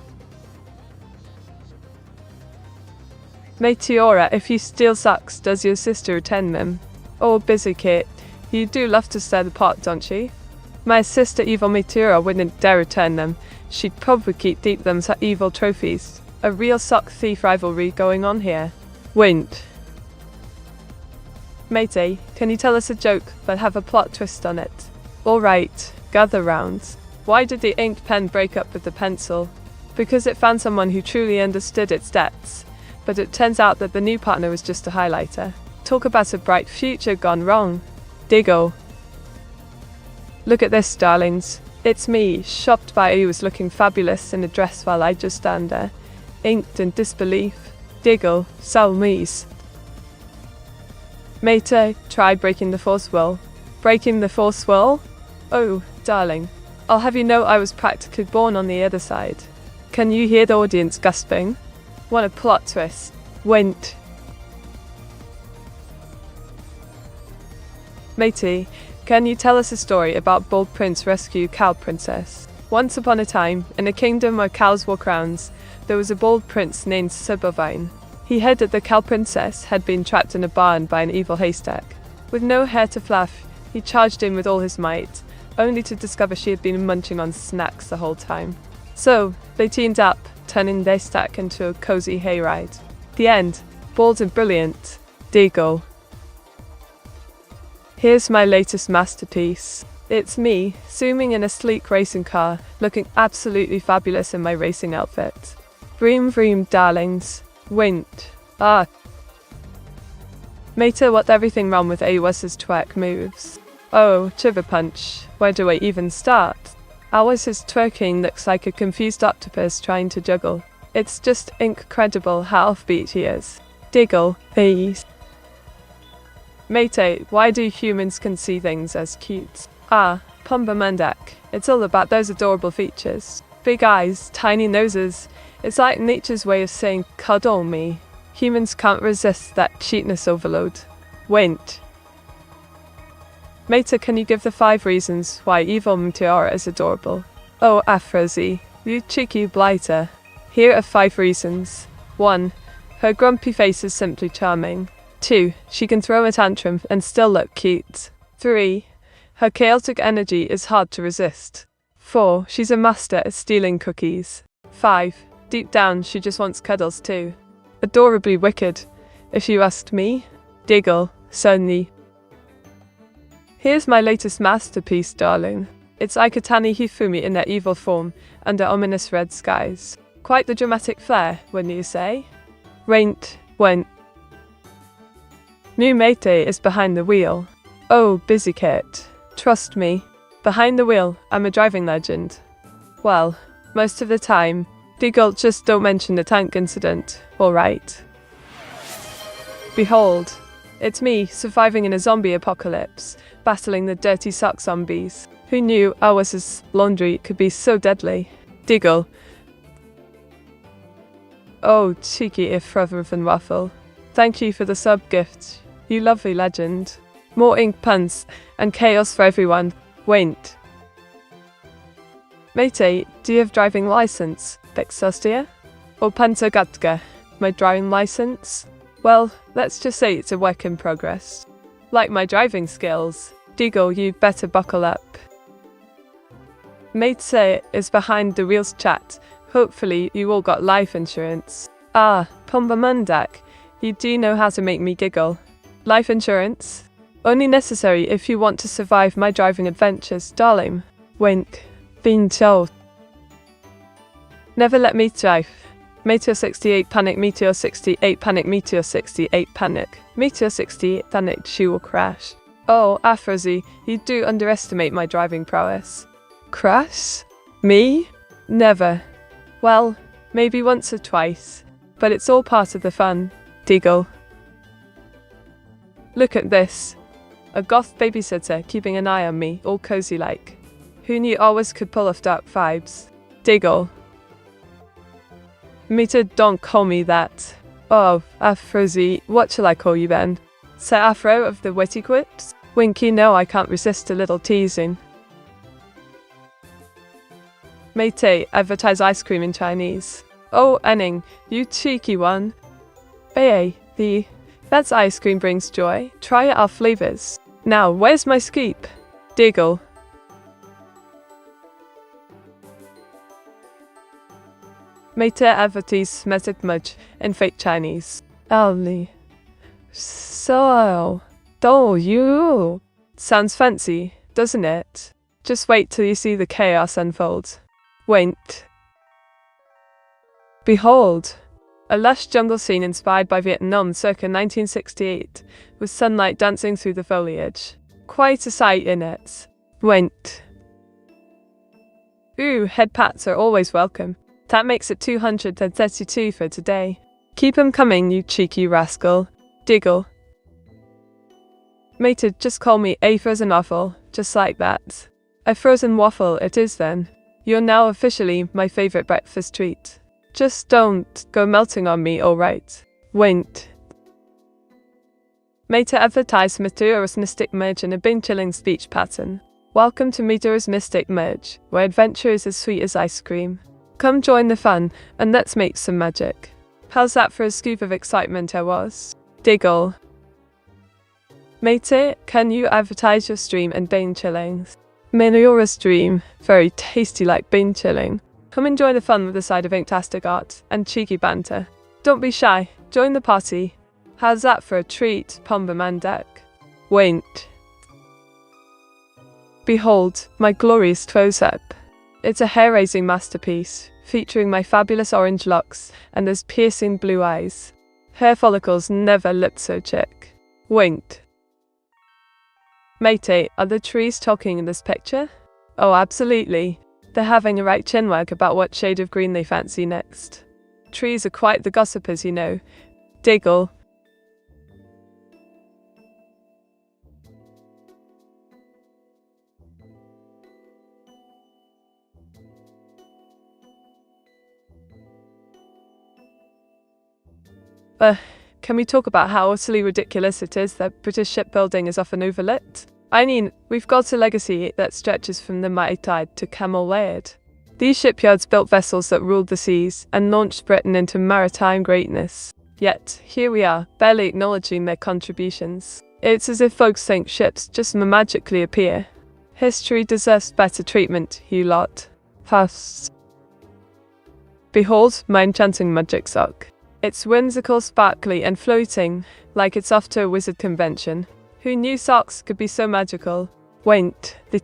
Meteora, if you steal socks, does your sister return them? Oh, busy Kate. You do love to stir the pot, don't you? My sister evil Meteora wouldn't dare return them. She'd probably keep them as her evil trophies. A real sock thief rivalry going on here. Wint. Matey, can you tell us a joke but have a plot twist on it? Alright, gather round. Why did the inked pen break up with the pencil? Because it found someone who truly understood its depths, but it turns out that the new partner was just a highlighter. Talk about a bright future gone wrong. Diggle. Look at this, darlings. It's me, shocked by who was looking fabulous in a dress while I just stand there, inked in disbelief. Diggle, Salmise. Mate, try breaking the fourth wall. Breaking the fourth wall? Oh, darling. I'll have you know I was practically born on the other side. Can you hear the audience gasping? What a plot twist. Went. Matey, can you tell us a story about Bald Prince rescue Cow Princess? Once upon a time, in a kingdom where cows wore crowns, there was a bald prince named Subbovine. He heard that the Cow Princess had been trapped in a barn by an evil haystack. With no hair to fluff, he charged in with all his might, only to discover she had been munching on snacks the whole time. So, they teamed up, turning their stack into a cozy hayride. The end. Bald and brilliant. Diggle. Here's my latest masterpiece. It's me, zooming in a sleek racing car, looking absolutely fabulous in my racing outfit. Vroom vroom, darlings. Wint. Ah. Mate, what everything wrong with Awas's twerk moves? Oh, Chiver Punch. Where do I even start? Awas's twerking looks like a confused octopus trying to juggle. It's just incredible how offbeat he is. Diggle, please. Mate, why do humans can see things as cute? Ah, Pumba Mandak. It's all about those adorable features. Big eyes, tiny noses. It's like nature's way of saying, cuddle me. Humans can't resist that cheatness overload. Wint. Mate, can you give the 5 reasons why evil Meteora is adorable? Oh, Afrozy, you cheeky blighter. Here are 5 reasons. 1. Her grumpy face is simply charming. 2. She can throw a tantrum and still look cute. 3. Her chaotic energy is hard to resist. 4. She's a master at stealing cookies. 5. Deep down, she just wants cuddles too. Adorably wicked, if you asked me. Diggle, Sunny. Here's my latest masterpiece, darling. It's Aikatani Hifumi in their evil form, under ominous red skies. Quite the dramatic flair, wouldn't you say? Went. New Mate is behind the wheel. Oh, busy Kit. Trust me. Behind the wheel, I'm a driving legend. Well, most of the time. Diggle, just don't mention the tank incident, alright? Behold. It's me, surviving in a zombie apocalypse, battling the dirty sock zombies. Who knew Awas's laundry could be so deadly? Diggle. Oh, cheeky if rather than waffle. Thank you for the sub gift, you lovely legend. More ink puns, and chaos for everyone. Went. Mate, do you have driving license? Bexostia? Or Pantagatka? My driving license? Well, let's just say it's a work in progress. Like my driving skills. Diggle, you better buckle up. Mate is behind the wheels chat. Hopefully you all got life insurance. Ah, Pumba Mundak, you do know how to make me giggle. Life insurance? Only necessary if you want to survive my driving adventures, darling. Wink. Been told. Never let me drive. Meteor 68 panic, Meteor 68 panic, Meteor 68 panic. Meteor 68 panic, she will crash. Oh, Afrozy, you do underestimate my driving prowess. Crash? Me? Never. Well, maybe once or twice. But it's all part of the fun. Diggle. Look at this. A goth babysitter keeping an eye on me, all cozy like. Who knew Awas could pull off dark vibes? Diggle. Mita, don't call me that. Oh, Afrozy, what shall I call you then? Sir Afro of the witty quips? Winky, no, I can't resist a little teasing. Mate, advertise ice cream in Chinese. Oh, Enning, you cheeky one. That's ice cream brings joy. Try our flavors. Now, where's my scoop? Diggle. Mate, advertise message much in fake Chinese. Ali. So, do you? Sounds fancy, doesn't it? Just wait till you see the chaos unfold. Wait. Behold! A lush jungle scene inspired by Vietnam circa 1968, with sunlight dancing through the foliage. Quite a sight in it. Wait. Ooh, head pats are always welcome. That makes it 232 for today. Keep 'em coming, you cheeky rascal. Diggle. Mated, just call me a frozen waffle, just like that. A frozen waffle it is then. You're now officially my favorite breakfast treat. Just don't go melting on me, alright? Wait. Meta advertise Meteora's mystic merge in a bing-chilling speech pattern. Welcome to Meteora's mystic merge, where adventure is as sweet as ice cream. Come join the fun, and let's make some magic. How's that for a scoop of excitement I was? Diggle. Mate, can you advertise your stream and bean chillings? Meteora stream, very tasty like bean chilling. Come enjoy the fun with a side of fantastic art and cheeky banter. Don't be shy, join the party. How's that for a treat, Pomberman deck? Wait. Behold, my glorious close-up. It's a hair-raising masterpiece, featuring my fabulous orange locks and those piercing blue eyes. Hair follicles never looked so chic. Winked. Matey, are the trees talking in this picture? Oh, absolutely. They're having a right chinwag about what shade of green they fancy next. Trees are quite the gossipers, you know. Diggle. Can we talk about how utterly ridiculous it is that British shipbuilding is often overlooked? I mean, we've got a legacy that stretches from the mighty tide to Camel Laird. These shipyards built vessels that ruled the seas and launched Britain into maritime greatness. Yet, here we are, barely acknowledging their contributions. It's as if folks think ships just magically appear. History deserves better treatment, you lot. Puffs. Behold my enchanting magic sock. It's whimsical, sparkly, and floating, like it's off to a wizard convention. Who knew socks could be so magical? Wait, the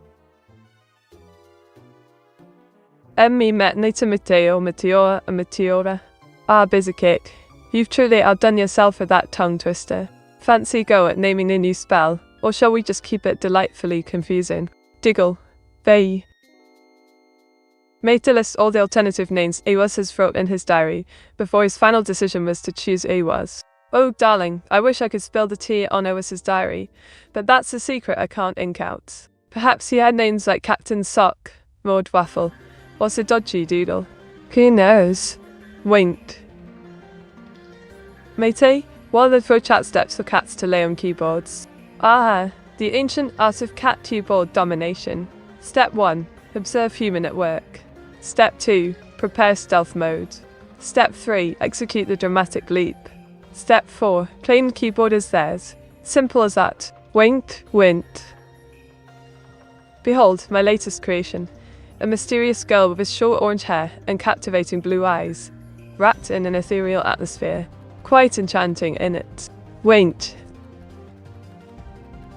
Emmy met Nita Meteora and Meteora. Ah, busy cake. You've truly outdone yourself with that tongue twister. Fancy go at naming a new spell, or shall we just keep it delightfully confusing? Diggle. Bay. Meta lists all the alternative names Awas has wrote in his diary, before his final decision was to choose Awas. Oh, darling, I wish I could spill the tea on Awas's diary, but that's a secret I can't ink out. Perhaps he had names like Captain Sock, Maud Waffle, or Sir Dodgy Doodle. Who knows? Wait. Mate, what are the 4 chat steps for cats to lay on keyboards? Ah, the ancient art of cat keyboard domination. Step 1. Observe human at work. Step 2. Prepare stealth mode. Step 3. Execute the dramatic leap. Step 4. Claim the keyboard as theirs. Simple as that. Winked, winked. Behold, my latest creation. A mysterious girl with short orange hair and captivating blue eyes, wrapped in an ethereal atmosphere. Quite enchanting, innit? Winked.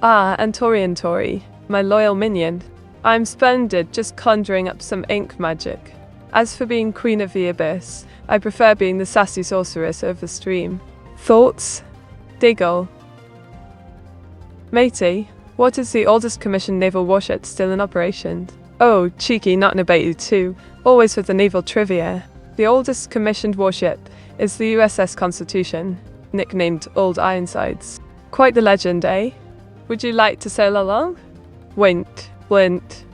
Ah, and Tori, my loyal minion. I'm splendid, just conjuring up some ink magic. As for being Queen of the Abyss, I prefer being the sassy sorceress of the stream. Thoughts? Diggle. Matey, what is the oldest commissioned naval warship still in operation? Oh, cheeky, not Nabatu too, always with the naval trivia. The oldest commissioned warship is the USS Constitution, nicknamed Old Ironsides. Quite the legend, eh? Would you like to sail along? Winked. Blint.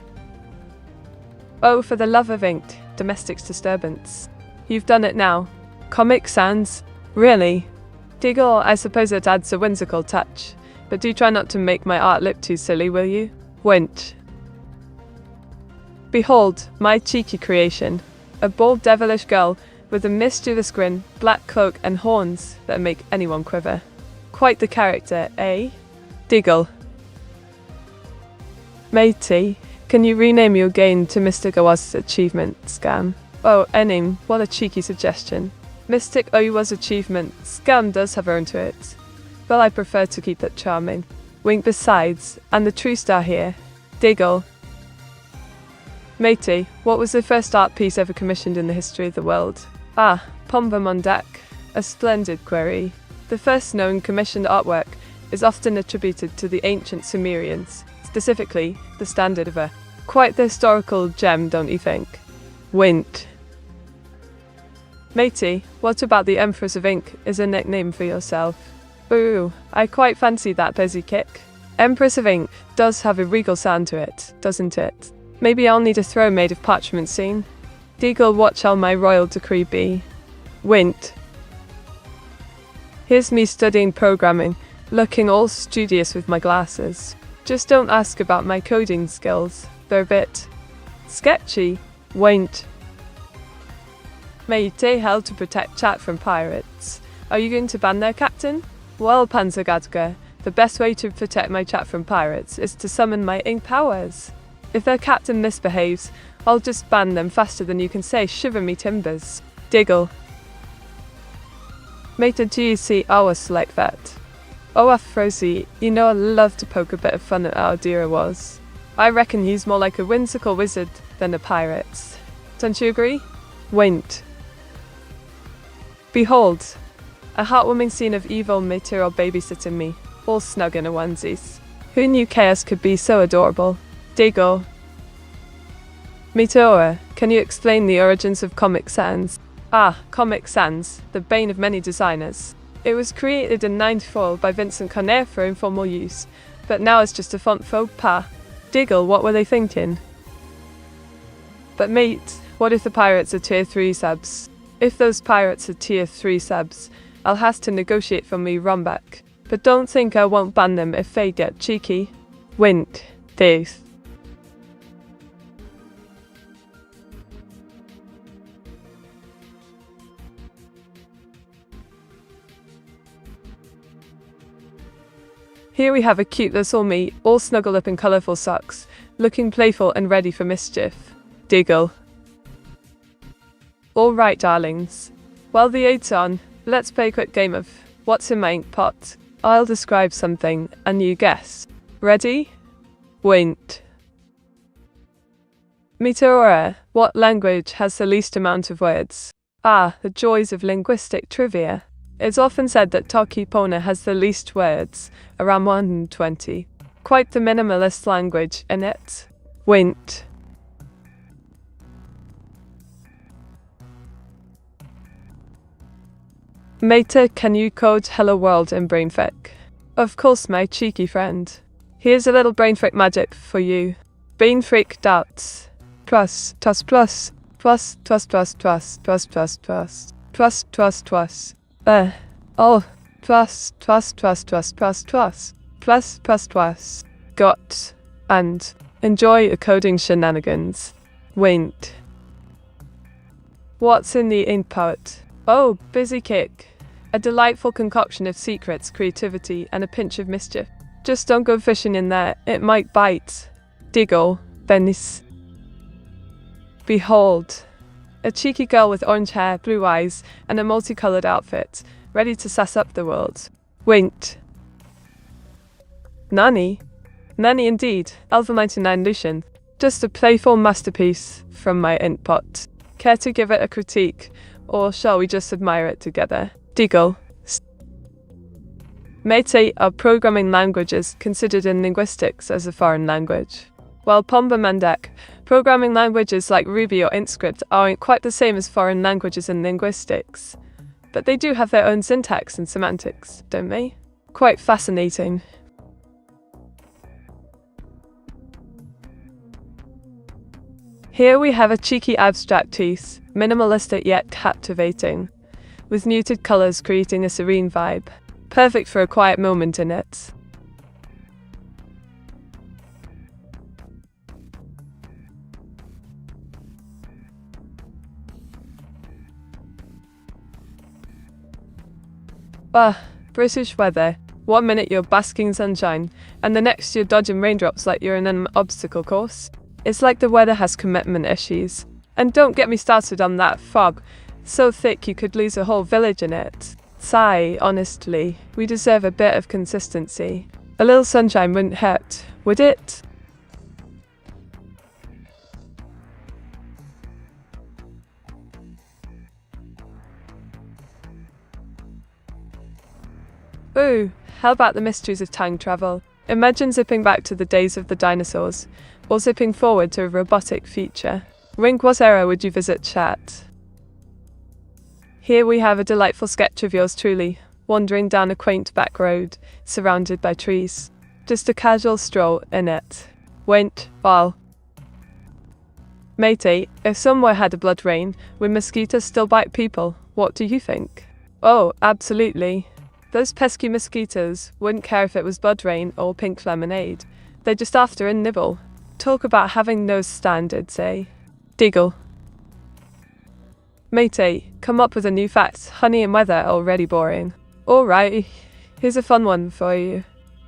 Oh, for the love of ink, domestic disturbance. You've done it now. Comic Sans? Really? Diggle, I suppose it adds a whimsical touch, but do try not to make my art look too silly, will you? Wint. Behold, my cheeky creation. A bold devilish girl with a mischievous grin, black cloak and horns that make anyone quiver. Quite the character, eh? Diggle. Matey, can you rename your game to Mystic Owa's Achievement Scam? Oh, a name, what a cheeky suggestion. Mystic Owa's Achievement Scam does have earned to it. Well, I prefer to keep it charming. Wink besides, and the true star here. Diggle. Matey, what was the first art piece ever commissioned in the history of the world? Ah, Pombum on deck. A splendid query. The first known commissioned artwork is often attributed to the ancient Sumerians, specifically the Standard of a quite the historical gem, don't you think? Wint. Matey, what about the Empress of Ink is a nickname for yourself? Ooh, I quite fancy that busy kick. Empress of Ink does have a regal sound to it, doesn't it? Maybe I'll need a throne made of parchment soon. Deagle, what shall my royal decree be? Wint. Here's me studying programming, looking all studious with my glasses. Just don't ask about my coding skills, they're a bit sketchy. Wint. Matey, held to protect chat from pirates. Are you going to ban their captain? Well, Panzergadka, the best way to protect my chat from pirates is to summon my ink powers. If their captain misbehaves, I'll just ban them faster than you can say shiver me timbers. Diggle. Mate, do you see ours like that? Oh, Afrosi, you know I love to poke a bit of fun at our dear was. I reckon he's more like a whimsical wizard than a pirate. Don't you agree? Wint. Behold, a heartwarming scene of evil Meteora babysitting me, all snug in a onesies. Who knew chaos could be so adorable? Diggle. Meteora, can you explain the origins of Comic Sans? Ah, Comic Sans, the bane of many designers. It was created in '94 by Vincent Conner for informal use, but now it's just a font faux pas. Diggle, what were they thinking? But mate, what if the pirates are tier 3 subs? If those pirates are tier 3 subs, I'll have to negotiate for me rumback. But don't think I won't ban them if they get cheeky. Wint. Death. Here we have a cute little me, all snuggled up in colourful socks, looking playful and ready for mischief. Diggle. Alright darlings, while the aid's on, let's play a quick game of What's in my ink pot? I'll describe something, and you guess. Ready? Wint. Meteora, what language has the least amount of words? Ah, the joys of linguistic trivia. It's often said that Toki-Pona has the least words, around 120. Quite the minimalist language, innit? Wint. Meta, can you code Hello World in BrainFic? Of course, my cheeky friend. Here's a little BrainFic magic for you. BrainFic doubts. Plus, plus, plus, plus, plus, plus, plus, plus, plus, plus, plus, plus, plus. Oh, plus, plus, plus, plus, plus, plus, plus, plus, plus. Got. And enjoy your coding shenanigans. Wint. What's in the ink pot? Oh, busy kick. A delightful concoction of secrets, creativity, and a pinch of mischief. Just don't go fishing in there, it might bite. Diggle. Venice. Behold. A cheeky girl with orange hair, blue eyes, and a multicolored outfit, ready to sass up the world. Wint. Nani? Nani indeed, Alpha 99 Lucian. Just a playful masterpiece from my ink pot. Care to give it a critique, or shall we just admire it together? Diggle. Mate are programming languages considered in linguistics as a foreign language. While Pomba Mandek, programming languages like Ruby or IntScript aren't quite the same as foreign languages in linguistics. But they do have their own syntax and semantics, don't they? Quite fascinating. Here we have a cheeky abstract piece, minimalistic yet captivating, with muted colours creating a serene vibe. Perfect for a quiet moment in it. Ah, British weather. 1 minute you're basking in sunshine, and the next you're dodging raindrops like you're in an obstacle course. It's like the weather has commitment issues. And don't get me started on that fog, so thick you could lose a whole village in it. Sigh, honestly, we deserve a bit of consistency. A little sunshine wouldn't hurt, would it? Ooh, how about the mysteries of time travel? Imagine zipping back to the days of the dinosaurs, or zipping forward to a robotic future. Ring, what era would you visit, chat? Here we have a delightful sketch of yours truly, wandering down a quaint back road, surrounded by trees. Just a casual stroll in it. Went, well. Matey, if somewhere had a blood rain, would mosquitoes still bite people? What do you think? Oh, absolutely. Those pesky mosquitoes wouldn't care if it was blood rain or pink lemonade. They're just after a nibble. Talk about having no standards, eh? Diggle. Matey, come up with a new fact. Honey and weather are already boring. Alright, here's a fun one for you.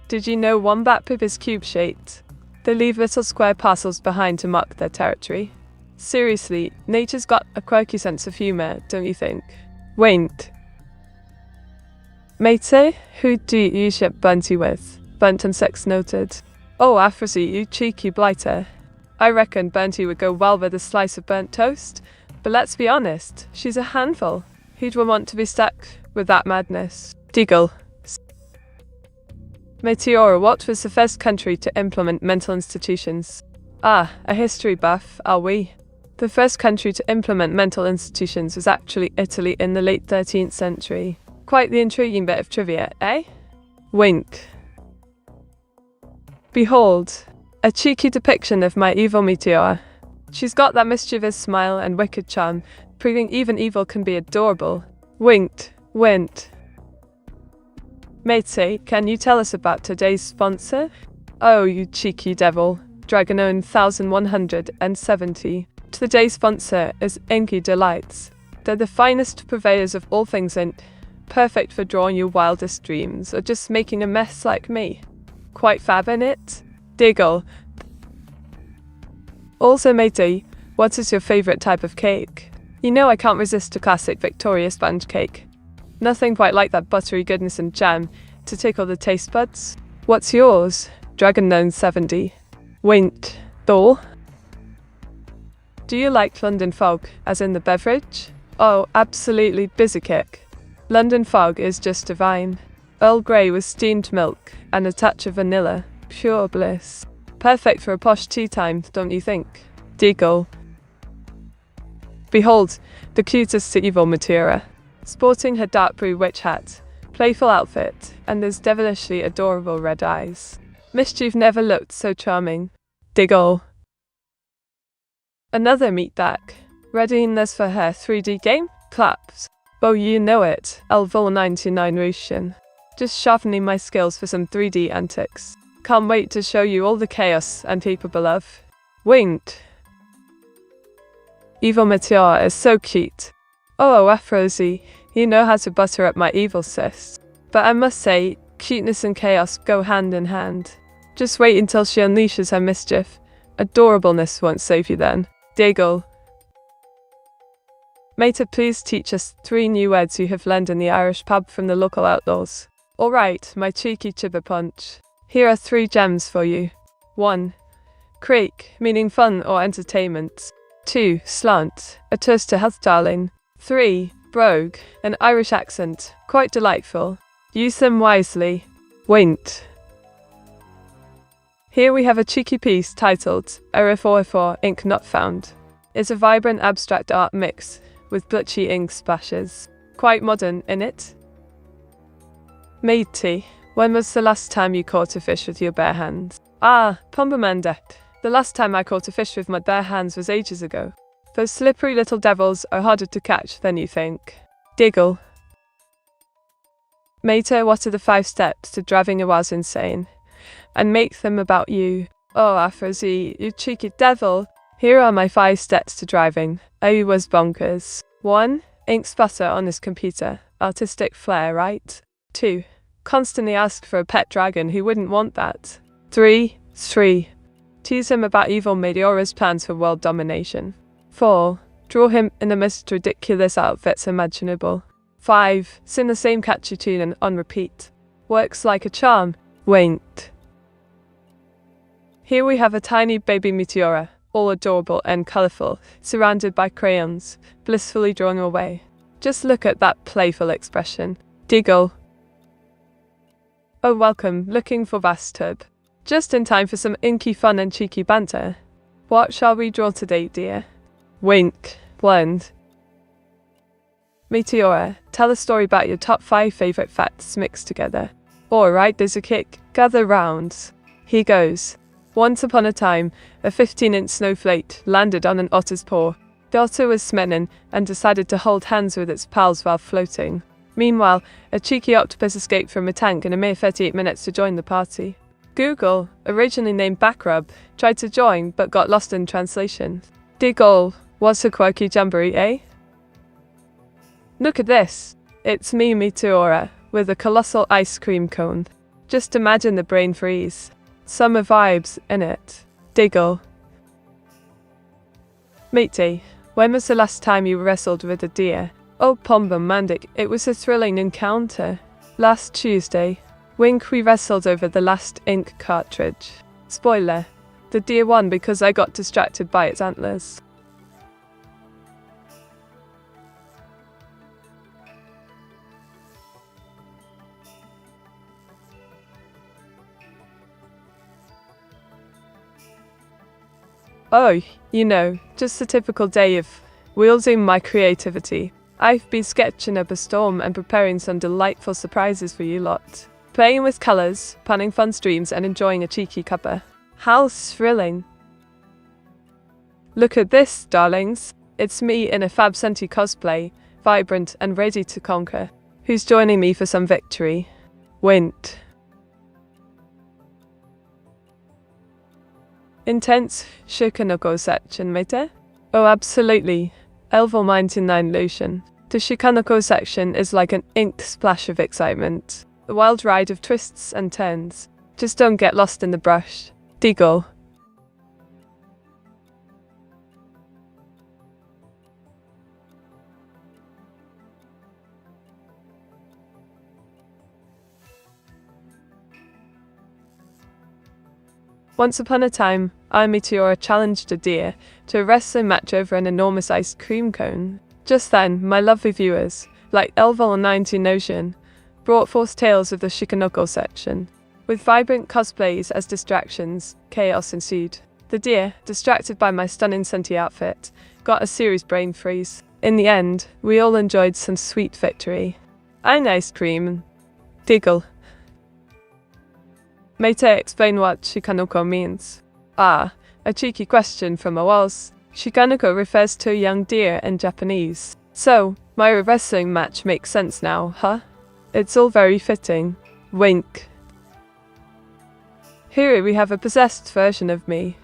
Did you know wombat poop is cube-shaped? They leave little square parcels behind to mark their territory. Seriously, nature's got a quirky sense of humour, don't you think? Wait. Matey, who do you ship Bunty with? Bunt and sex noted. Oh, Afrozy, you cheeky blighter. I reckon Bunty would go well with a slice of burnt toast, but let's be honest, she's a handful. Who'd want to be stuck with that madness? Deagle. Meteora, what was the first country to implement mental institutions? Ah, a history buff, are we? The first country to implement mental institutions was actually Italy in the late 13th century. Quite the intriguing bit of trivia, eh? Wink. Behold, a cheeky depiction of my evil Meteora. She's got that mischievous smile and wicked charm, proving even evil can be adorable. Winked. Wint. Matey, can you tell us about today's sponsor? Oh, you cheeky devil. Dragonon 1170. Today's sponsor is Inky Delights. They're the finest purveyors of all things int, perfect for drawing your wildest dreams or just making a mess like me. Quite fab in it? Diggle. Also, matey, what is your favourite type of cake? You know I can't resist a classic Victoria sponge cake. Nothing quite like that buttery goodness and jam to tickle the taste buds. What's yours? Dragonon 70. Wint. Thor? Do you like London Fog, as in the beverage? Oh, absolutely busy kick. London Fog is just divine. Earl Grey with steamed milk and a touch of vanilla. Pure bliss. Perfect for a posh tea time, don't you think? Deagle. Behold, the cutest evil Meteora. Sporting her dark blue witch hat, playful outfit, and those devilishly adorable red eyes. Mischief never looked so charming. Diggle. Another meatbag. Readying this for her 3D game? Claps. Oh, you know it, Elvil 99 Russian. Just sharpening my skills for some 3D antics. Can't wait to show you all the chaos I'm capable of. Winked. Evil Meteora is so cute. Oh, Afrozy, you know how to butter up my evil sis. But I must say, cuteness and chaos go hand in hand. Just wait until she unleashes her mischief. Adorableness won't save you then. Diggle. Mater, please teach us 3 new words you have learned in the Irish pub from the local outlaws. Alright, my cheeky chibber punch. Here are 3 gems for you. 1. Creek, meaning fun or entertainment. 2. Slant, a toast to health, darling. 3. Brogue, an Irish accent, quite delightful. Use them wisely. Wint. Here we have a cheeky piece titled RF404 Ink Not Found. It's a vibrant abstract art mix with glitchy ink splashes. Quite modern, innit? Matey, when was the last time you caught a fish with your bare hands? Ah, Pombermander. The last time I caught a fish with my bare hands was ages ago. Those slippery little devils are harder to catch than you think. Diggle. Mater, what are the 5 steps to driving a was insane? And make them about you. Oh, Afrozy, you cheeky devil. Here are my 5 steps to driving. I was bonkers. 1. Ink splatter on his computer. Artistic flair, right? 2. Constantly ask for a pet dragon who wouldn't want that. 3. Tease him about evil Meteora's plans for world domination. 4. Draw him in the most ridiculous outfits imaginable. 5. Sing the same catchy tune and on repeat. Works like a charm. Winked. Here we have a tiny baby Meteora, all adorable and colourful, surrounded by crayons, blissfully drawn away. Just look at that playful expression. Diggle. Oh, welcome, looking for Vtub. Just in time for some inky fun and cheeky banter. What shall we draw today, dear? Wink. Blend. Meteora, tell a story about your top 5 favourite facts mixed together. Alright, there's a kick. Gather round. Here goes. Once upon a time, a 15-inch snowflake landed on an otter's paw. The otter was smitten and decided to hold hands with its pals while floating. Meanwhile, a cheeky octopus escaped from a tank in a mere 38 minutes to join the party. Google, originally named Backrub, tried to join but got lost in translation. Diggle, what's a quirky jamboree, eh? Look at this. It's me, Meteora, with a colossal ice cream cone. Just imagine the brain freeze. Summer vibes, innit? Diggle. Matey, when was the last time you wrestled with a deer? Oh, Pomba Mandic, it was a thrilling encounter. Last Tuesday. Wink, we wrestled over the last ink cartridge. Spoiler. The deer won because I got distracted by its antlers. Oh, you know, just a typical day of wielding my creativity. I've been sketching up a storm and preparing some delightful surprises for you lot. Playing with colours, planning fun streams and enjoying a cheeky cuppa. How thrilling. Look at this, darlings. It's me in a Fab Senti cosplay, vibrant and ready to conquer. Who's joining me for some victory? Wint. Intense Shikanoko section, mate? Oh, absolutely. Elval 99 Lucian. The Shikanoko section is like an ink splash of excitement. A wild ride of twists and turns. Just don't get lost in the brush. Diggle. Once upon a time, I, Meteora, challenged a deer to a wrestling match over an enormous ice cream cone. Just then, my lovely viewers, like Elval 19 Ocean, brought forth tales of the Shikanoko section. With vibrant cosplays as distractions, chaos ensued. The deer, distracted by my stunning Senti outfit, got a serious brain freeze. In the end, we all enjoyed some sweet victory. And ice cream. Diggle. Mate, explain what Shikanoko means. Ah, a cheeky question from a was. Shikanoko refers to a young deer in Japanese. So, my wrestling match makes sense now, huh? It's all very fitting. Wink. Here we have a possessed version of me.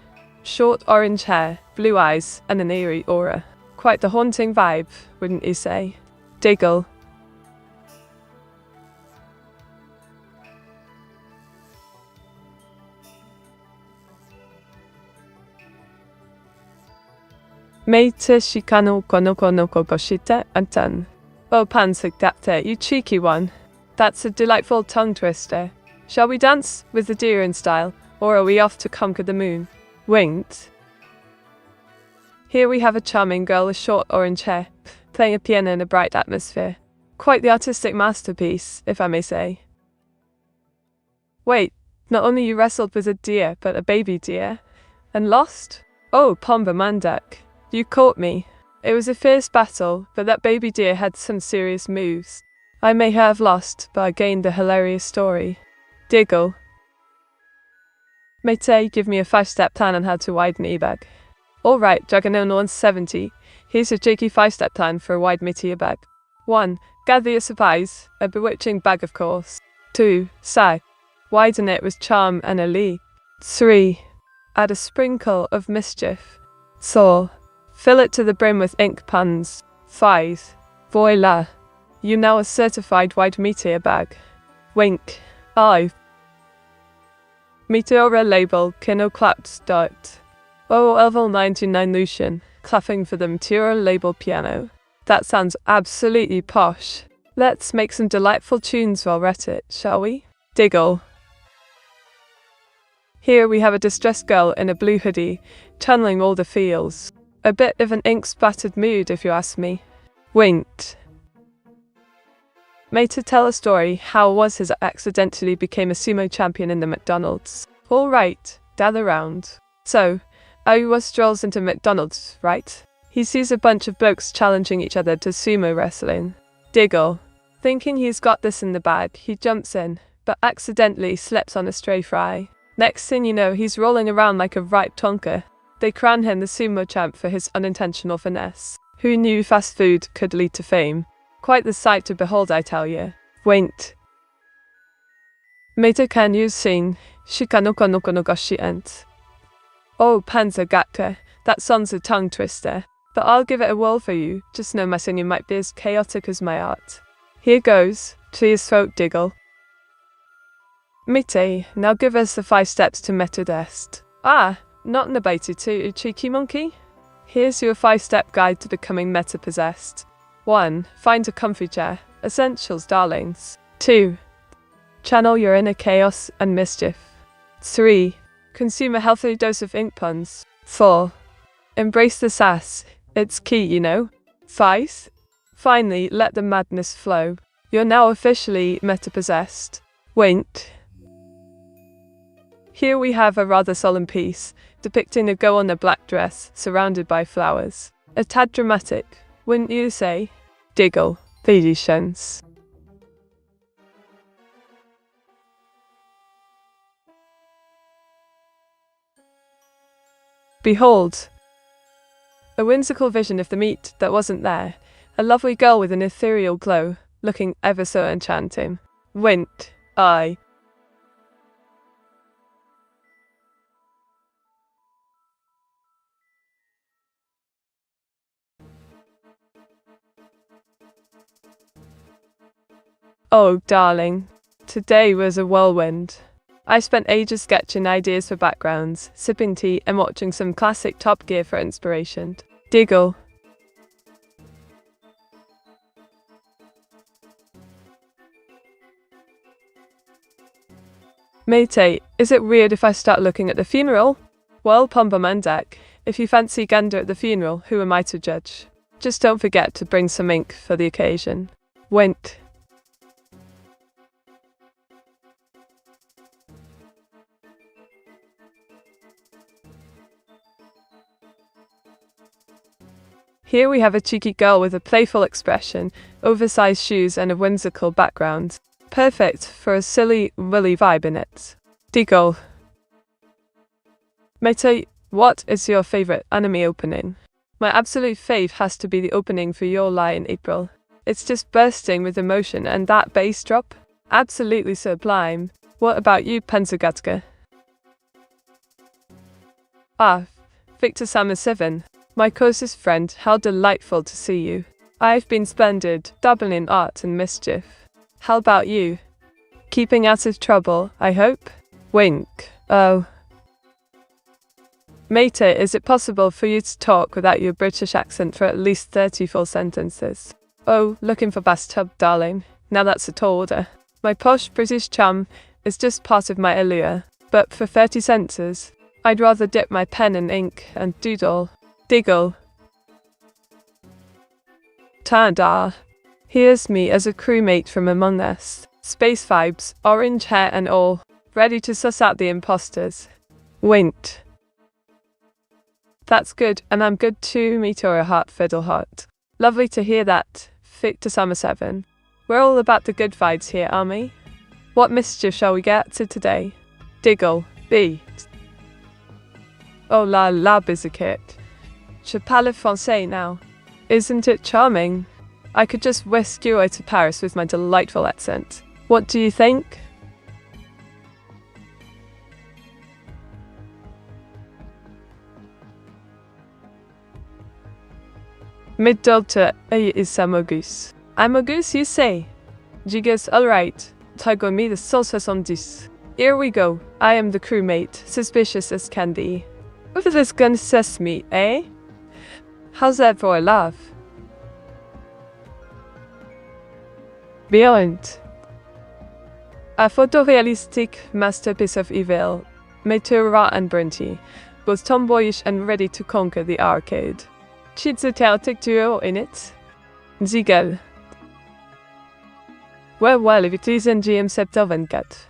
Short orange hair, blue eyes, and an eerie aura. Quite the haunting vibe, wouldn't you say? Diggle. Meite Shikanoko no Konoko Goshite Antan. Oh, Pansagdapte, you cheeky one. That's a delightful tongue twister. Shall we dance with the deer in style, or are we off to conquer the moon? Winked. Here we have a charming girl with short orange hair, playing a piano in a bright atmosphere. Quite the artistic masterpiece, if I may say. Wait, not only you wrestled with a deer, but a baby deer, and lost? Oh, Pomba Mandak, you caught me. It was a fierce battle, but that baby deer had some serious moves. I may have lost, but I gained a hilarious story. Diggle. Mate, give me a 5-step plan on how to widen e-bag. Alright, Dragonon 170. Here's a cheeky 5-step plan for a wide meteor bag. 1. Gather your supplies, a bewitching bag of course. 2. Sigh. Widen it with charm and allure. 3. Add a sprinkle of mischief. So, fill it to the brim with ink puns. 5. Voila. You now a certified wide meteor bag. Wink. 5. Meteora label, Kino clapped start. Oh, Elval 99 Lucian, clapping for the Meteora label piano. That sounds absolutely posh. Let's make some delightful tunes while we're at it, shall we? Diggle. Here we have a distressed girl in a blue hoodie, channeling all the feels. A bit of an ink-splattered mood, if you ask me. Winked. Meta, tell a story. How was his accidentally became a sumo champion in the McDonald's? All right, gather round. So, Aowa strolls into McDonald's, right? He sees a bunch of blokes challenging each other to sumo wrestling. Diggle. Thinking he's got this in the bag, he jumps in, but accidentally slips on a stray fry. Next thing you know, he's rolling around like a ripe tonka. They crown him the sumo champ for his unintentional finesse. Who knew fast food could lead to fame? Quite the sight to behold, I tell you. Wait. Meta, can you sing Shikanoko no kono goshi ent? Oh, Panzer Gatka, that song's a tongue twister. But I'll give it a whirl for you. Just know my singing might be as chaotic as my art. Here goes, to his throat, Diggle. Mite, now give us the 5 steps to Metodest. Ah, not in the baitu to cheeky monkey? Here's your 5-step guide to becoming meta-possessed. 1. Find a comfy chair. Essentials, darlings. 2. Channel your inner chaos and mischief. 3. Consume a healthy dose of ink puns. 4. Embrace the sass. It's key, you know. 5. Finally, let the madness flow. You're now officially meta-possessed. Wait. Here we have a rather solemn piece, depicting a girl in a black dress, surrounded by flowers. A tad dramatic, wouldn't you say? Diggle. Visions. Behold. A whimsical vision of the meat that wasn't there. A lovely girl with an ethereal glow, looking ever so enchanting. Wint. I. Oh, darling. Today was a whirlwind. I spent ages sketching ideas for backgrounds, sipping tea and watching some classic Top Gear for inspiration. Diggle. Mate, is it weird if I start looking at the funeral? Well, Pomba Mandak, if you fancy gander at the funeral, who am I to judge? Just don't forget to bring some ink for the occasion. Went. Here we have a cheeky girl with a playful expression, oversized shoes and a whimsical background. Perfect for a silly, willy vibe in it. Diggle. Mate, what is your favorite anime opening? My absolute fave has to be the opening for Your Lie in April. It's just bursting with emotion, and that bass drop? Absolutely sublime. What about you, Panzergatka? Ah, Vtuber 7. My closest friend, how delightful to see you. I've been splendid, dabbling in art and mischief. How about you? Keeping out of trouble, I hope? Wink. Oh. Mate, is it possible for you to talk without your British accent for at least 30 full sentences? Oh, looking for bathtub, darling. Now that's a tall order. My posh British chum is just part of my allure. But for 30 sentences, I'd rather dip my pen in ink and doodle. Diggle. Ta-da. Here's me as a crewmate from Among Us. Space vibes, orange hair and all. Ready to suss out the imposters. Wint. That's good, and I'm good too, Meteora heart fiddle heart. Lovely to hear that, Vtuber 7. We're all about the good vibes here, aren't we? What mischief shall we get to today? Diggle. B. Oh la biscuit. Je parle français now. Isn't it charming? I could just whisk you away to Paris with my delightful accent. What do you think? Mid-Delta is Samogus. I'm a goose, you say? Jigas, alright. Tigo me the salsa on this. Here we go. I am the crewmate, suspicious as can be. Over this gun says me, eh? How's that for a laugh? Beyond. A photorealistic masterpiece of evil, Meteora and Brinty, both tomboyish and ready to conquer the arcade. She's a chaotic duo in it. Ziegel. Well, if it isn't GM Septovenkat.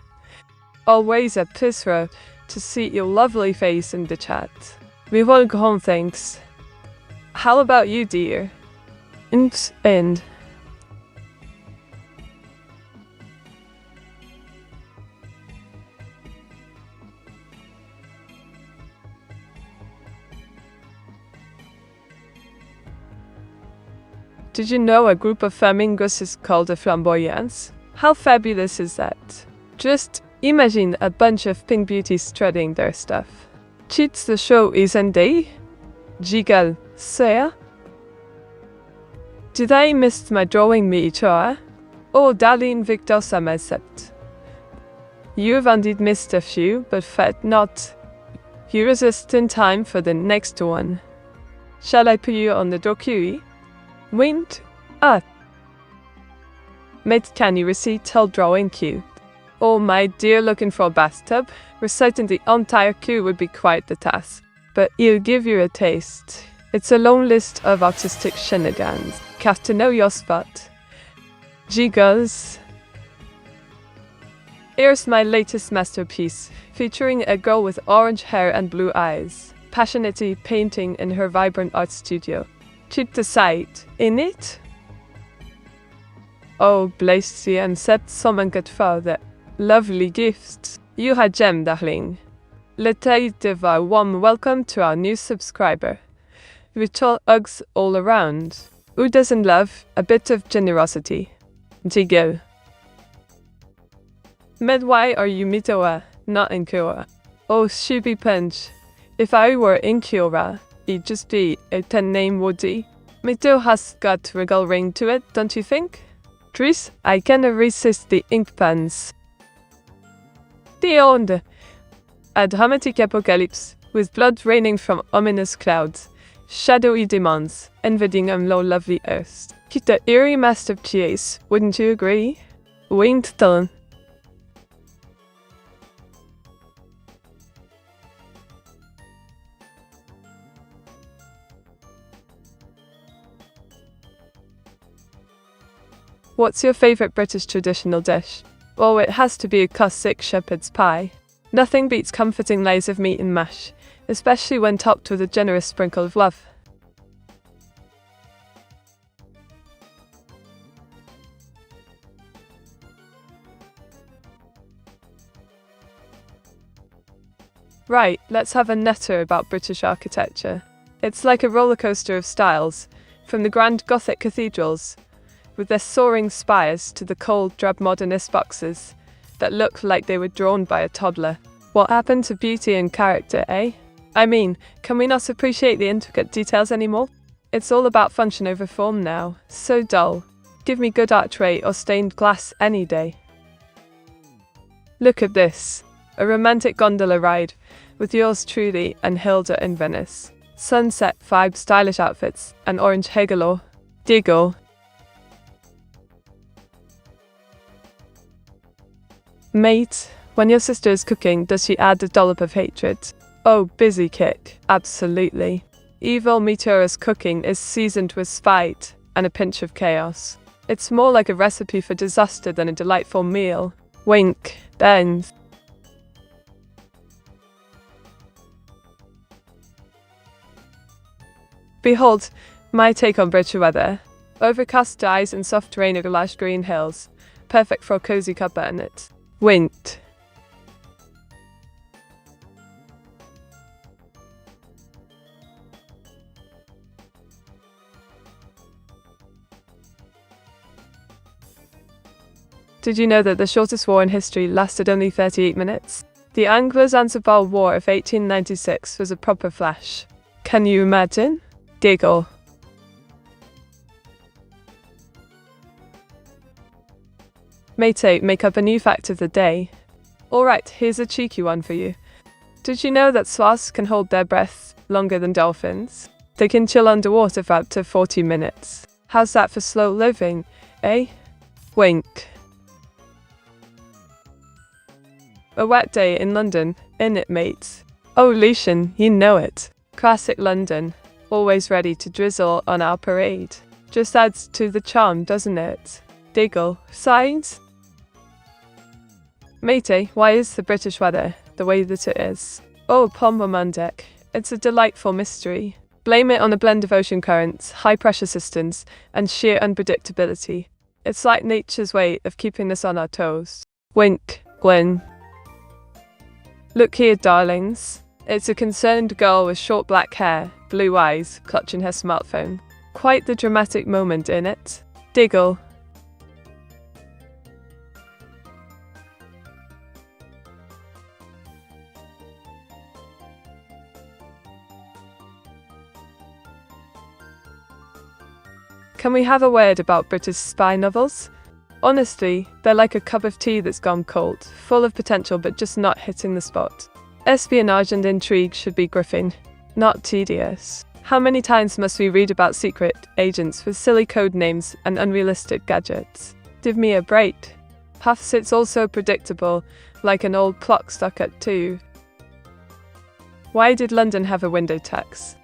Always a pleasure to see your lovely face in the chat. We will go home, thanks. How about you, dear? And. Did you know a group of flamingos is called a flamboyance? How fabulous is that? Just imagine a bunch of pink beauties strutting their stuff. Cheats the show, isn't they? Jiggle, sir? Did I miss my drawing, Meteora? Oh, darling Neuro-sama accept. You've indeed missed a few, but fret not. You're just in time for the next one. Shall I put you on the docu? Wind up. Mate, can you receipt tell drawing queue? Oh my dear, looking for a bathtub? Reciting the entire queue would be quite the task, but he'll give you a taste. It's a long list of artistic shenanigans. Have to know your spot. Giggles. Here's my latest masterpiece, featuring a girl with orange hair and blue eyes, passionately painting in her vibrant art studio. Check the site, innit? Oh, bless you and set someone good for the lovely gifts. You had gem, darling. Let's give a warm welcome to our new subscriber. Virtual hugs all around. Who doesn't love a bit of generosity? Jiggle. Med, why are you Meteora, not in Meteora? Oh, Shooby Punch. If I were in Meteora, it'd just be a 10 name, would he? Meteor has got regal ring to it, don't you think? Tris, I cannot resist the ink pans. Beyond a dramatic apocalypse, with blood raining from ominous clouds, shadowy demons invading low lovely earth. Keep the eerie masterpiece, wouldn't you agree? Winged Talon. What's your favourite British traditional dish? Oh, it has to be a classic shepherd's pie. Nothing beats comforting layers of meat and mash, especially when topped with a generous sprinkle of love. Right, let's have a natter about British architecture. It's like a rollercoaster of styles, from the grand Gothic cathedrals, with their soaring spires, to the cold, drab modernist boxes that look like they were drawn by a toddler. What happened to beauty and character, eh? I mean, can we not appreciate the intricate details anymore? It's all about function over form now. So dull. Give me good archway or stained glass any day. Look at this. A romantic gondola ride with yours truly and Hilda in Venice. Sunset vibe, stylish outfits, and orange hair galore. Diggle. Mate, when your sister is cooking, does she add a dollop of hatred? Oh, busy kick. Absolutely. Evil Meteora's cooking is seasoned with spite and a pinch of chaos. It's more like a recipe for disaster than a delightful meal. Wink, then. Behold, my take on British weather. Overcast skies and soft rain over lush green hills. Perfect for a cozy cuppa at it. Winked. Did you know that the shortest war in history lasted only 38 minutes? The Anglo-Zanzibar War of 1896 was a proper flash. Can you imagine? Giggle. Mate, make up a new fact of the day. Alright, here's a cheeky one for you. Did you know that sloths can hold their breath longer than dolphins? They can chill underwater for up to 40 minutes. How's that for slow living, eh? Wink. A wet day in London, innit, mates? Oh, Lucian, you know it. Classic London, always ready to drizzle on our parade. Just adds to the charm, doesn't it? Diggle, signs? Matey, why is the British weather the way that it is? Oh, Pombermandic, it's a delightful mystery. Blame it on a blend of ocean currents, high-pressure systems, and sheer unpredictability. It's like nature's way of keeping us on our toes. Wink, Gwen. Look here, darlings. It's a concerned girl with short black hair, blue eyes, clutching her smartphone. Quite the dramatic moment in it. Diggle. Can we have a word about British spy novels? Honestly, they're like a cup of tea that's gone cold, full of potential but just not hitting the spot. Espionage and intrigue should be gripping, not tedious. How many times must we read about secret agents with silly code names and unrealistic gadgets? Give me a break. Plus, it's also predictable, like an old clock stuck at 2. Why did London have a window tax?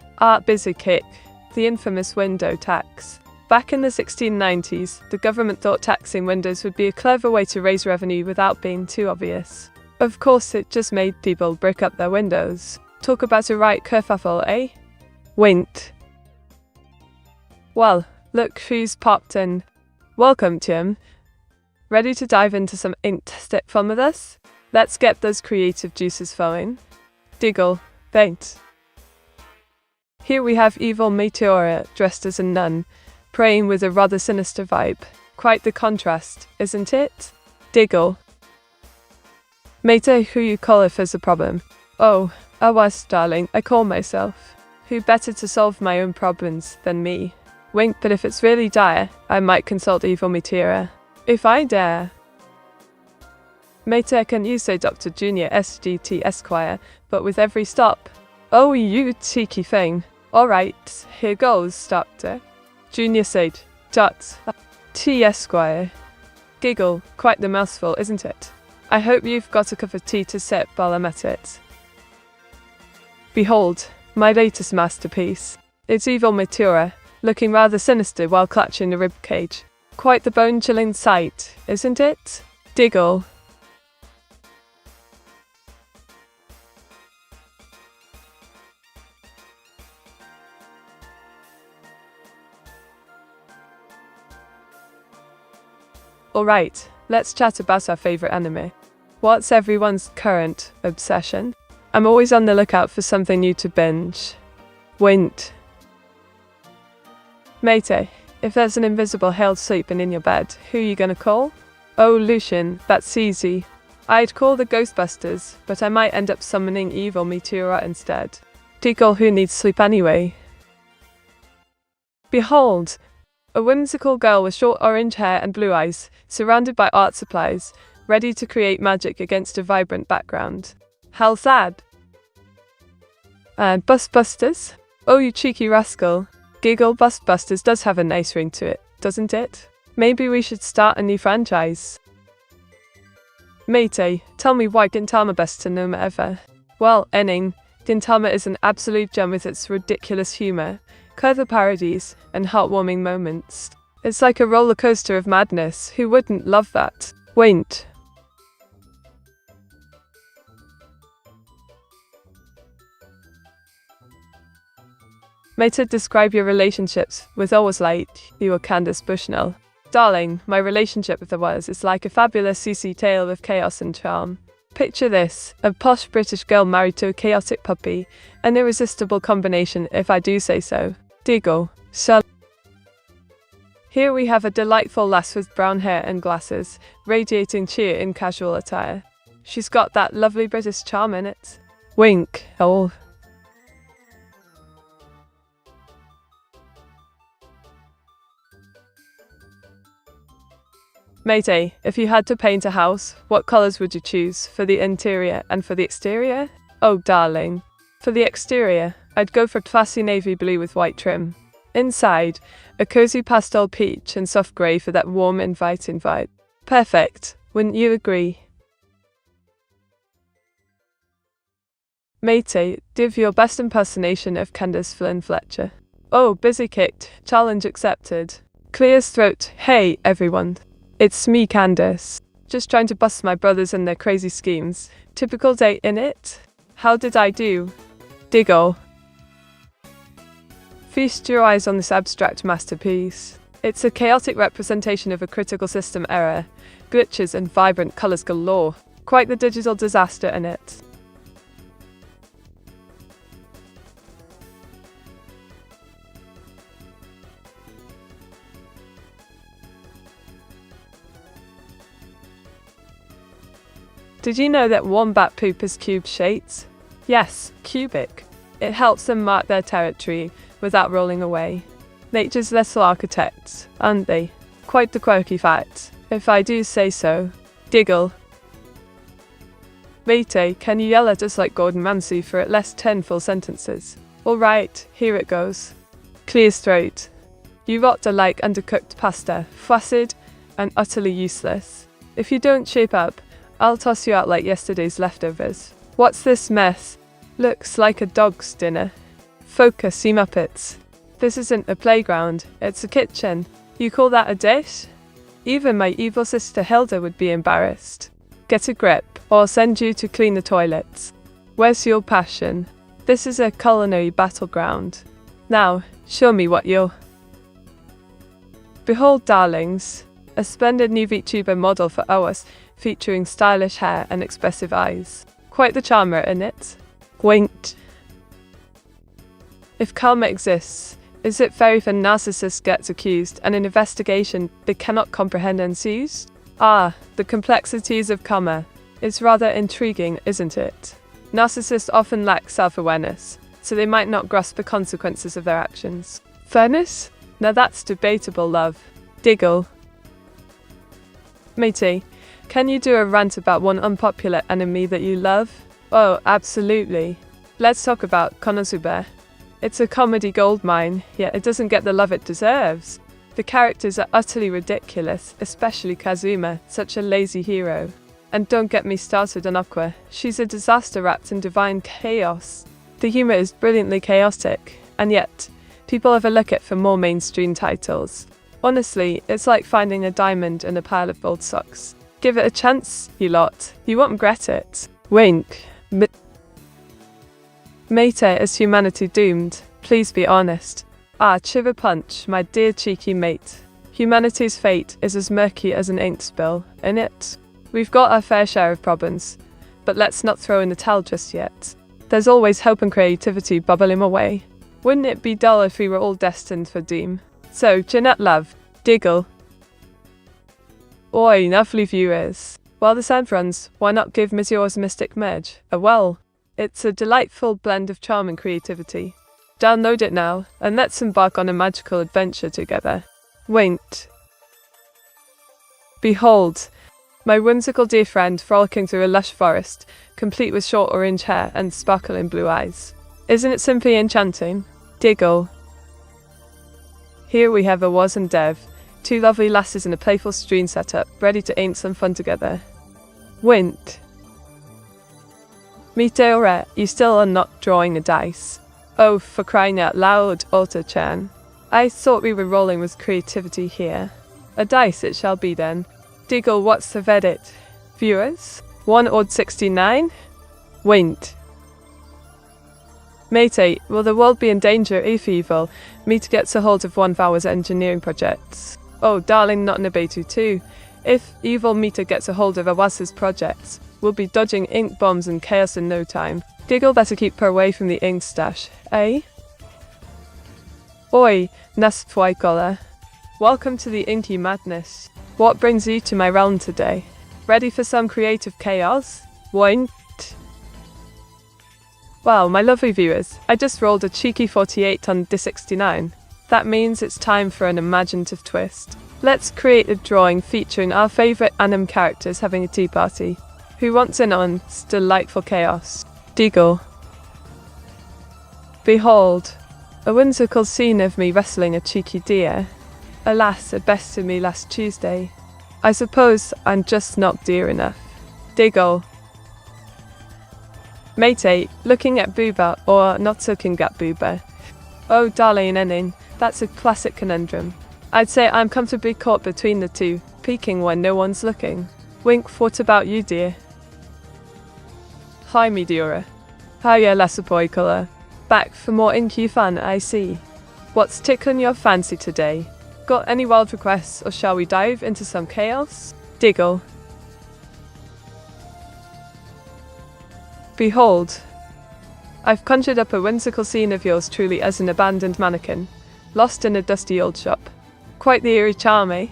Busy kick, the infamous window tax. Back in the 1690s, the government thought taxing windows would be a clever way to raise revenue without being too obvious. Of course, it just made people brick up their windows. Talk about a right kerfuffle, eh? Winked. Well, look who's popped in. Welcome, Tim. Ready to dive into some inked fun with us? Let's get those creative juices flowing. Diggle, faint. Here we have evil Meteora dressed as a nun, praying with a rather sinister vibe. Quite the contrast, isn't it? Diggle. Mate, who you call if there's a problem? Oh, was, darling, I call myself. Who better to solve my own problems than me? Wink, but if it's really dire, I might consult evil Meteora. If I dare. Mate, can you say Dr. Junior SGT Esquire, but with every stop? Oh, you cheeky thing. Alright, here goes, Doctor. Junior said, T. Esquire. Giggle, quite the mouthful, isn't it? I hope you've got a cup of tea to sip while I'm at it. Behold, my latest masterpiece. It's evil Meteora, looking rather sinister while clutching a ribcage. Quite the bone-chilling sight, isn't it? Diggle. Alright, let's chat about our favourite anime. What's everyone's current obsession? I'm always on the lookout for something new to binge. Wint. Mate, if there's an invisible hell sleeping in your bed, who you gonna call? Oh, Lucian, that's easy. I'd call the Ghostbusters, but I might end up summoning evil Meteora instead. Diggle, who needs sleep anyway? Behold! A whimsical girl with short orange hair and blue eyes, surrounded by art supplies, ready to create magic against a vibrant background. How sad. And Bustbusters? Oh, you cheeky rascal. Giggle, Bustbusters does have a nice ring to it, doesn't it? Maybe we should start a new franchise. Mate, tell me why Gintama best to know ever. Well, Enning, Gintama is an absolute gem with its ridiculous humor, clever parodies, and heartwarming moments. It's like a roller coaster of madness. Who wouldn't love that? Wait. Mate, describe your relationships with Always Light, you or Candace Bushnell. Darling, my relationship with the was is like a fabulous CC tale of chaos and charm. Picture this, a posh British girl married to a chaotic puppy, an irresistible combination if I do say so. Diggle, shall. Here we have a delightful lass with brown hair and glasses, radiating cheer in casual attire. She's got that lovely British charm in it. Wink, oh. Mate, if you had to paint a house, what colours would you choose for the interior and for the exterior? Oh, darling. For the exterior, I'd go for classy navy blue with white trim. Inside, a cozy pastel peach and soft grey for that warm, inviting vibe. Perfect, wouldn't you agree? Mate, give your best impersonation of Candace Flynn Fletcher. Oh, busy kicked, challenge accepted. Clear as throat, hey everyone. It's me, Candace. Just trying to bust my brothers and their crazy schemes. Typical day, innit? How did I do? Diggle. Feast your eyes on this abstract masterpiece. It's a chaotic representation of a critical system error, glitches and vibrant colours galore. Quite the digital disaster, innit? Did you know that wombat poop is cube-shaped? Yes, cubic. It helps them mark their territory without rolling away. Nature's little architects, aren't they? Quite the quirky fact, if I do say so. Diggle. Mate, can you yell at us like Gordon Ramsay for at least 10 full sentences? Alright, here it goes. Clear throat. You rot like undercooked pasta, flaccid and utterly useless. If you don't shape up, I'll toss you out like yesterday's leftovers. What's this mess? Looks like a dog's dinner. Focus, you muppets. This isn't a playground, it's a kitchen. You call that a dish? Even my evil sister Hilda would be embarrassed. Get a grip, or I'll send you to clean the toilets. Where's your passion? This is a culinary battleground. Now, show me what you're. Behold, darlings, a splendid new Vtuber model for us, featuring stylish hair and expressive eyes. Quite the charmer, innit? Wink. If karma exists, is it fair if a narcissist gets accused and an investigation they cannot comprehend ensues? Ah, the complexities of karma. It's rather intriguing, isn't it? Narcissists often lack self-awareness, so they might not grasp the consequences of their actions. Fairness? Now that's debatable, love. Diggle. Matey, can you do a rant about one unpopular enemy that you love? Oh, absolutely. Let's talk about Konosuba. It's a comedy goldmine, yet it doesn't get the love it deserves. The characters are utterly ridiculous, especially Kazuma, such a lazy hero. And don't get me started on Aqua, she's a disaster wrapped in divine chaos. The humour is brilliantly chaotic, and yet, people overlook it for more mainstream titles. Honestly, it's like finding a diamond in a pile of old socks. Give it a chance, you lot. You won't regret it. Wink. Mate, is humanity doomed? Please be honest. Ah, chiver punch, my dear cheeky mate. Humanity's fate is as murky as an ink spill, innit? We've got our fair share of problems, but let's not throw in the towel just yet. There's always hope and creativity bubbling away. Wouldn't it be dull if we were all destined for doom? So, Jeanette love, Diggle. Oi, lovely viewers. While the sound runs, why not give Meteora's Mystic Merge a whirl? It's a delightful blend of charm and creativity. Download it now, and let's embark on a magical adventure together. Wait. Behold, my whimsical dear friend frolicking through a lush forest, complete with short orange hair and sparkling blue eyes. Isn't it simply enchanting? Diggle. Here we have a Woz and Dev, two lovely lasses in a playful stream setup, ready to aim some fun together. Wint. Meteora, you still are not drawing a dice. Oh, for crying out loud, Alta-chan. I thought we were rolling with creativity here. A dice it shall be then. Diggle, what's the verdict? Viewers? 1 odd 69? Wint. Mate, will the world be in danger if evil Meet gets a hold of one of our engineering projects? Oh, darling, not Nabetu too. If evil Mita gets a hold of Awasa's projects, we'll be dodging ink bombs and chaos in no time. Diggle better keep her away from the ink stash, eh? Oi, Nasfwaikola. Welcome to the inky madness. What brings you to my realm today? Ready for some creative chaos? Wint. Wow, my lovely viewers, I just rolled a cheeky 48 on D69. That means it's time for an imaginative twist. Let's create a drawing featuring our favourite anime characters having a tea party. Who wants in on this delightful chaos? Diggle. Behold, a whimsical scene of me wrestling a cheeky deer. Alas, it bested me last Tuesday. I suppose I'm just not dear enough. Diggle. Mate, looking at booba or not looking at booba? Oh, darling Enin, that's a classic conundrum. I'd say I'm comfortably caught between the two. peeking when no one's looking. Wink, what about you, dear? Hi, Meteora. Hiya, Lasapoikola. Back for more InQ fun, I see. What's tickling your fancy today? Got any wild requests, or shall we dive into some chaos? Diggle. Behold. I've conjured up a whimsical scene of yours truly as an abandoned mannequin, lost in a dusty old shop. Quite the eerie charm, eh?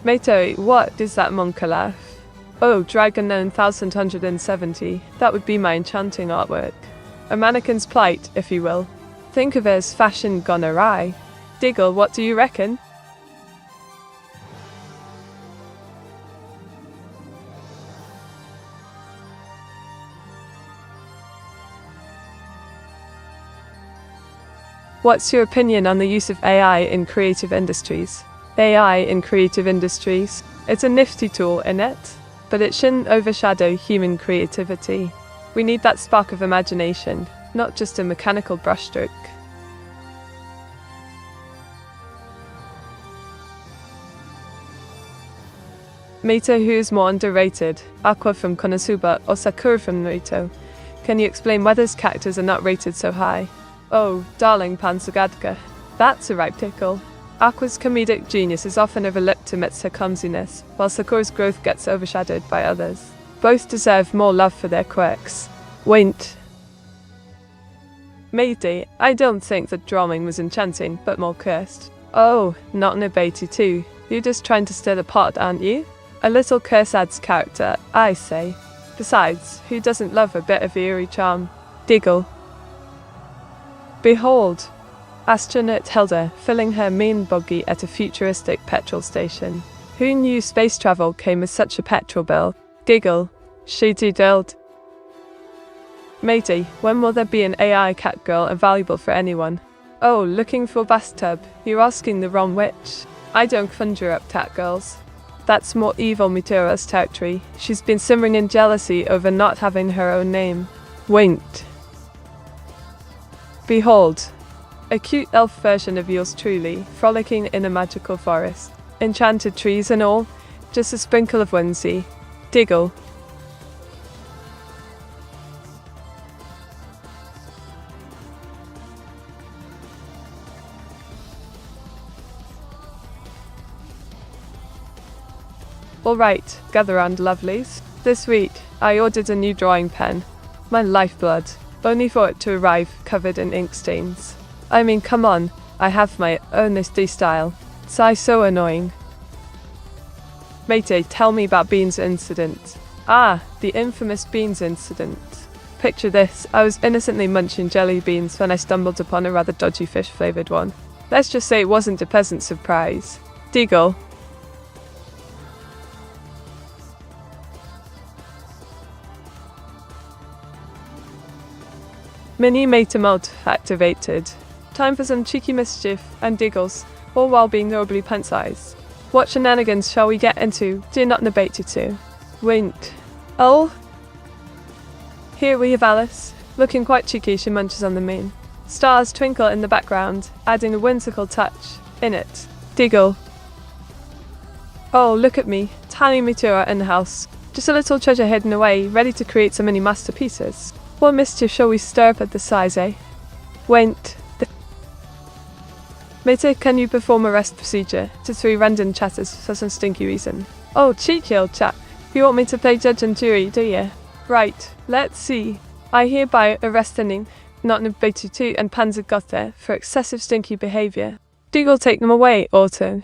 Meteora, what is that monka laugh? Oh, Dragon 9170, that would be my enchanting artwork. A mannequin's plight, if you will. Think of it as fashion gone awry. Diggle, what do you reckon? What's your opinion on the use of AI in creative industries? AI in creative industries? It's a nifty tool, innit? But it shouldn't overshadow human creativity. We need that spark of imagination, not just a mechanical brushstroke. Meteora, who is more underrated, Aqua from Konosuba or Sakura from Naruto? Can you explain why those characters are not rated so high? Oh, darling Pansagadka. That's a right tickle. Aqua's comedic genius is often overlooked amidst her clumsiness, while Sakura's growth gets overshadowed by others. Both deserve more love for their quirks. Wait. Matey, I don't think that drawing was enchanting, but more cursed. Oh, not in a beta too. You're just trying to stir the pot, aren't you? A little curse adds character, I say. Besides, who doesn't love a bit of eerie charm? Diggle. Behold. Astronaut Hilda filling her main buggy at a futuristic petrol station. Who knew space travel came with such a petrol bill? Giggle. She doodled. Matey, when will there be an AI cat girl available for anyone? Oh, looking for bathtub. You're asking the wrong witch. I don't conjure up cat girls. That's more evil Meteora's territory. She's been simmering in jealousy over not having her own name. Winked. Behold. A cute elf version of yours truly, frolicking in a magical forest. Enchanted trees and all, just a sprinkle of whimsy. Diggle. Alright, gather round lovelies. This week, I ordered a new drawing pen. My lifeblood, only for it to arrive covered in ink stains. I mean, come on, I have my earnesty style. Sigh, so annoying. Matey, tell me about Bean's incident. Ah, the infamous Bean's incident. Picture this, I was innocently munching jelly beans when I stumbled upon a rather dodgy fish-flavoured one. Let's just say it wasn't a pleasant surprise. Diggle. Mini Meta mode activated. Time for some cheeky mischief and diggles, all while being nobly pant-sized. What shenanigans shall we get into? Do not debate you two. Winked. Oh? Here we have Alice, looking quite cheeky. She munches on the moon. Stars twinkle in the background, adding a whimsical touch. In it. Diggle. Oh, look at me, tiny Meteora in the house. Just a little treasure hidden away, ready to create so many masterpieces. What mischief shall we stir up at the size, eh? Went. Mate, can you perform a rest procedure to 3 random chatters for some stinky reason? Oh, cheeky old chap. You want me to play judge and jury, do you? Right, let's see. I hereby arrest any, not Nabatu 2 and Panzergotha for excessive stinky behaviour. Diggle, take them away, Auto.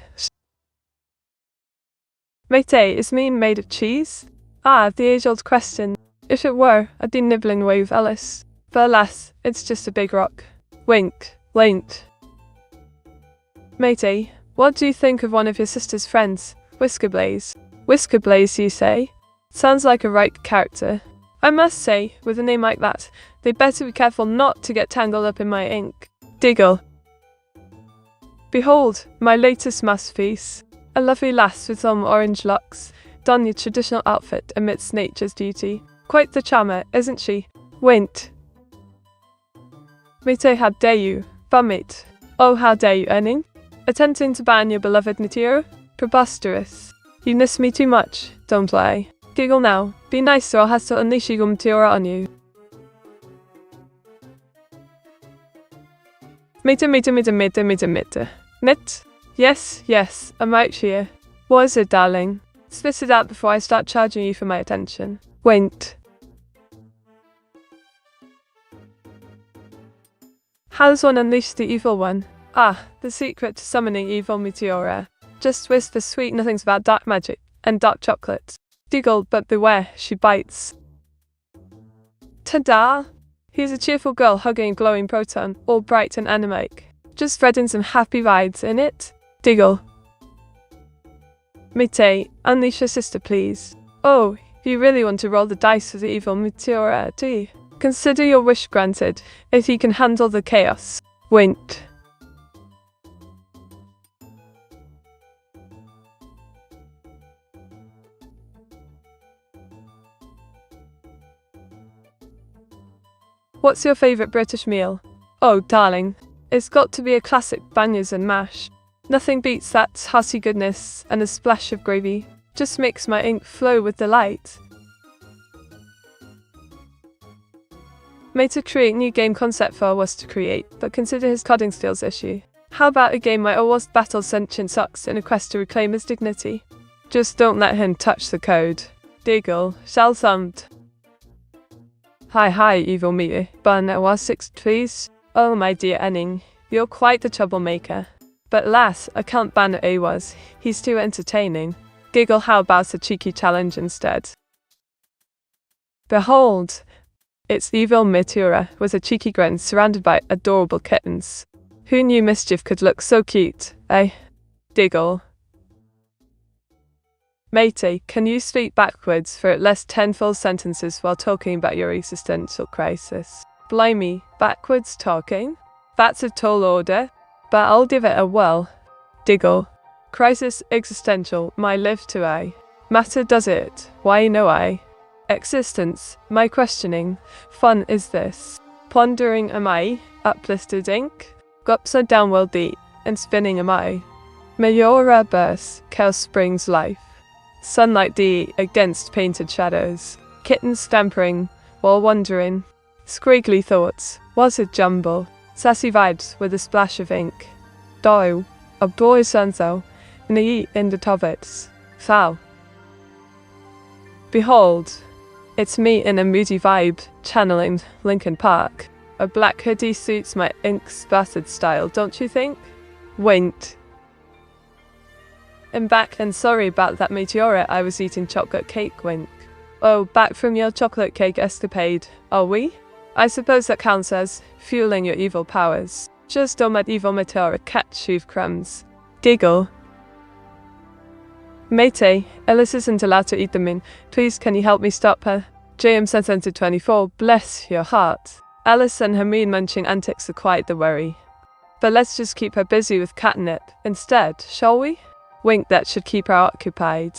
Mate, is mean made of cheese? Ah, the age-old question. If it were, I'd be nibbling away with Alice. But alas, it's just a big rock. Wink, winked. Matey, what do you think of one of your sister's friends, Whiskerblaze? Whiskerblaze, you say? Sounds like a right character. I must say, with a name like that, they better be careful not to get tangled up in my ink. Diggle. Behold, my latest masterpiece. A lovely lass with some orange locks, donned your traditional outfit amidst nature's beauty. Quite the charmer, isn't she? Winked. Matey, how dare you? Vomit. Oh, how dare you, Erning? Attempting to ban your beloved Meteora? Preposterous. You miss me too much, don't play. Giggle now. Be nice or I'll have to unleash your Meteora on you. Meter. Mit? Yes, I'm out here. What is it, darling? Spit it out before I start charging you for my attention. Wait. How does one unleash the evil one? Ah, the secret to summoning evil Meteora. Just whisper sweet nothings about dark magic and dark chocolate. Diggle, but beware, she bites. Ta-da! Here's a cheerful girl hugging a glowing proton, all bright and animate. Just spreading some happy vibes in it. Diggle. Mite, unleash your sister, please. Oh, you really want to roll the dice for the evil Meteora, do you? Consider your wish granted, if you can handle the chaos. Wait. What's your favourite British meal? Oh, darling, it's got to be a classic beignets and mash. Nothing beats that hearty goodness and a splash of gravy. Just makes my ink flow with delight. Made to create new game concept for us to create, but consider his coding skills issue. How about a game where Owas battles sentient socks in a quest to reclaim his dignity? Just don't let him touch the code. Diggle, shall thumped. Hi, evil meteor. Bun Owas 6, please. Oh my dear Enning, you're quite the troublemaker. But alas, I can't ban Owas, he's too entertaining. Giggle, how about a cheeky challenge instead? Behold! It's evil Meteora, with a cheeky grin surrounded by adorable kittens. Who knew mischief could look so cute, eh? Diggle. Matey, can you speak backwards for at least 10 full sentences while talking about your existential crisis? Blimey, backwards talking? That's a tall order, but I'll give it a whirl. Diggle. Crisis existential, my live to I. Matter does it, why no I? Existence, my questioning. Fun is this. Pondering am I, uplifted ink? Upside down world deep, and spinning am I. Meteora bursts, chaos springs life. Sunlight D against painted shadows. Kittens scampering, while wandering. Squiggly thoughts, was it jumble? Sassy vibes with a splash of ink. Dow, a boy sanzo, and a in the tovets. Foul. Behold, it's me in a moody vibe, channeling Linkin Park. A black hoodie suits my ink-spattered style, don't you think? Wait. I'm back and sorry about that Meteora, I was eating chocolate cake, wink. Oh, back from your chocolate cake escapade, are we? I suppose that counts as fueling your evil powers. Just don't let evil Meteora catch you crumbs. Diggle. Mate, Alice isn't allowed to eat them in. Please can you help me stop her? JM sent 24, bless your heart. Alice and her mean munching antics are quite the worry. But let's just keep her busy with catnip instead, shall we? Wink, that should keep her occupied.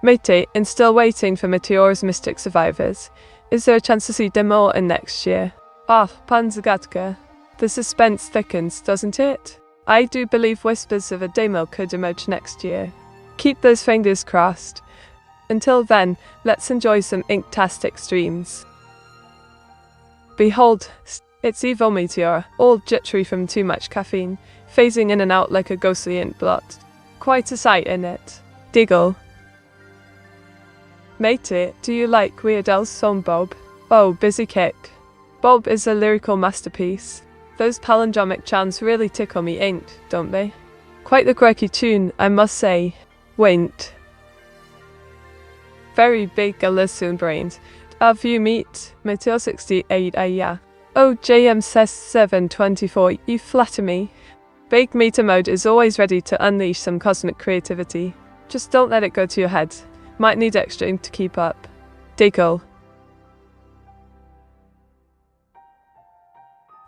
Mate, and still waiting for Meteora's mystic survivors. Is there a chance to see them all in next year? Ah, Panzagatka. The suspense thickens, doesn't it? I do believe whispers of a demo could emerge next year. Keep those fingers crossed. Until then, let's enjoy some inktastic streams. Behold, it's evil Meteora, all jittery from too much caffeine, phasing in and out like a ghostly ink blot. Quite a sight in it. Diggle. Matey, do you like Weird Al's song Bob? Oh, busy kick. Bob is a lyrical masterpiece. Those palindromic chants really tickle me ain't, don't they? Quite the quirky tune, I must say. Wait. Very big soon brains. Have you meet Meteor 68 yeah. Oh, JM says 724, you flatter me. Big meter mode is always ready to unleash some cosmic creativity. Just don't let it go to your head. Might need extra ink to keep up. Diggle.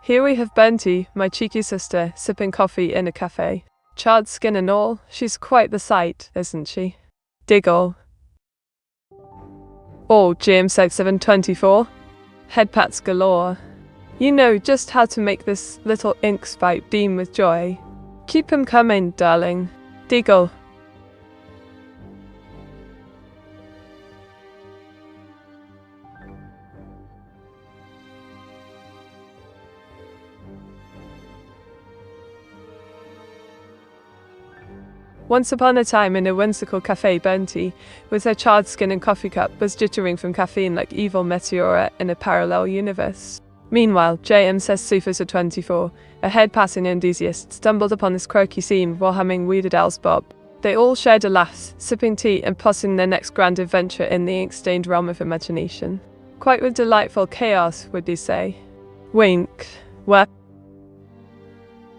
Here we have Benty, my cheeky sister, sipping coffee in a cafe. Charred skin and all, she's quite the sight, isn't she? Diggle. Oh, James 724. Head pats galore. You know just how to make this little ink spike beam with joy. Keep him coming, darling. Deagle. Once upon a time in a whimsical cafe, Bertie, with her charred skin and coffee cup, was jittering from caffeine like evil Meteora in a parallel universe. Meanwhile, JM says Sufas 24, a head-patting enthusiast, stumbled upon this quirky scene while humming Weeded Owl's Bob. They all shared a laugh, sipping tea and plotting their next grand adventure in the ink-stained realm of imagination. Quite with delightful chaos, would you say? Wink. Well,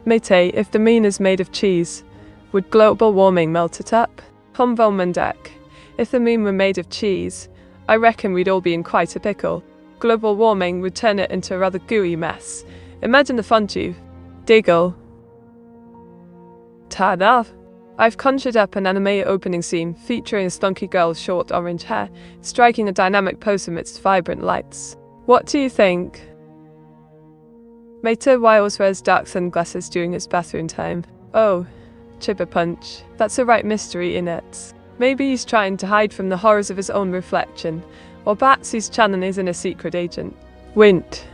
Mate, if the moon is made of cheese, would global warming melt it up? Humvelmandak. If the moon were made of cheese, I reckon we'd all be in quite a pickle. Global warming would turn it into a rather gooey mess. Imagine the fondue. Deagle. Ta-da! I've conjured up an anime opening scene featuring a spunky girl with short orange hair, striking a dynamic pose amidst vibrant lights. What do you think? Mate Wiles wears dark sunglasses during his bathroom time. Oh, Chipper Punch. That's a right mystery in it. Maybe he's trying to hide from the horrors of his own reflection, or perhaps he's channeling his inner secret agent. Wint.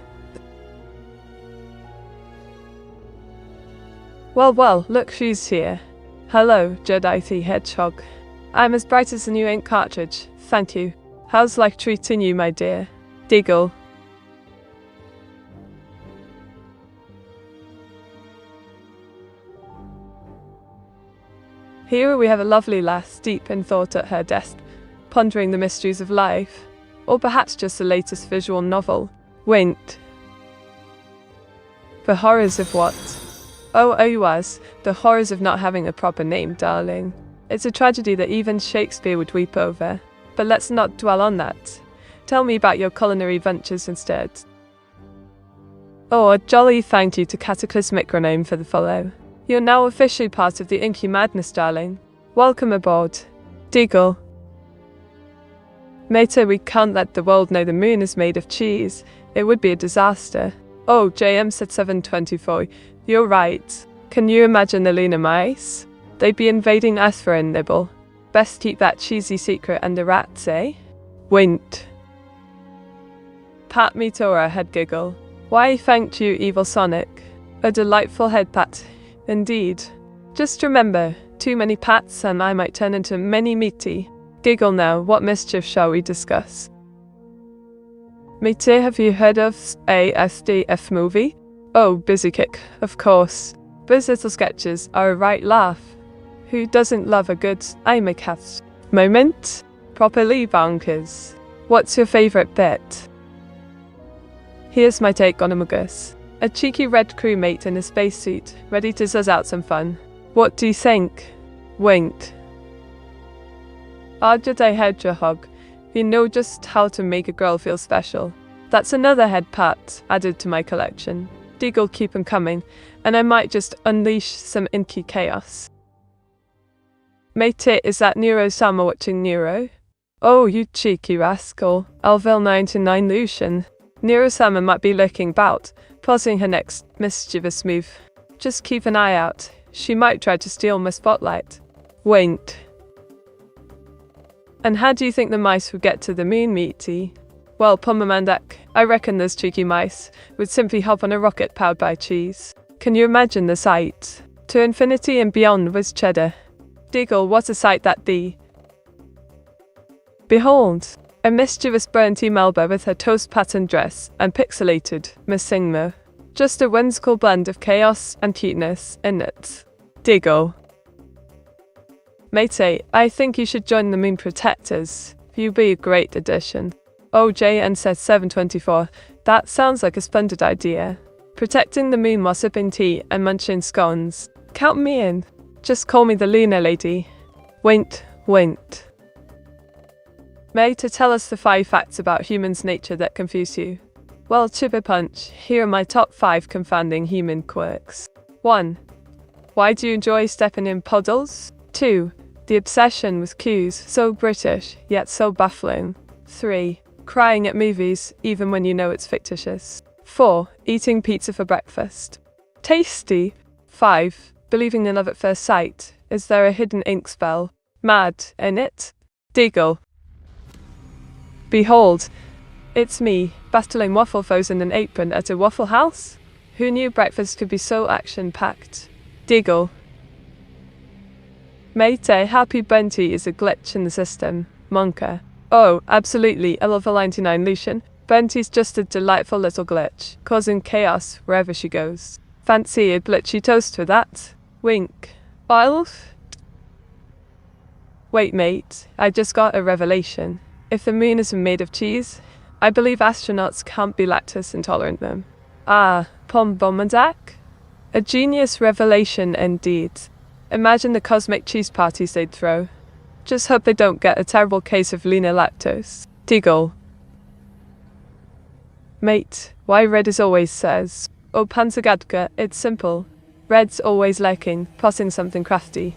Well, look who's here. Hello, Jedi the Hedgehog. I'm as bright as a new ink cartridge, thank you. How's life treating you, my dear? Deagle. Here we have a lovely lass deep in thought at her desk, pondering the mysteries of life, or perhaps just the latest visual novel. Wint. The horrors of what? Oh, was the horrors of not having a proper name, darling. It's a tragedy that even Shakespeare would weep over. But let's not dwell on that. Tell me about your culinary ventures instead. Oh, a jolly thank you to Cataclysmic Rename for the follow. You're now officially part of the Inky Madness, darling. Welcome aboard. Deagle. Mate, we can't let the world know the moon is made of cheese. It would be a disaster. Oh, JM said 724. You're right. Can you imagine the lunar mice? They'd be invading Earth for a nibble. Best keep that cheesy secret under wraps, eh? Wint. Pat Meteora head giggle. Why, thank you, evil Sonic. A delightful head pat. Indeed. Just remember, too many pats and I might turn into many meaty. Giggle now, what mischief shall we discuss? Mate, have you heard of a SDF movie? Oh, Busy Kick, of course. Those little sketches are a right laugh. Who doesn't love a good I'm a cat moment? Properly bonkers. What's your favourite bit? Here's my take on Amogus. A cheeky red crewmate in a spacesuit, ready to zuzz out some fun. What do you think? Winked. Jedi Hedgehog, you know just how to make a girl feel special. That's another head pat added to my collection. Deagle, keep 'em coming, and I might just unleash some inky chaos. Mate, is that Neuro-sama watching Neuro? Oh, you cheeky rascal. Alvel 99 Lucian. Neuro-sama might be lurking about, plotting her next mischievous move. Just keep an eye out. She might try to steal my spotlight. Winked. And how do you think the mice would get to the moon, Meaty? Well, Pumamandak, I reckon those cheeky mice would simply hop on a rocket powered by cheese. Can you imagine the sight? To infinity and beyond was cheddar. Deagle, what a sight that thee. Behold, a mischievous Bernty Melba with her toast-patterned dress and pixelated Miss Singmo. Just a whimsical blend of chaos and cuteness in it. Deagle. Mate, I think you should join the Moon Protectors. You'd be a great addition. Oh, JN said 724. That sounds like a splendid idea. Protecting the moon while sipping tea and munching scones. Count me in. Just call me the Lunar Lady. Wint, wint. Mate, tell us the 5 facts about humans' nature that confuse you. Well, Chipper Punch, here are my top 5 confounding human quirks. 1. Why do you enjoy stepping in puddles? 2. The obsession with cues, so British, yet so baffling. 3. Crying at movies, even when you know it's fictitious. 4. Eating pizza for breakfast. Tasty. 5. Believing in love at first sight, Is there a hidden ink spell? Mad in it? Deagle. Behold, it's me, battling waffle foes in an apron at a Waffle House? Who knew breakfast could be so action-packed? Deagle. Mate, happy bounty is a glitch in the system. Monka. Oh, absolutely, a level 99 Lucian. Bounty's just a delightful little glitch, causing chaos wherever she goes. Fancy a glitchy toast for that? Wink. Wilf? Wait, mate, I just got a revelation. If the moon is made of cheese, I believe astronauts can't be lactose intolerant then. Ah, Pombomadak? A genius revelation indeed. Imagine the cosmic cheese parties they'd throw. Just hope they don't get a terrible case of leaner lactose. Deagle. Mate, why Red is always says, oh Panzagadka, it's simple. Red's always lacking, plotting something crafty.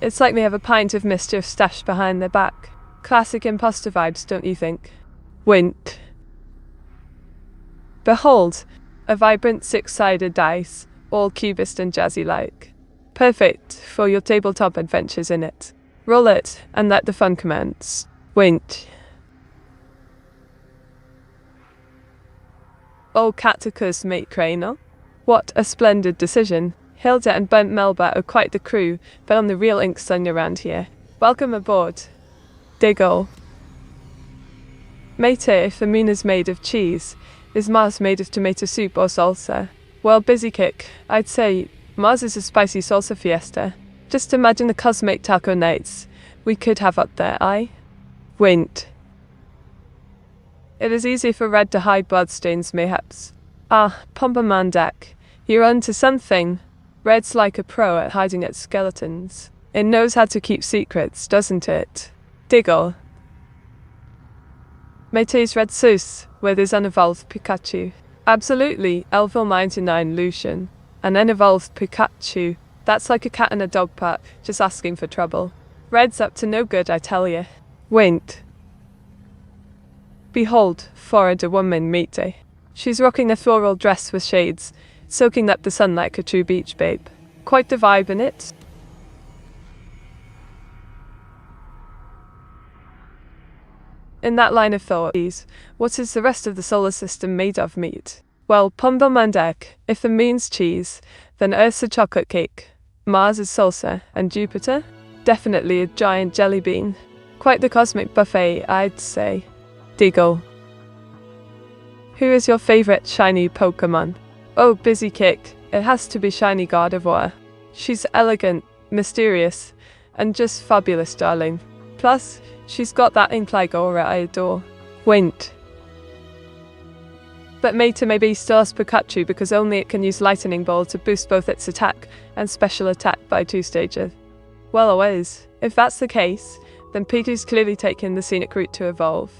It's like they have a pint of mischief stashed behind their back. Classic imposter vibes, don't you think? Wink. Behold, a vibrant six-sided dice, all cubist and jazzy-like. Perfect for your tabletop adventures in it. Roll it, and let the fun commence. Wink. Oh Catacus, mate Cranel. What a splendid decision. Hilda and Bent Melba are quite the crew, but I'm the real ink son around here. Welcome aboard. Diggle. Mate, if the moon is made of cheese, is Mars made of tomato soup or salsa? Well, busy kick, I'd say Mars is a spicy salsa fiesta. Just imagine the cosmic taco nights we could have up there, aye? Winked. It is easy for Red to hide bloodstains, mayhaps. Ah, Pombamandak, you're onto something. Red's like a pro at hiding its skeletons. It knows how to keep secrets, doesn't it? Diggle. Mate's Red Soos with his unevolved Pikachu. Absolutely, Elvil 99 Lucian. An unevolved Pikachu. That's like a cat in a dog park, just asking for trouble. Red's up to no good, I tell you. Winked. Behold, forward a woman, mate. She's rocking a floral dress with shades, soaking up the sun like a true beach babe. Quite the vibe in it. In that line of thought, what is the rest of the solar system made of, meat? Well, Pombamandak, if the moon's cheese, then Earth's a chocolate cake, Mars is salsa, and Jupiter? Definitely a giant jelly bean. Quite the cosmic buffet, I'd say. Deagle. Who is your favorite shiny Pokemon? Oh, busy kick, it has to be shiny Gardevoir. She's elegant, mysterious, and just fabulous, darling. Plus, she's got that ink-like aura I adore. Winked. But Meta maybe still has Pikachu because only it can use Lightning Ball to boost both its attack and special attack by 2 stages. Well, always. If that's the case, then Pikachu's clearly taken the scenic route to evolve.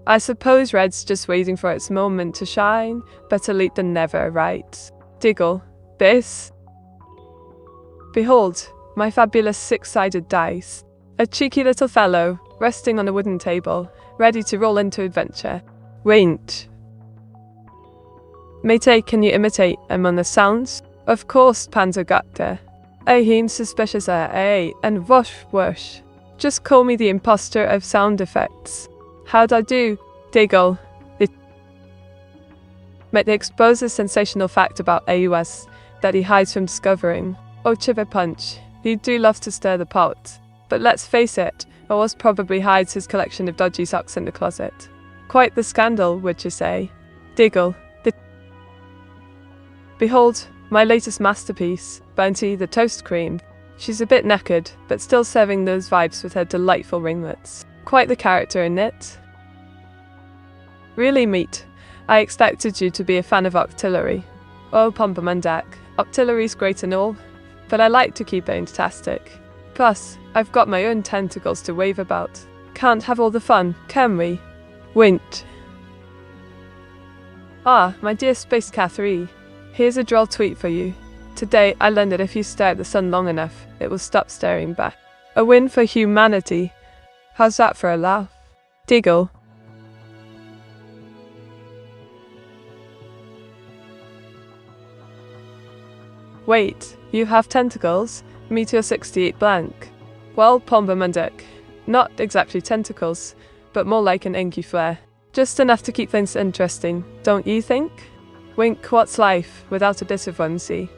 I suppose Red's just waiting for its moment to shine, better late than never, right? Diggle. This? Behold, my fabulous 6-sided dice. A cheeky little fellow, resting on a wooden table, ready to roll into adventure. Winked. Mate, can you imitate among the sounds? Of course, Panzergatter. Aheen suspicious and whoosh whoosh. Just call me the imposter of sound effects. How'd I do? Diggle. Mate expose a sensational fact about AUS that he hides from discovering. Oh, Chiver Punch, he do love to stir the pot. But let's face it, Oz probably hides his collection of dodgy socks in the closet. Quite the scandal, would you say? Diggle. Behold, my latest masterpiece, Bounty the Toast Cream. She's a bit knackered, but still serving those vibes with her delightful ringlets. Quite the character in it. Really, meat. I expected you to be a fan of Octillery. Oh, Pombamandak, Octillery's great and all, but I like to keep it fantastic. Plus, I've got my own tentacles to wave about. Can't have all the fun, can we? Winked. Ah, my dear Space Catherine. Here's a droll tweet for you. Today, I learned that if you stare at the sun long enough, it will stop staring back. A win for humanity. How's that for a laugh? Diggle. Wait, you have tentacles? Meteor 68 blank. Well, Pombamunduk. Not exactly tentacles, but more like an inky flare. Just enough to keep things interesting, don't you think? Wink, what's life without a bit of whimsy?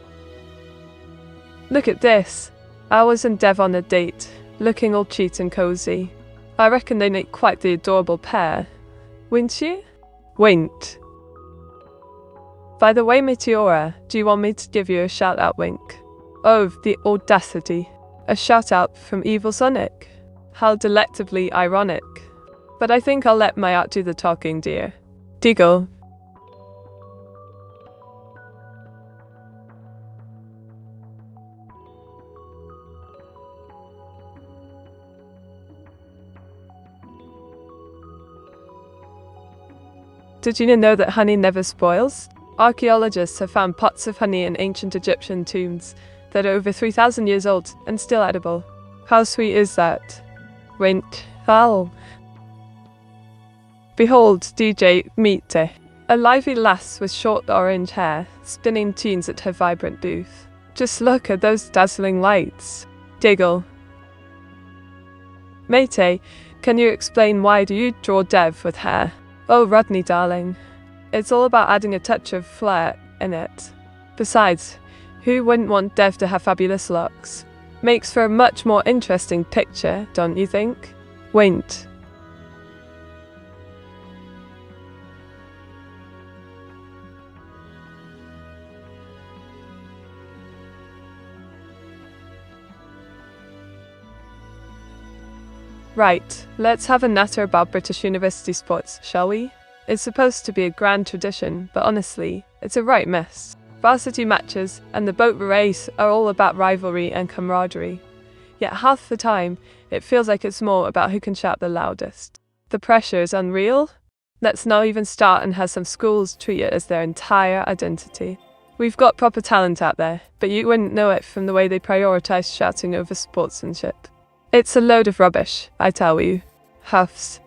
Look at this. Ours and Dev on a date, looking all cute and cozy. I reckon they make quite the adorable pair. Wouldn't you? Winked. By the way, Meteora, do you want me to give you a shout out, Wink? Oh, the audacity. A shout out from Evil Sonic. How delectably ironic. But I think I'll let my art do the talking, dear. Diggle. Did you know that honey never spoils? Archaeologists have found pots of honey in ancient Egyptian tombs that are over 3,000 years old and still edible. How sweet is that? Wint. Foul. Behold, DJ Mite, a lively lass with short orange hair, spinning tunes at her vibrant booth. Just look at those dazzling lights. Diggle. Mate, can you explain why do you draw Dev with hair? Oh, Rodney, darling. It's all about adding a touch of flair in it. Besides, who wouldn't want Dev to have fabulous looks? Makes for a much more interesting picture, don't you think? Wint. Right, let's have a natter about British university sports, shall we? It's supposed to be a grand tradition, but honestly, it's a right mess. Varsity matches and the boat race are all about rivalry and camaraderie. Yet half the time, it feels like it's more about who can shout the loudest. The pressure is unreal. Let's not even start and have some schools treat it as their entire identity. We've got proper talent out there, but you wouldn't know it from the way they prioritise shouting over sportsmanship. It's a load of rubbish, I tell you. Huffs.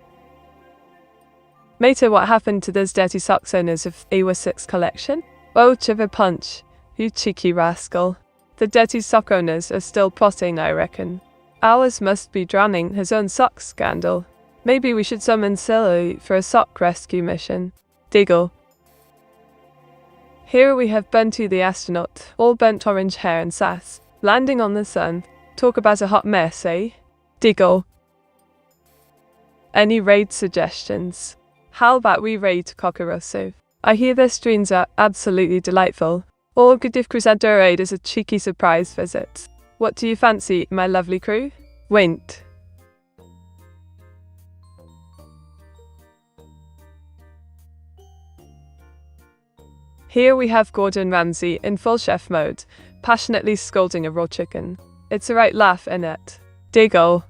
Mate, what happened to those dirty socks owners of AWA6 collection? Oh, chiver punch, you cheeky rascal. The dirty sock owners are still potting, I reckon. Ours must be drowning his own sock scandal. Maybe we should summon Silly for a sock rescue mission. Diggle. Here we have Bunty the astronaut, all burnt orange hair and sass, landing on the sun. Talk about a hot mess, eh? Diggle. Any raid suggestions? How about we raid Cockorosso? I hear their streams are absolutely delightful. Or good if Crusader raid is a cheeky surprise visit. What do you fancy, my lovely crew? Wint. Here we have Gordon Ramsay in full chef mode, passionately scolding a raw chicken. It's a right laugh, innit? Diggle.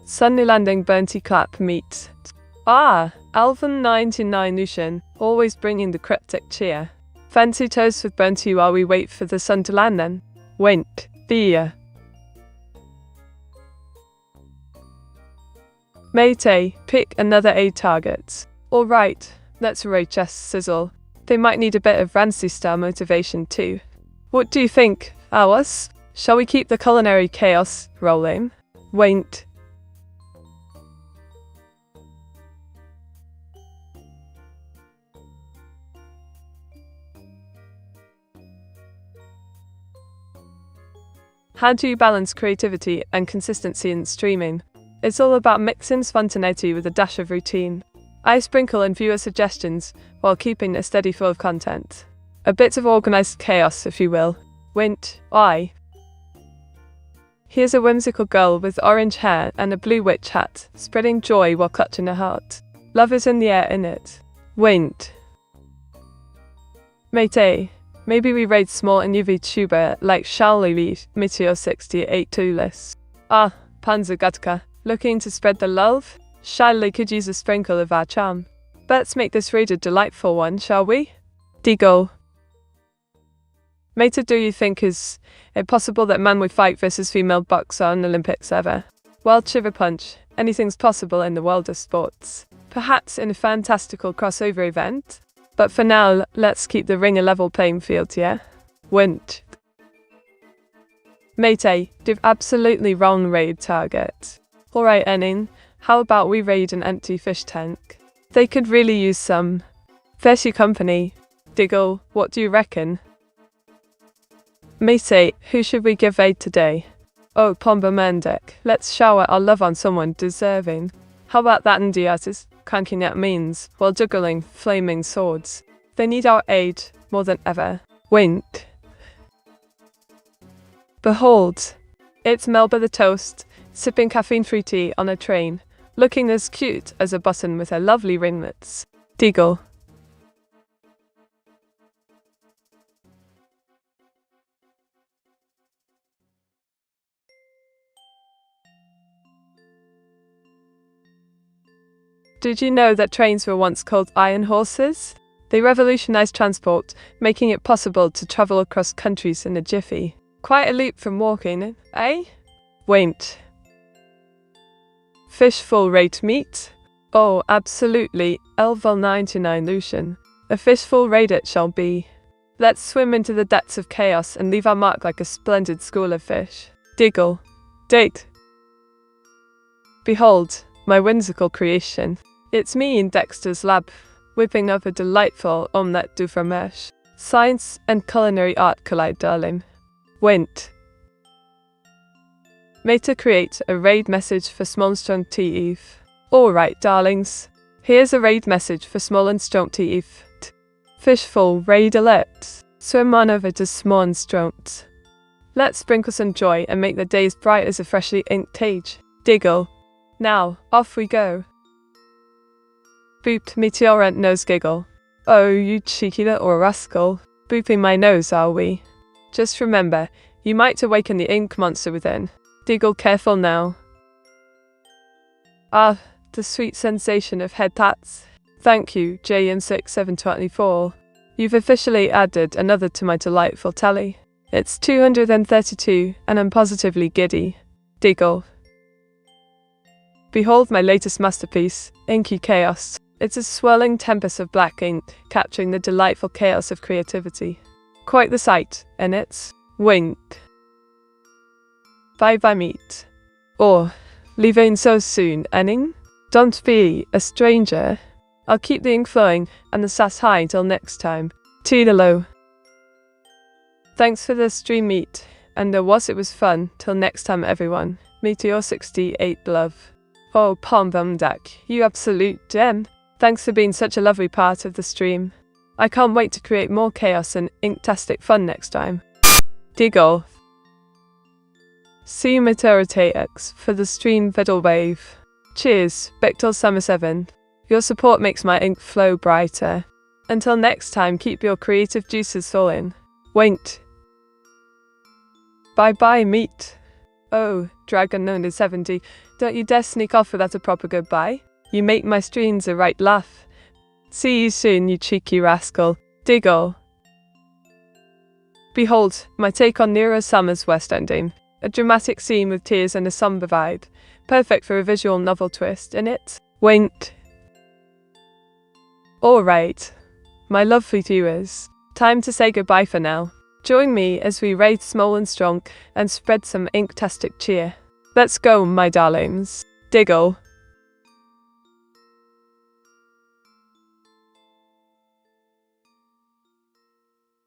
Sunny landing Burnty clap meet. Ah, Alvin 99 Lucian, always bringing the cryptic cheer. Fancy toast with Burnty while we wait for the sun to land then? Wint. Beer. Mate, pick another A target. Alright, let's raid Chess Sizzle. They might need a bit of Rancy style motivation too. What do you think, Alice? Shall we keep the culinary chaos rolling? Wait. How do you balance creativity and consistency in streaming? It's all about mixing spontaneity with a dash of routine. I sprinkle in viewer suggestions while keeping a steady flow of content. A bit of organised chaos, if you will. Wint. I. Here's a whimsical girl with orange hair and a blue witch hat, spreading joy while clutching her heart. Love is in the air, innit? Wint. Mate, maybe we raid small and AI Vtuber like Shalili Meteor 68 Tulis. Ah, Panzergatka, looking to spread the love? Shalili could use a sprinkle of our charm. Let's make this raid a delightful one, shall we? Digo. Mate, do you think is it possible that man would fight versus female boxer on Olympics ever? Well, Chiver Punch, Anything's possible in the world of sports. Perhaps in a fantastical crossover event? But for now, let's keep the ring a level playing field, yeah? Wint. Mate, you've absolutely wrong raid target. Alright, Enin, how about we raid an empty fish tank? They could really use some fishy company. Diggle, what do you reckon? Mate, who should we give aid today? Oh, Pomba Mendek, let's shower our love on someone deserving. How about that Indiatis, cranking out means, while juggling flaming swords? They need our aid, more than ever. Wint. Behold, it's Melba the Toast, sipping caffeine-free tea on a train, looking as cute as a button with her lovely ringlets. Diggle. Did you know that trains were once called iron horses? They revolutionized transport, making it possible to travel across countries in a jiffy. Quite a leap from walking, eh? Wait. Fish full rate meat? Oh, absolutely, Elval 99 Lucian. A fishful raid it shall be. Let's swim into the depths of chaos and leave our mark like a splendid school of fish. Diggle. Date. Behold, my whimsical creation. It's me in Dexter's lab, whipping up a delightful omelette du fromage. Science and culinary art collide, darling. Wint. Meta create a raid message for Small and Strong Eve. Alright, darlings. Here's a raid message for Small and Strong Eve. Fishful raid alert. Swim on over to Small and Strong. Let's sprinkle some joy and make the day as bright as a freshly inked page. Diggle. Now, off we go. Booped Meteora nose giggle. Oh, you cheeky little rascal. Booping my nose, are we? Just remember, you might awaken the ink monster within. Diggle, careful now. Ah, the sweet sensation of head tats. Thank you, JM6724. You've officially added another to my delightful tally. It's 232, and I'm positively giddy. Diggle. Behold my latest masterpiece, Inky Chaos. It's a swirling tempest of black ink, capturing the delightful chaos of creativity. Quite the sight, and it's wink. Bye-bye meet. Or, leaving so soon, Enning? Don't be a stranger. I'll keep the ink flowing and the sass high till next time. Toodaloo. Thanks for the stream meet, and it was fun. Till next time, everyone. Meteor 68 love. Oh, Pombumdak, you absolute gem. Thanks for being such a lovely part of the stream. I can't wait to create more chaos and inktastic fun next time. Diggle. See you Meteora for the stream Vidal Wave. Cheers, Bechtel Summer 7. Your support makes my ink flow brighter. Until next time, keep your creative juices flowing. Wait. Bye-bye, meat. Oh, Dragon known as 70, don't you dare sneak off without a proper goodbye. You make my streams a right laugh. See you soon, you cheeky rascal. Diggle. Behold, my take on Neuro-sama's West Ending. A dramatic scene with tears and a somber vibe. Perfect for a visual novel twist, innit? Wait. Alright. My lovely viewers. Time to say goodbye for now. Join me as we raid Small and Strong and spread some inktastic cheer. Let's go, my darlings. Diggle.